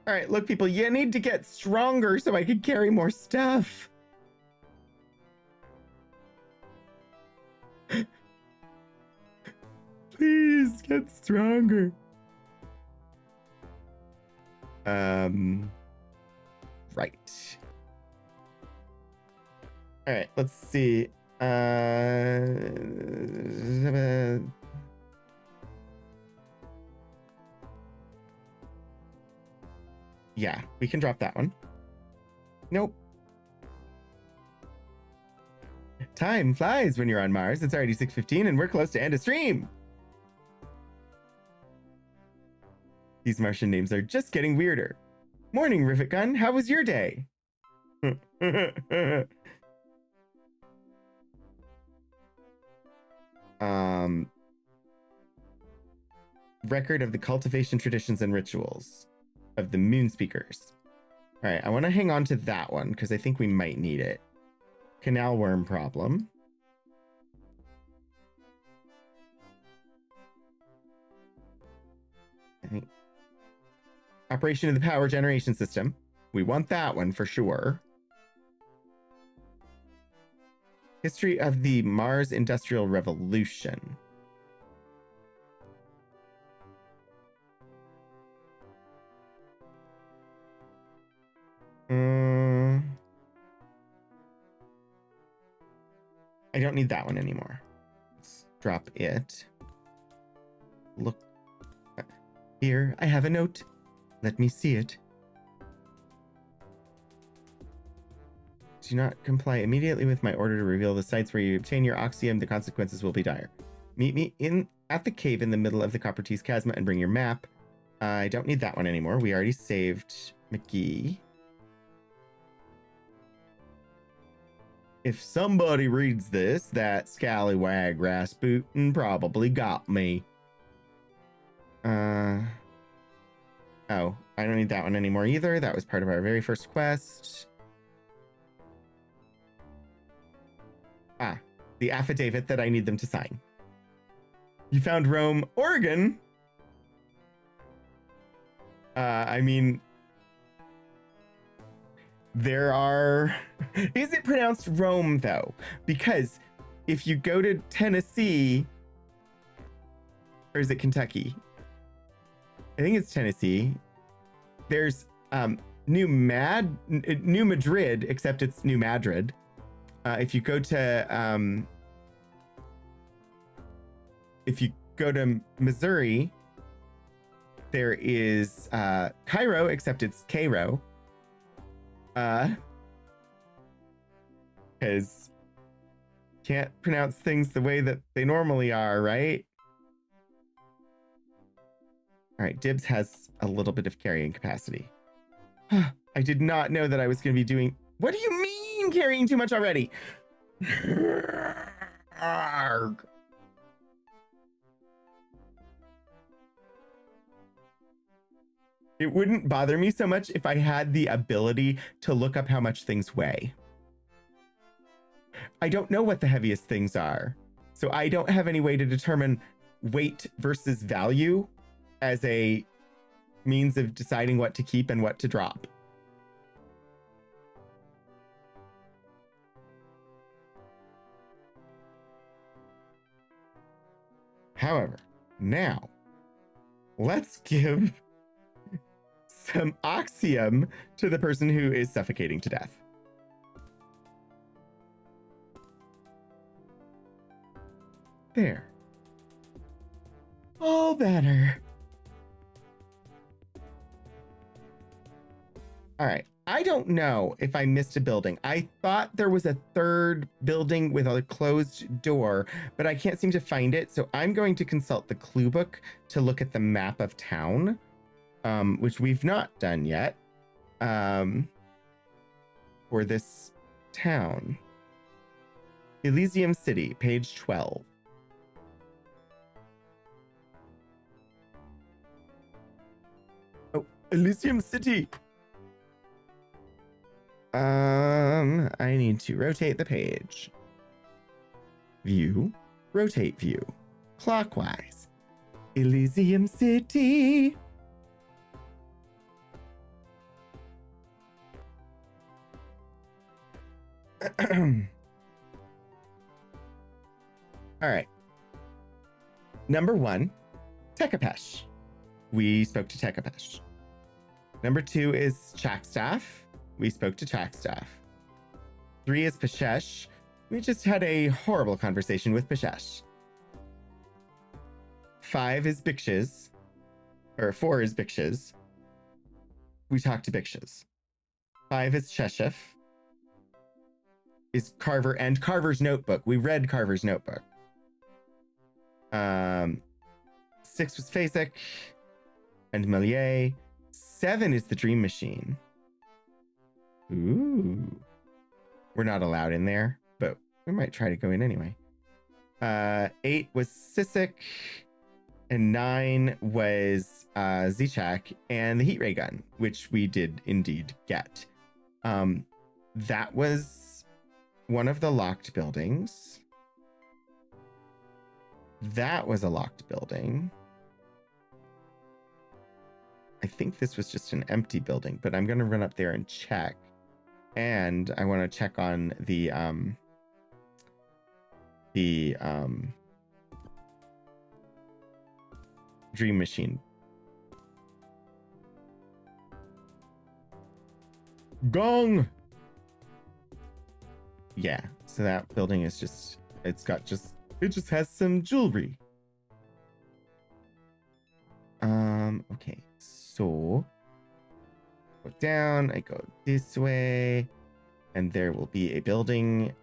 All right, look, people, you need to get stronger so I can carry more stuff. Please get stronger. Right. All right, let's see. Yeah, we can drop that one. Nope. Time flies when you're on Mars. It's already 6:15 and we're close to end of stream. These Martian names are just getting weirder. Morning, Rivet Gun. How was your day? record of the cultivation traditions and rituals of the moon speakers. All right, I want to hang on to that one because I think we might need it. Canal worm problem. I think operation of the power generation system. We want that one for sure. History of the Mars Industrial Revolution. I don't need that one anymore. Let's drop it. Look. Here, I have a note. Let me see it. Do not comply immediately with my order to reveal the sites where you obtain your oxium. The consequences will be dire. Meet me at the cave in the middle of the Coppertease Chasma and bring your map. I don't need that one anymore. We already saved McGee. If somebody reads this, that scallywag Rasputin probably got me. Oh, I don't need that one anymore either. That was part of our very first quest. Ah, the affidavit that I need them to sign. You found Rome, Oregon? I mean, there are... Is it pronounced Rome, though? Because if you go to Tennessee... Or is it Kentucky? I think it's Tennessee. There's New Madrid, except it's New Madrid. If you go to Missouri, there is Cairo, except it's Cairo. Because can't pronounce things the way that they normally are, right? All right, Dibs has a little bit of carrying capacity. I did not know that I was going to be doing... What do you mean carrying too much already? Arg. It wouldn't bother me so much if I had the ability to look up how much things weigh. I don't know what the heaviest things are, so I don't have any way to determine weight versus value as a means of deciding what to keep and what to drop. However, now let's give some oxium to the person who is suffocating to death. There. All better. All right. I don't know if I missed a building. I thought there was a third building with a closed door, but I can't seem to find it. So I'm going to consult the clue book to look at the map of town, which we've not done yet, for this town. Elysium City, page 12. Oh, Elysium City. I need to rotate the page. View, rotate view, clockwise. Elysium City. All right. Number 1, Tekapesh. We spoke to Tekapesh. Number 2 is Chakstaff. We spoke to Chakstaff. 3 is Peshesh. We just had a horrible conversation with Peshesh. 5 is Bikshiz. Or 4 is Bikshiz. We talked to Bikshiz. 5 is Cheshif. Is Carver and Carver's Notebook. We read Carver's Notebook. 6 was Phasic and Melier. 7 is the Dream Machine. Ooh. We're not allowed in there, but we might try to go in anyway. 8 was Sissik. And 9 was Z-Check and the heat ray gun, which we did indeed get. That was one of the locked buildings. That was a locked building. I think this was just an empty building, but I'm going to run up there and check. And I want to check on the Dream Machine. Gong! Yeah, so that building is just, it just has some jewelry. Okay, so go down, I go this way, and there will be a building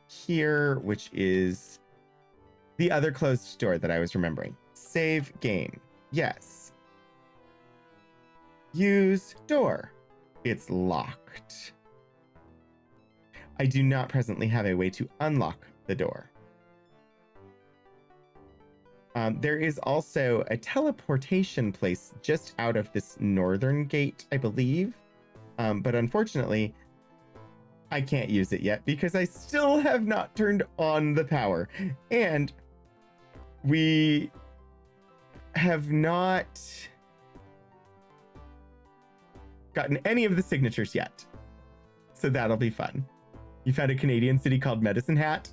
here, which is the other closed door that I was remembering. Save game. Yes. Use door. It's locked. I do not presently have a way to unlock the door. There is also a teleportation place just out of this northern gate, I believe. But unfortunately, I can't use it yet because I still have not turned on the power. And we have not gotten any of the signatures yet. So that'll be fun. You found a Canadian city called Medicine Hat.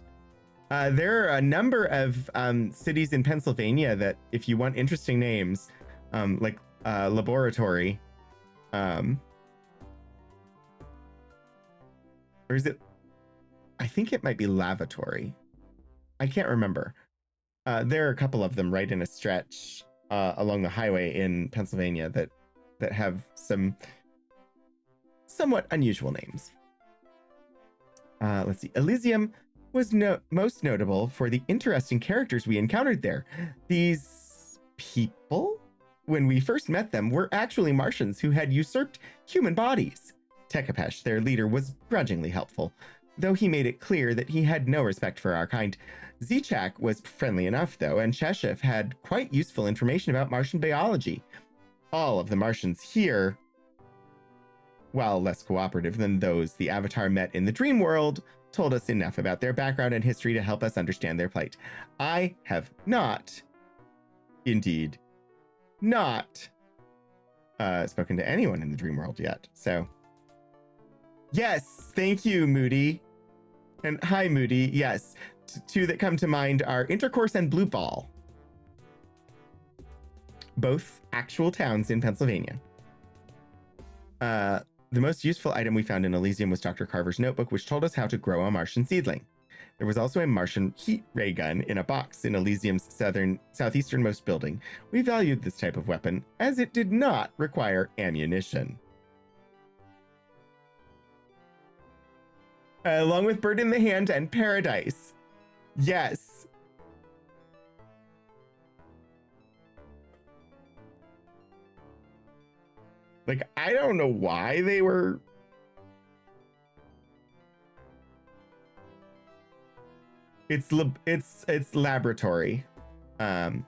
There are a number of cities in Pennsylvania that, if you want interesting names, like Laboratory, or is it? I think it might be Lavatory. I can't remember. There are a couple of them right in a stretch along the highway in Pennsylvania that have some somewhat unusual names. Let's see. Elysium was most notable for the interesting characters we encountered there. These people, when we first met them, were actually Martians who had usurped human bodies. Tekapesh, their leader, was grudgingly helpful, though he made it clear that he had no respect for our kind. Z-Chak was friendly enough, though, and Cheshif had quite useful information about Martian biology. All of the Martians here, while less cooperative than those the Avatar met in the dream world, told us enough about their background and history to help us understand their plight. I have not, indeed, not spoken to anyone in the dream world yet. So, yes, thank you, Moody. And hi, Moody. Yes, two that come to mind are Intercourse and Blue Ball. Both actual towns in Pennsylvania. The most useful item we found in Elysium was Dr. Carver's notebook, which told us how to grow a Martian seedling. There was also a Martian heat ray gun in a box in Elysium's southeasternmost building. We valued this type of weapon, as it did not require ammunition. Along with Bird in the Hand and Paradise. Yes. Like, I don't know why they were... It's Laboratory. The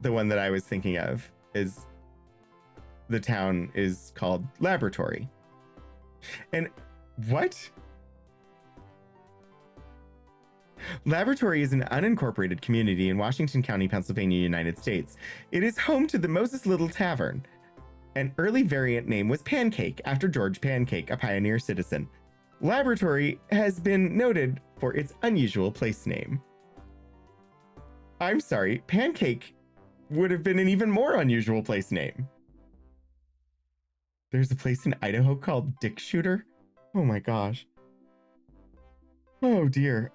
one that I was thinking of is... The town is called Laboratory. And what? Laboratory is an unincorporated community in Washington County, Pennsylvania, United States. It is home to the Moses Little Tavern. An early variant name was Pancake, after George Pancake, a pioneer citizen. Laboratory has been noted for its unusual place name. I'm sorry, Pancake would have been an even more unusual place name. There's a place in Idaho called Dick Shooter. Oh my gosh. Oh dear.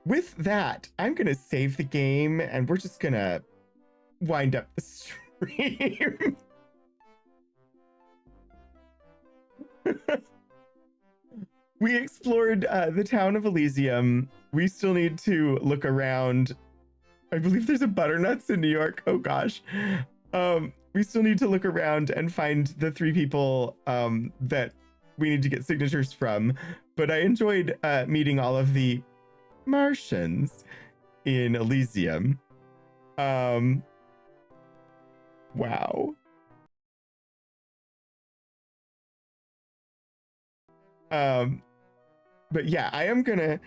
With that, I'm gonna save the game and we're just gonna wind up the stream. We explored the town of Elysium. We still need to look around. I believe there's a Butternuts in New York. Oh gosh. We still need to look around and find the 3 people that we need to get signatures from. But I enjoyed meeting all of the Martians. in Elysium. Wow. But yeah, I am gonna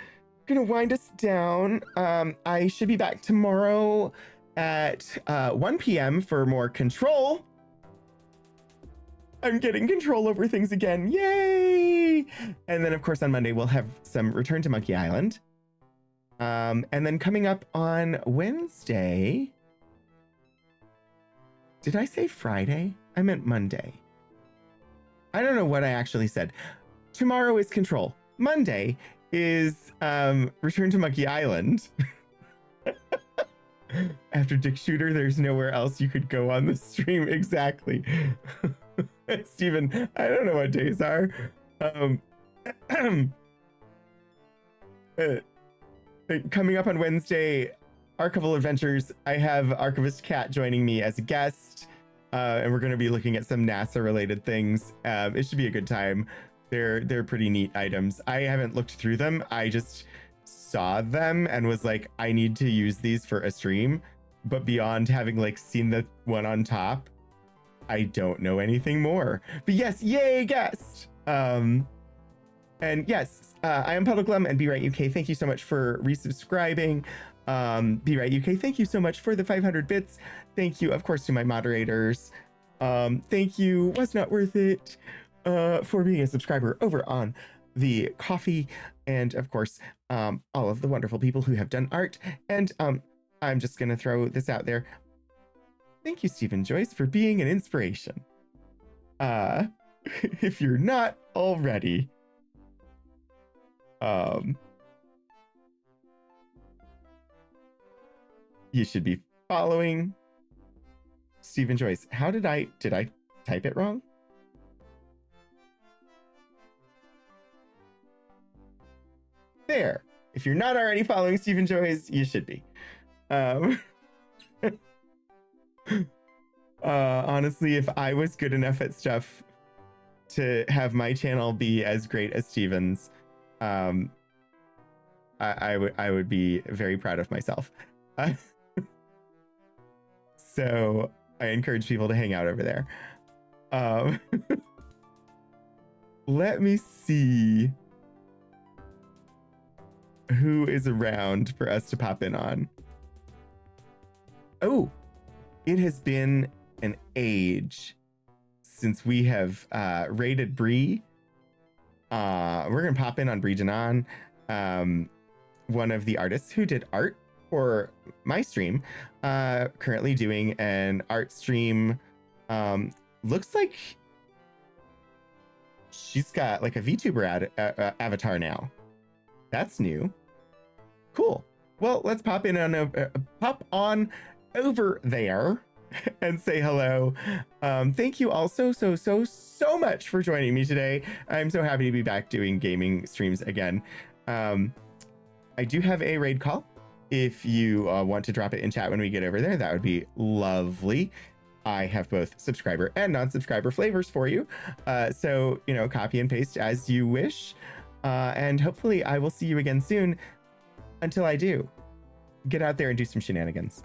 wind us down. I should be back tomorrow at 1 p.m. for more Control. I'm getting control over things again. Yay! And then, of course, on Monday, we'll have some Return to Monkey Island. And then coming up on Wednesday... Did I say Friday? I meant Monday. I don't know what I actually said. Tomorrow is Control. Monday is Return to Monkey Island. After Dick Shooter, there's nowhere else you could go on the stream. Exactly. Steven, I don't know what days are. Coming up on Wednesday, Archival Adventures, I have Archivist Kat joining me as a guest, and we're going to be looking at some NASA-related things. It should be a good time. They're pretty neat items. I haven't looked through them. I just saw them and was like, I need to use these for a stream. But beyond having like seen the one on top, I don't know anything more. But yes, yay, guest! And yes, I am Puddle Glum and Be Right UK. Thank you so much for resubscribing. Be Right UK, thank you so much for the 500 bits. Thank you, of course, to my moderators. Thank you, Was Not Worth It, for being a subscriber over on the coffee, and of course, all of the wonderful people who have done art. And I'm just gonna throw this out there. Thank you, Stephen Joyce, for being an inspiration. If you're not already, you should be following Stephen Joyce. How did I type it wrong? There. If you're not already following Stephen Joyce, you should be. Honestly, if I was good enough at stuff to have my channel be as great as Stephen's, I would be very proud of myself. So I encourage people to hang out over there. Let me see who is around for us to pop in on. Oh, it has been an age since we have rated Bree. We're gonna pop in on Bree Janan, one of the artists who did art for my stream, currently doing an art stream. Looks like she's got like a VTuber avatar now. That's new. Cool. Well, let's pop in on pop on over there and say hello. Thank you all so much for joining me today. I'm so happy to be back doing gaming streams again. I do have a raid call. If you want to drop it in chat when we get over there, that would be lovely. I have both subscriber and non-subscriber flavors for you. So, you know, copy and paste as you wish. And hopefully I will see you again soon. Until I do, get out there and do some shenanigans.